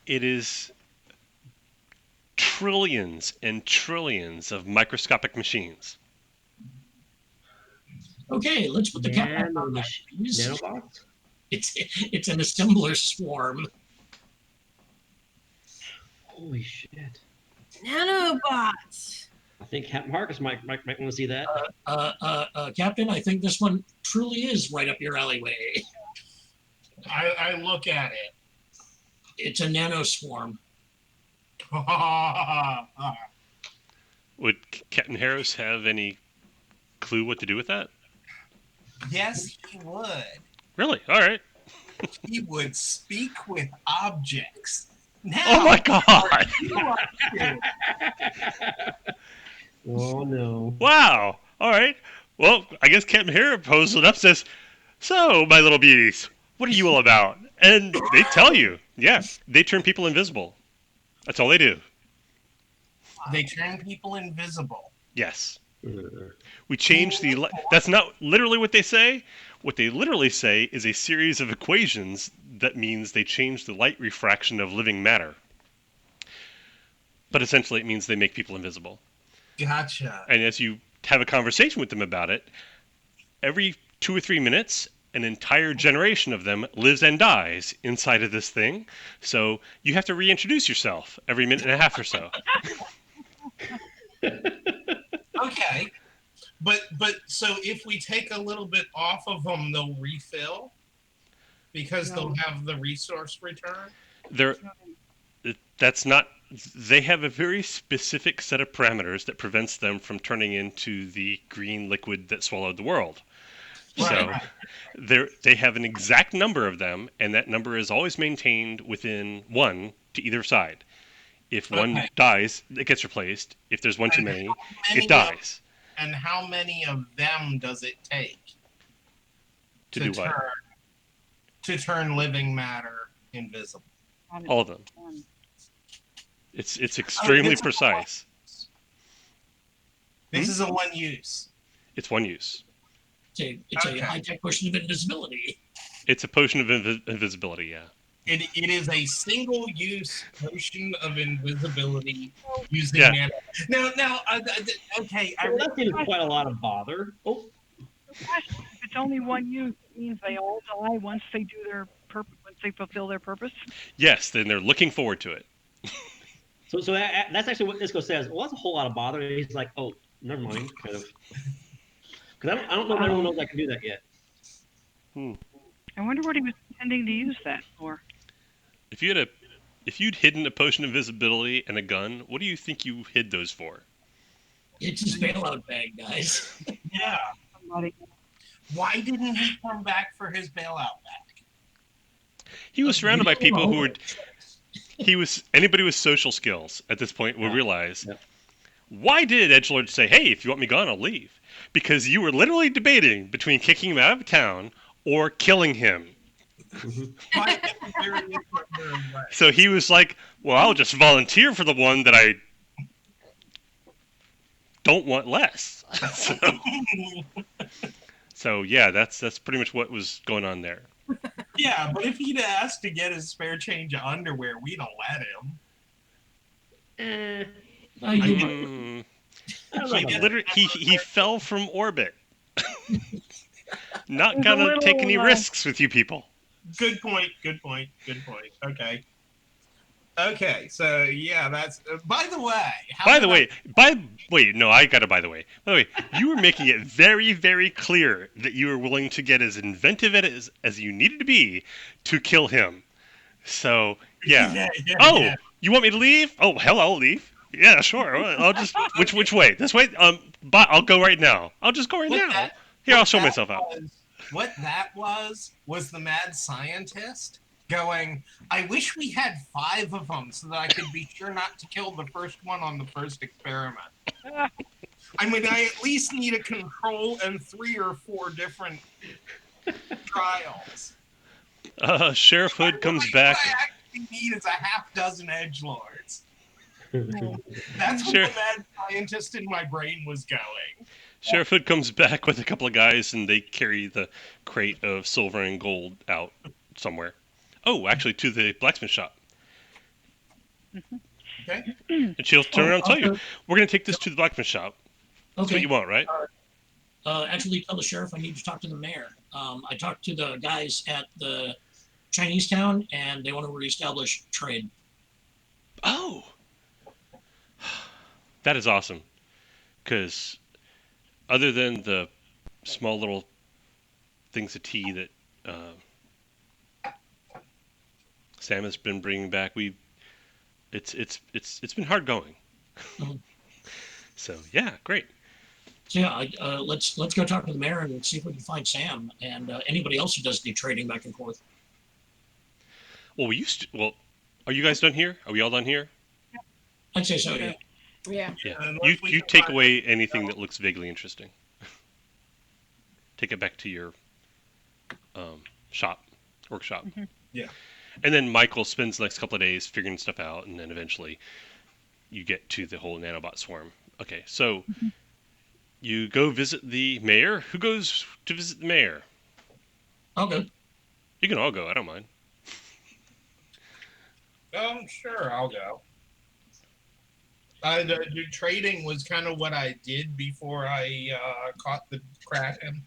It is trillions and trillions of microscopic machines. Okay, let's put the cap back on that, please. Nanobots? It's an assembler swarm. Holy shit. Nanobots. I think Captain Marcus might want to see that. Captain, I think this one truly is right up your alleyway. I look at it. It's a nano swarm. Would Captain Harris have any clue what to do with that? Yes, he would. Really? All right. He would speak with objects. Now, Oh my God! you are cute. Oh no. Wow. All right. Well, I guess Captain Harris poses it up, says, "So, my little beauties, what are you all about?" And they tell you. Yeah, they turn people invisible. That's all they do. They turn people invisible. Yes. We change the... That's not literally what they say. What they literally say is a series of equations that means they change the light refraction of living matter. But essentially it means they make people invisible. Gotcha. And as you have a conversation with them about it, every 2 or 3 minutes, an entire generation of them lives and dies inside of this thing. So you have to reintroduce yourself every minute and a half or so. Okay. But so if we take a little bit off of them, they'll refill because they'll have the resource return. That's not. They have a very specific set of parameters that prevents them from turning into the green liquid that swallowed the world. Right. So they have an exact number of them, and that number is always maintained within 1 to either side. If one dies, it gets replaced. If there's one too many, it dies. And how many of them does it take To do what? To turn living matter invisible? All of them. It's extremely precise. This is a one use. It's one use. It's a high-tech potion of invisibility. It's a potion of invisibility, yeah. It is a single-use potion of invisibility using Yeah. nano. Now, okay. Well, that seems quite a lot of bother. Oh, If it's only one use, it means they all die once they do their purpose, once they fulfill their purpose. Yes, then they're looking forward to it. so that's actually what Isco says. Well, that's a whole lot of bother. And he's like, oh, never mind, kind of. Because I don't know if everyone knows I can do that yet. I wonder what he was intending to use that for. If you'd hidden a potion of invisibility and a gun, what do you think you hid those for? It's his bailout bag, guys. Yeah. Somebody. Why didn't he come back for his bailout back? He was surrounded by people who were... Anybody with social skills at this point will realize, why did Edgelord say, hey, if you want me gone, I'll leave? Because you were literally debating between kicking him out of town or killing him. So he was like, well, I'll just volunteer for the one that I don't want less. So yeah, that's pretty much what was going on there. Yeah, but if he'd asked to get his spare change of underwear, we don't let him. He fell from orbit. Not gonna take any risks with you people. Good point. Okay, so yeah, that's. By the way. By the way, you were making it very, very clear that you were willing to get as inventive as you needed to be to kill him. So yeah. You want me to leave? Oh hell, I'll leave. Yeah, sure. I'll just which way? This way. But I'll go right now. I'll just go right What now. that Here, I'll what show that myself out. what that was the mad scientist going, I wish we had 5 of them so that I could be sure not to kill the first one on the first experiment. I mean, I at least need a control and 3 or 4 different trials. Sheriff Hood comes back. What I actually need is a half dozen edgelords. That's what Sheriff, the mad scientist in my brain was going. Sheriff Hood comes back with a couple of guys, and they carry the crate of silver and gold out somewhere. Oh, actually, to the blacksmith shop. Okay. And she'll turn around and tell you, Okay. we're going to take this to the blacksmith shop. That's what Okay. you want, right? Actually, tell the sheriff I need to talk to the mayor. I talked to the guys at the Chinese town, and they want to reestablish trade. Oh, that is awesome. Because other than the small little things of tea that Sam has been bringing back, it's been hard going. Mhm. So yeah, great. So yeah, let's go talk to the mayor and see if we can find Sam and anybody else who does the trading back and forth. Well, we used to. Well, are you guys done here? Are we all done here? I'd say so. Yeah. Yeah. Yeah. Unless we You can take find- away anything that looks vaguely interesting. Take it back to your workshop. Yeah. And then Michael spends the next couple of days figuring stuff out, and then eventually you get to the whole nanobot swarm. Okay, so you go visit the mayor. Who goes to visit the mayor? Okay. You can all go. I don't mind. Sure, I'll go. The trading was kind of what I did before I caught the Kraken.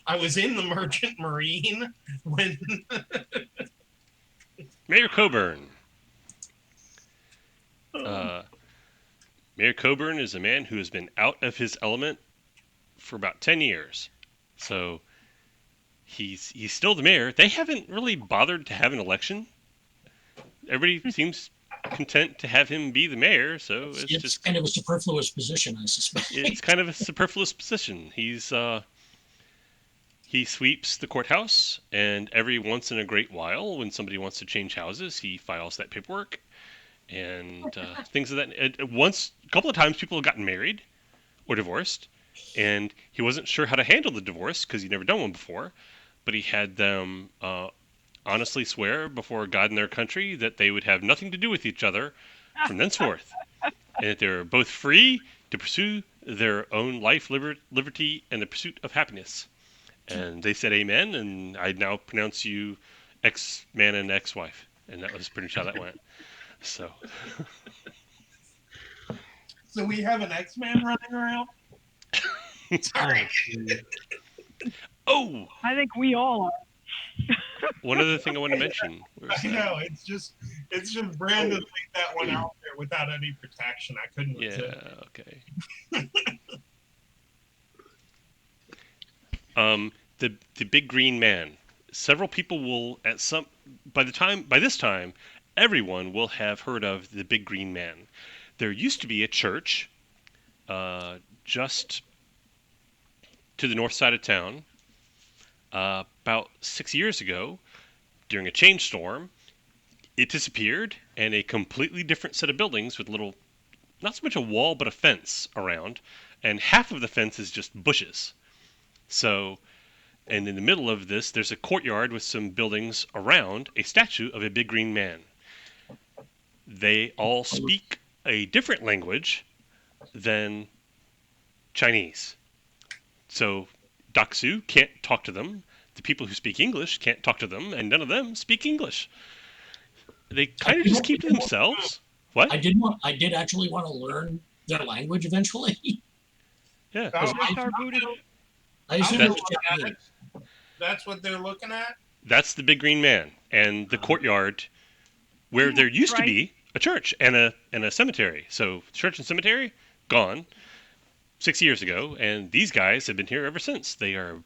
I was in the Merchant Marine when Mayor Coburn. Mayor Coburn is a man who has been out of his element for about 10 years. So he's still the mayor. They haven't really bothered to have an election. Everybody seems content to have him be the mayor, so it's just kind of a superfluous position, I suspect. it's kind of a superfluous position. He sweeps the courthouse, and every once in a great while, when somebody wants to change houses, he files that paperwork and things of that. A couple of times, people have gotten married or divorced, and he wasn't sure how to handle the divorce because he'd never done one before. But he had them honestly swear before God and their country that they would have nothing to do with each other from thenceforth, and that they were both free to pursue their own life, liberty, and the pursuit of happiness. And they said amen, and I now pronounce you ex-man and ex-wife. And that was pretty much how that went. So we have an X-Man running around. Sorry. oh, I think we all are. one other thing I want to mention. I know it's just Brandon laid that one out there without any protection. I couldn't. Yeah, resist. okay. The big green man. Several people will by this time, everyone will have heard of the big green man. There used to be a church just to the north side of town. About 6 years ago, during a change storm, it disappeared, and a completely different set of buildings with little, not so much a wall, but a fence around, and half of the fence is just bushes. So, and in the middle of this, there's a courtyard with some buildings around a statue of a big green man. They all speak a different language than Chinese. So Daksu can't talk to them. The people who speak English can't talk to them, and none of them speak English. They kind of just keep to themselves. What? I did actually want to learn their language eventually. Yeah. I assume it was Japanese. That's what they're looking at. That's the big green man and the courtyard where there used to be a church and a cemetery. So church and cemetery gone 6 years ago, and these guys have been here ever since. They are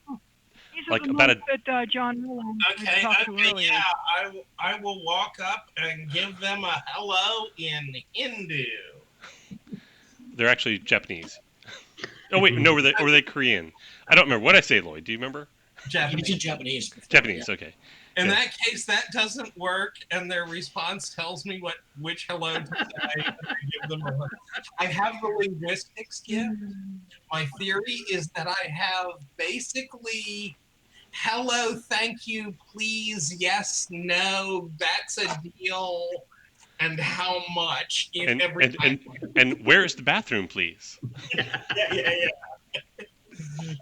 These are like the about a monks that John Nolan Okay, talked to okay, earlier. yeah. I will walk up and give them a hello in Hindu. they're actually Japanese. Oh wait, no, were they Korean? I don't remember what I say, Lloyd. Do you remember? He's Japanese. in Japanese. Before, Japanese. Yeah. Okay. In Yeah. that case, that doesn't work, and their response tells me which hello to say. And I give them a. I have the linguistics gift. My theory is that I have basically hello, thank you, please, yes, no, that's a deal, and how much in And every and where's the bathroom, please? yeah.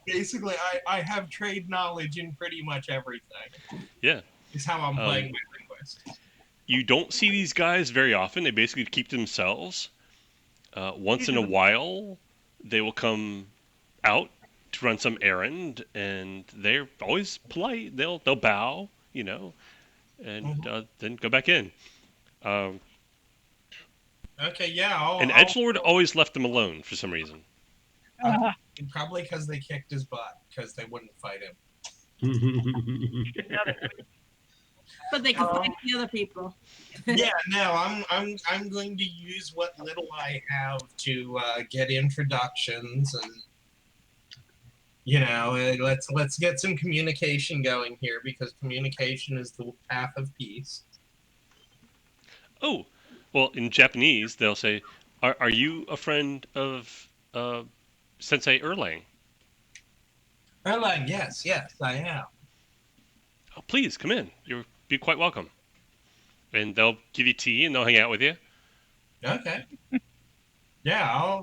Basically, I have trade knowledge in pretty much everything. Yeah. Is how I'm playing my linguist. You don't see these guys very often. They basically keep to themselves. Once These in are a the- while, they will come out to run some errand, and they're always polite. They'll bow, and then go back in. Um, Okay, yeah, and Edgelord always left them alone for some reason. probably because they kicked his butt because they wouldn't fight him. But they can fight the other people. Yeah, no, I'm going to use what little I have to get introductions and let's get some communication going here because communication is the path of peace. Oh, well, in Japanese, they'll say, "Are you a friend of Sensei Erlang?" Erlang, yes, I am. Oh, please come in. You'll be quite welcome. And they'll give you tea and they'll hang out with you. Okay. Yeah,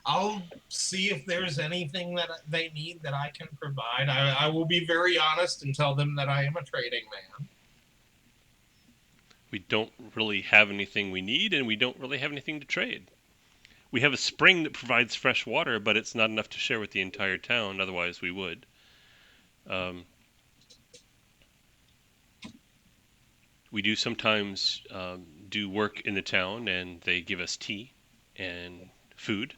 I'll see if there's anything that they need that I can provide. I will be very honest and tell them that I am a trading man. We don't really have anything we need, and we don't really have anything to trade. We have a spring that provides fresh water, but it's not enough to share with the entire town. Otherwise, we would. We do sometimes do work in the town, and they give us tea and food.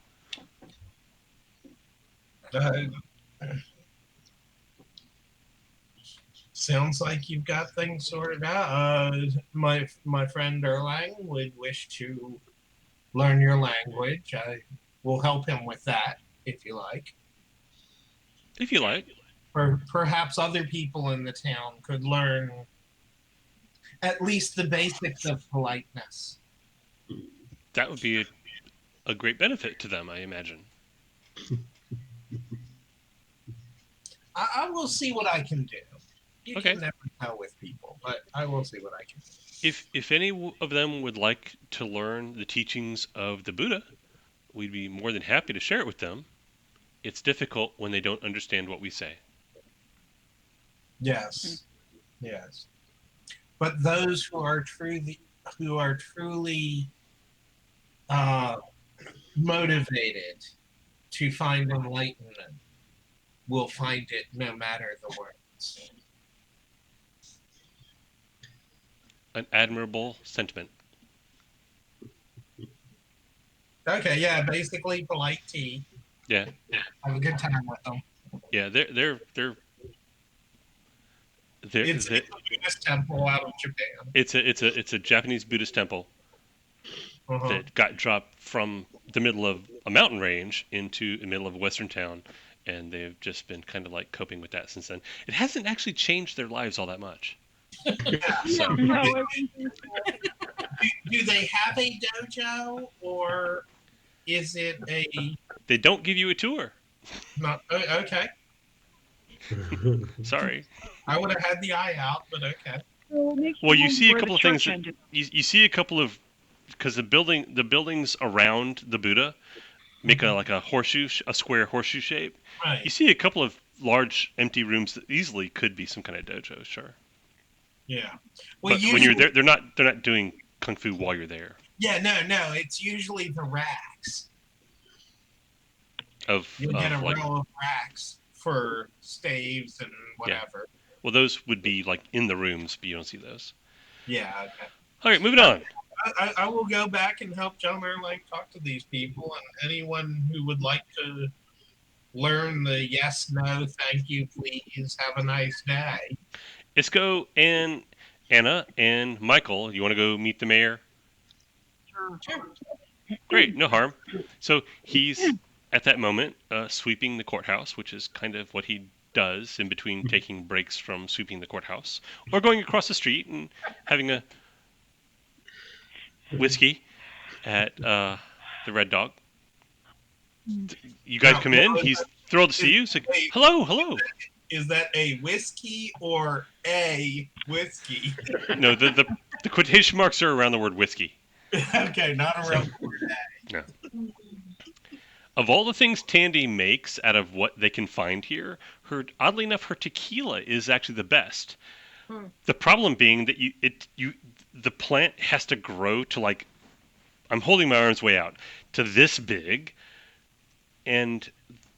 Sounds like you've got things sorted out. My friend Erlang would wish to learn your language. I will help him with that if you like. If you like. Or perhaps other people in the town could learn at least the basics of politeness. That would be a great benefit to them, I imagine. I will see what I can do. You Okay. can never tell with people, but I will see what I can do. If any of them would like to learn the teachings of the Buddha, we'd be more than happy to share it with them. It's difficult when they don't understand what we say. Yes. But those who are truly motivated to find enlightenment will find it no matter the words. An admirable sentiment. Okay, yeah, basically polite tea. Yeah. Have a good time with them. Yeah, they're It's a Buddhist temple out of Japan. It's a Japanese Buddhist temple that got dropped from the middle of a mountain range into the middle of a western town, and they've just been kind of like coping with that since then. It hasn't actually changed their lives all that much. So, No, do they have a dojo or is it a? they don't give you a tour. Not okay. Sorry. I would have had the eye out, but okay. Well, you see a couple of things. You see a couple of because the buildings around the Buddha make a square horseshoe shape. Right. You see a couple of large empty rooms that easily could be some kind of dojo, sure. Yeah. Well, But when you're there, they're not doing kung fu while you're there. Yeah, no. It's usually the racks. You get a row of racks for staves and whatever. Yeah. Well, those would be like in the rooms, but you don't see those. Yeah. Okay. All right, moving on. I will go back and help John Erlang talk to these people and anyone who would like to learn the yes, no, thank you, please, have a nice day. Isco and Anna and Michael, you want to go meet the mayor? Sure. Great, no harm. So he's at that moment sweeping the courthouse, which is kind of what he does in between taking breaks from sweeping the courthouse or going across the street and having a whiskey at the Red Dog. You guys Now, come in. He's thrilled to see you. He's like, hello, hello. is that a whiskey or a whiskey? No, the quotation marks are around the word whiskey. Okay, not a real word. No. Of all the things Tandy makes out of what they can find here, oddly enough, her tequila is actually the best. The problem being that the plant has to grow to like, I'm holding my arms way out, to this big, and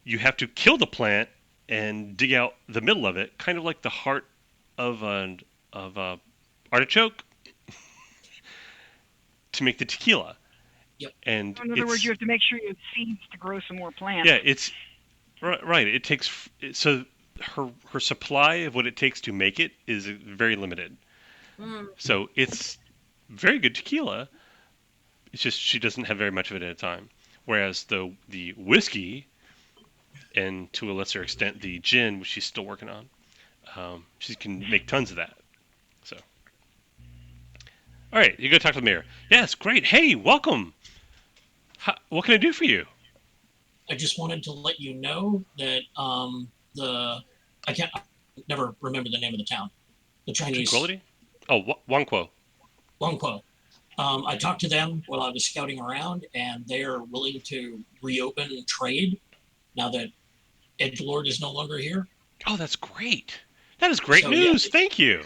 you have to kill the plant and dig out the middle of it, kind of like the heart of a artichoke, to make the tequila. Yep. And In other words, you have to make sure you have seeds to grow some more plants. Yeah, it's right. It takes so her supply of what it takes to make it is very limited. So it's very good tequila. It's just she doesn't have very much of it at a time. Whereas the whiskey, and to a lesser extent the gin, which she's still working on, she can make tons of that. So, all right, you go talk to the mayor. Yes, great. Hey, welcome. What can I do for you? I just wanted to let you know that I never remember the name of the town. The Chinese. Tranquility? Oh, Wangquo. Wangpo. I talked to them while I was scouting around, and they are willing to reopen trade now that Edgelord is no longer here. Oh, that's great. That is great news. Yeah, thank you.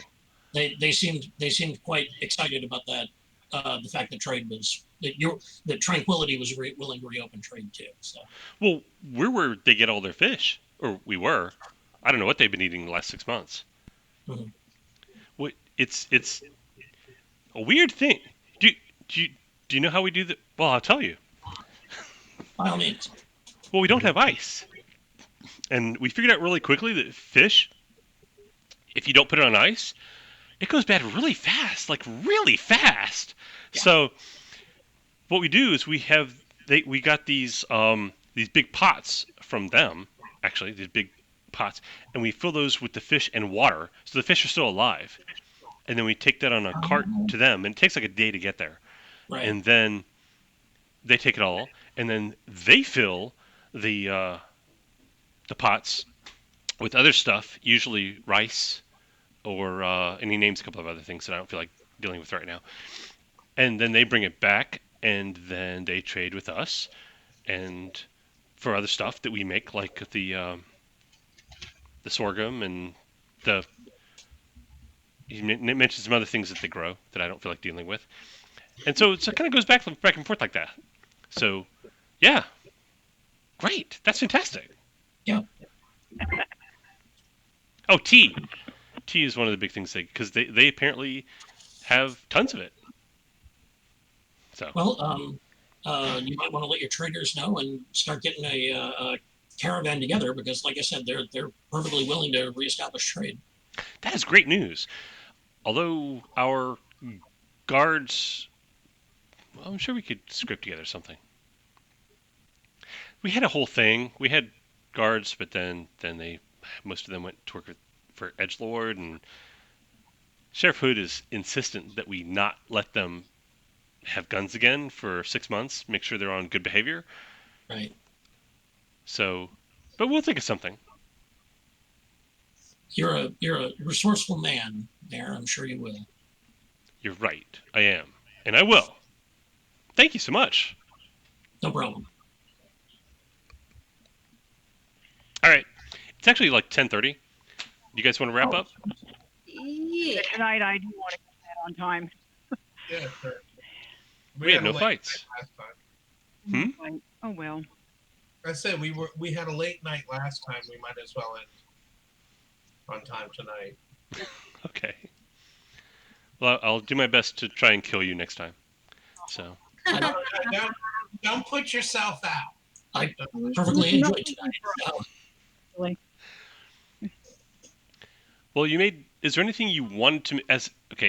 They seemed quite excited about that. The fact that trade was that Tranquility was willing to reopen trade too. So. Well, we're where they get all their fish, or we were. I don't know what they've been eating the last 6 months. Mm-hmm. What it's a weird thing. Do you know how we do that? Well, I'll tell you. By all means. Well, we don't have ice, and we figured out really quickly that fish, if you don't put it on ice, it goes bad really fast, like really fast. Yeah. So what we do is we got these big pots from them, actually, these big pots, and we fill those with the fish and water, so the fish are still alive. And then we take that on a cart to them, and it takes like a day to get there. Right. And then they take it all, and then they fill the pots with other stuff, usually rice, or and he names a couple of other things that I don't feel like dealing with right now. And then they bring it back, and then they trade with us, and for other stuff that we make, like the sorghum and he mentions some other things that they grow that I don't feel like dealing with. And so it kind of goes back and forth like that. So, yeah. Great. That's fantastic. Yeah. Oh, tea. Tea is one of the big things because they apparently have tons of it. So. Well, you might want to let your traders know and start getting a caravan together because, like I said, they're perfectly willing to reestablish trade. That is great news. Although our guards, well, I'm sure we could script together something. We had a whole thing. We had guards, but then most of them went to work for Edgelord, and Sheriff Hood is insistent that we not let them have guns again for 6 months. Make sure they're on good behavior. Right. So, but we'll think of something. You're a resourceful man, Mayor. I'm sure you will. You're right. I am, and I will. Thank you so much. No problem. All right. It's actually like 10:30. You guys want to wrap up? Yeah. Tonight I do want to get that on time. Yeah, sure. We had no fights. Oh well. I said we had a late night last time. We might as well end on time tonight. Okay. Well, I'll do my best to try and kill you next time. So. Don't put yourself out. I perfectly enjoyed tonight. Like, Well, you made. Is there anything you wanted to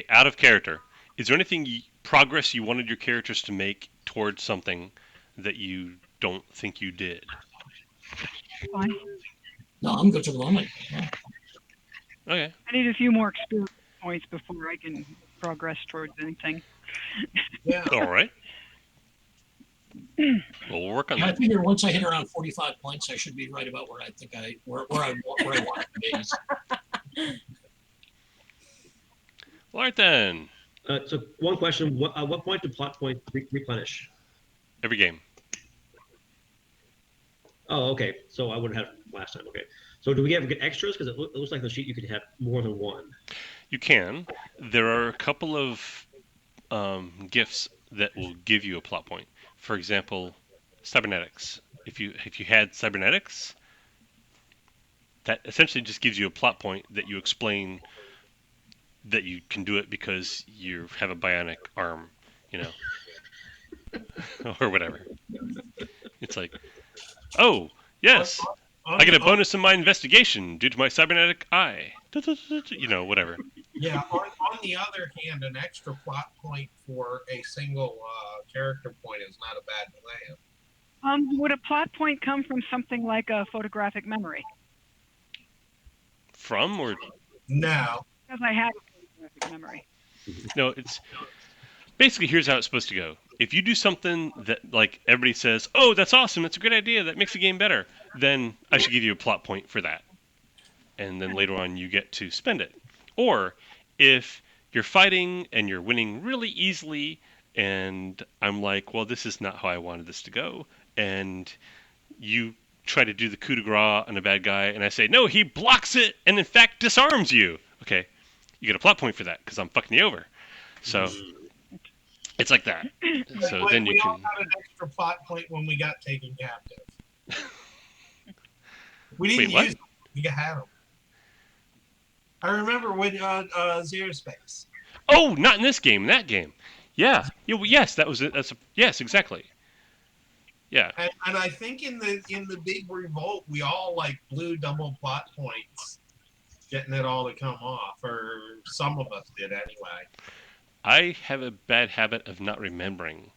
out of character? Is there anything progress you wanted your characters to make towards something that you don't think you did? fine. No, I'm good for the moment. Yeah. Okay. I need a few more experience points before I can progress towards anything. Yeah. All right. Well, we'll work on I that. figure once I hit around 45 points, I should be right about where I think where I want to be. All right then. So one question: what point do plot points replenish? Every game. Oh, okay. So I would have last time. Okay. So do we ever get extras? Because it looks like the sheet you could have more than one. You can. There are a couple of gifts that will give you a plot point. For example, cybernetics. If you had cybernetics, that essentially just gives you a plot point that you explain that you can do it because you have a bionic arm, or whatever. It's like, oh yes, I get a bonus in my investigation due to my cybernetic eye. Whatever. Yeah. On the other hand, an extra plot point for a single character point is not a bad plan. Would a plot point come from something like a photographic memory? From or No. Because I have a photographic memory. no, it's basically here's how it's supposed to go. If you do something that like everybody says, "Oh, that's awesome, that's a great idea, that makes the game better," then I should give you a plot point for that. And then later on you get to spend it. Or if you're fighting and you're winning really easily and I'm like, well, this is not how I wanted this to go, and you try to do the coup de grace on a bad guy and I say, no, he blocks it and in fact disarms you. Okay, you get a plot point for that because I'm fucking you over. So it's like that. So then you we all can. got an extra plot point when we got taken captive. We didn't Wait, what? use them. We had them. I remember when Zero Space. Oh, not in this game. In that game. Yeah. Yes, that was it. Yes, exactly. Yeah. And I think in the big revolt, we all like blew double plot points, getting it all to come off, or some of us did anyway. I have a bad habit of not remembering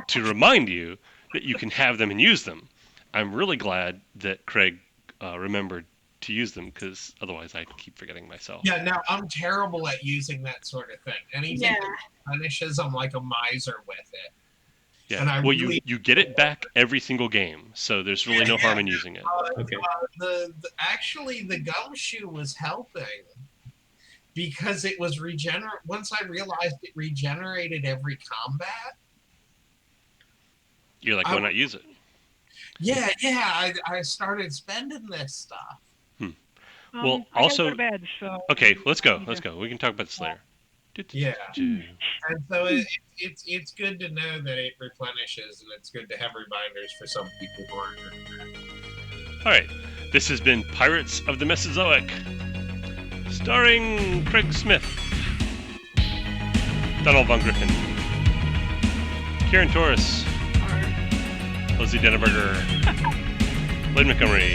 to remind you that you can have them and use them. I'm really glad that Craig remembered to use them because otherwise I'd keep forgetting myself. Yeah, now I'm terrible at using that sort of thing. Anything that punishes, I'm like a miser with it. Yeah. And you get it back every single game, so there's really no harm in using it. Okay. Actually, the gumshoe was helping because it was regenerate. Once I realized it regenerated every combat. You're like, why not use it? Yeah, I started spending this stuff. Well, I also, gotta go to bed, so okay, let's go. We can talk about this later. Yeah, and so it's good to know that it replenishes, and it's good to have reminders for some people who aren't. All right, this has been Pirates of the Mesozoic, starring Craig Smith, Donald Von Griffin, Kieran Torres, Leslie Denneberger, Lloyd Montgomery,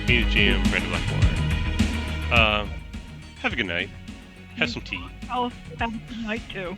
me, GM, Brandon Blackmore. Have a good night. Have some tea. I'll have a good night too.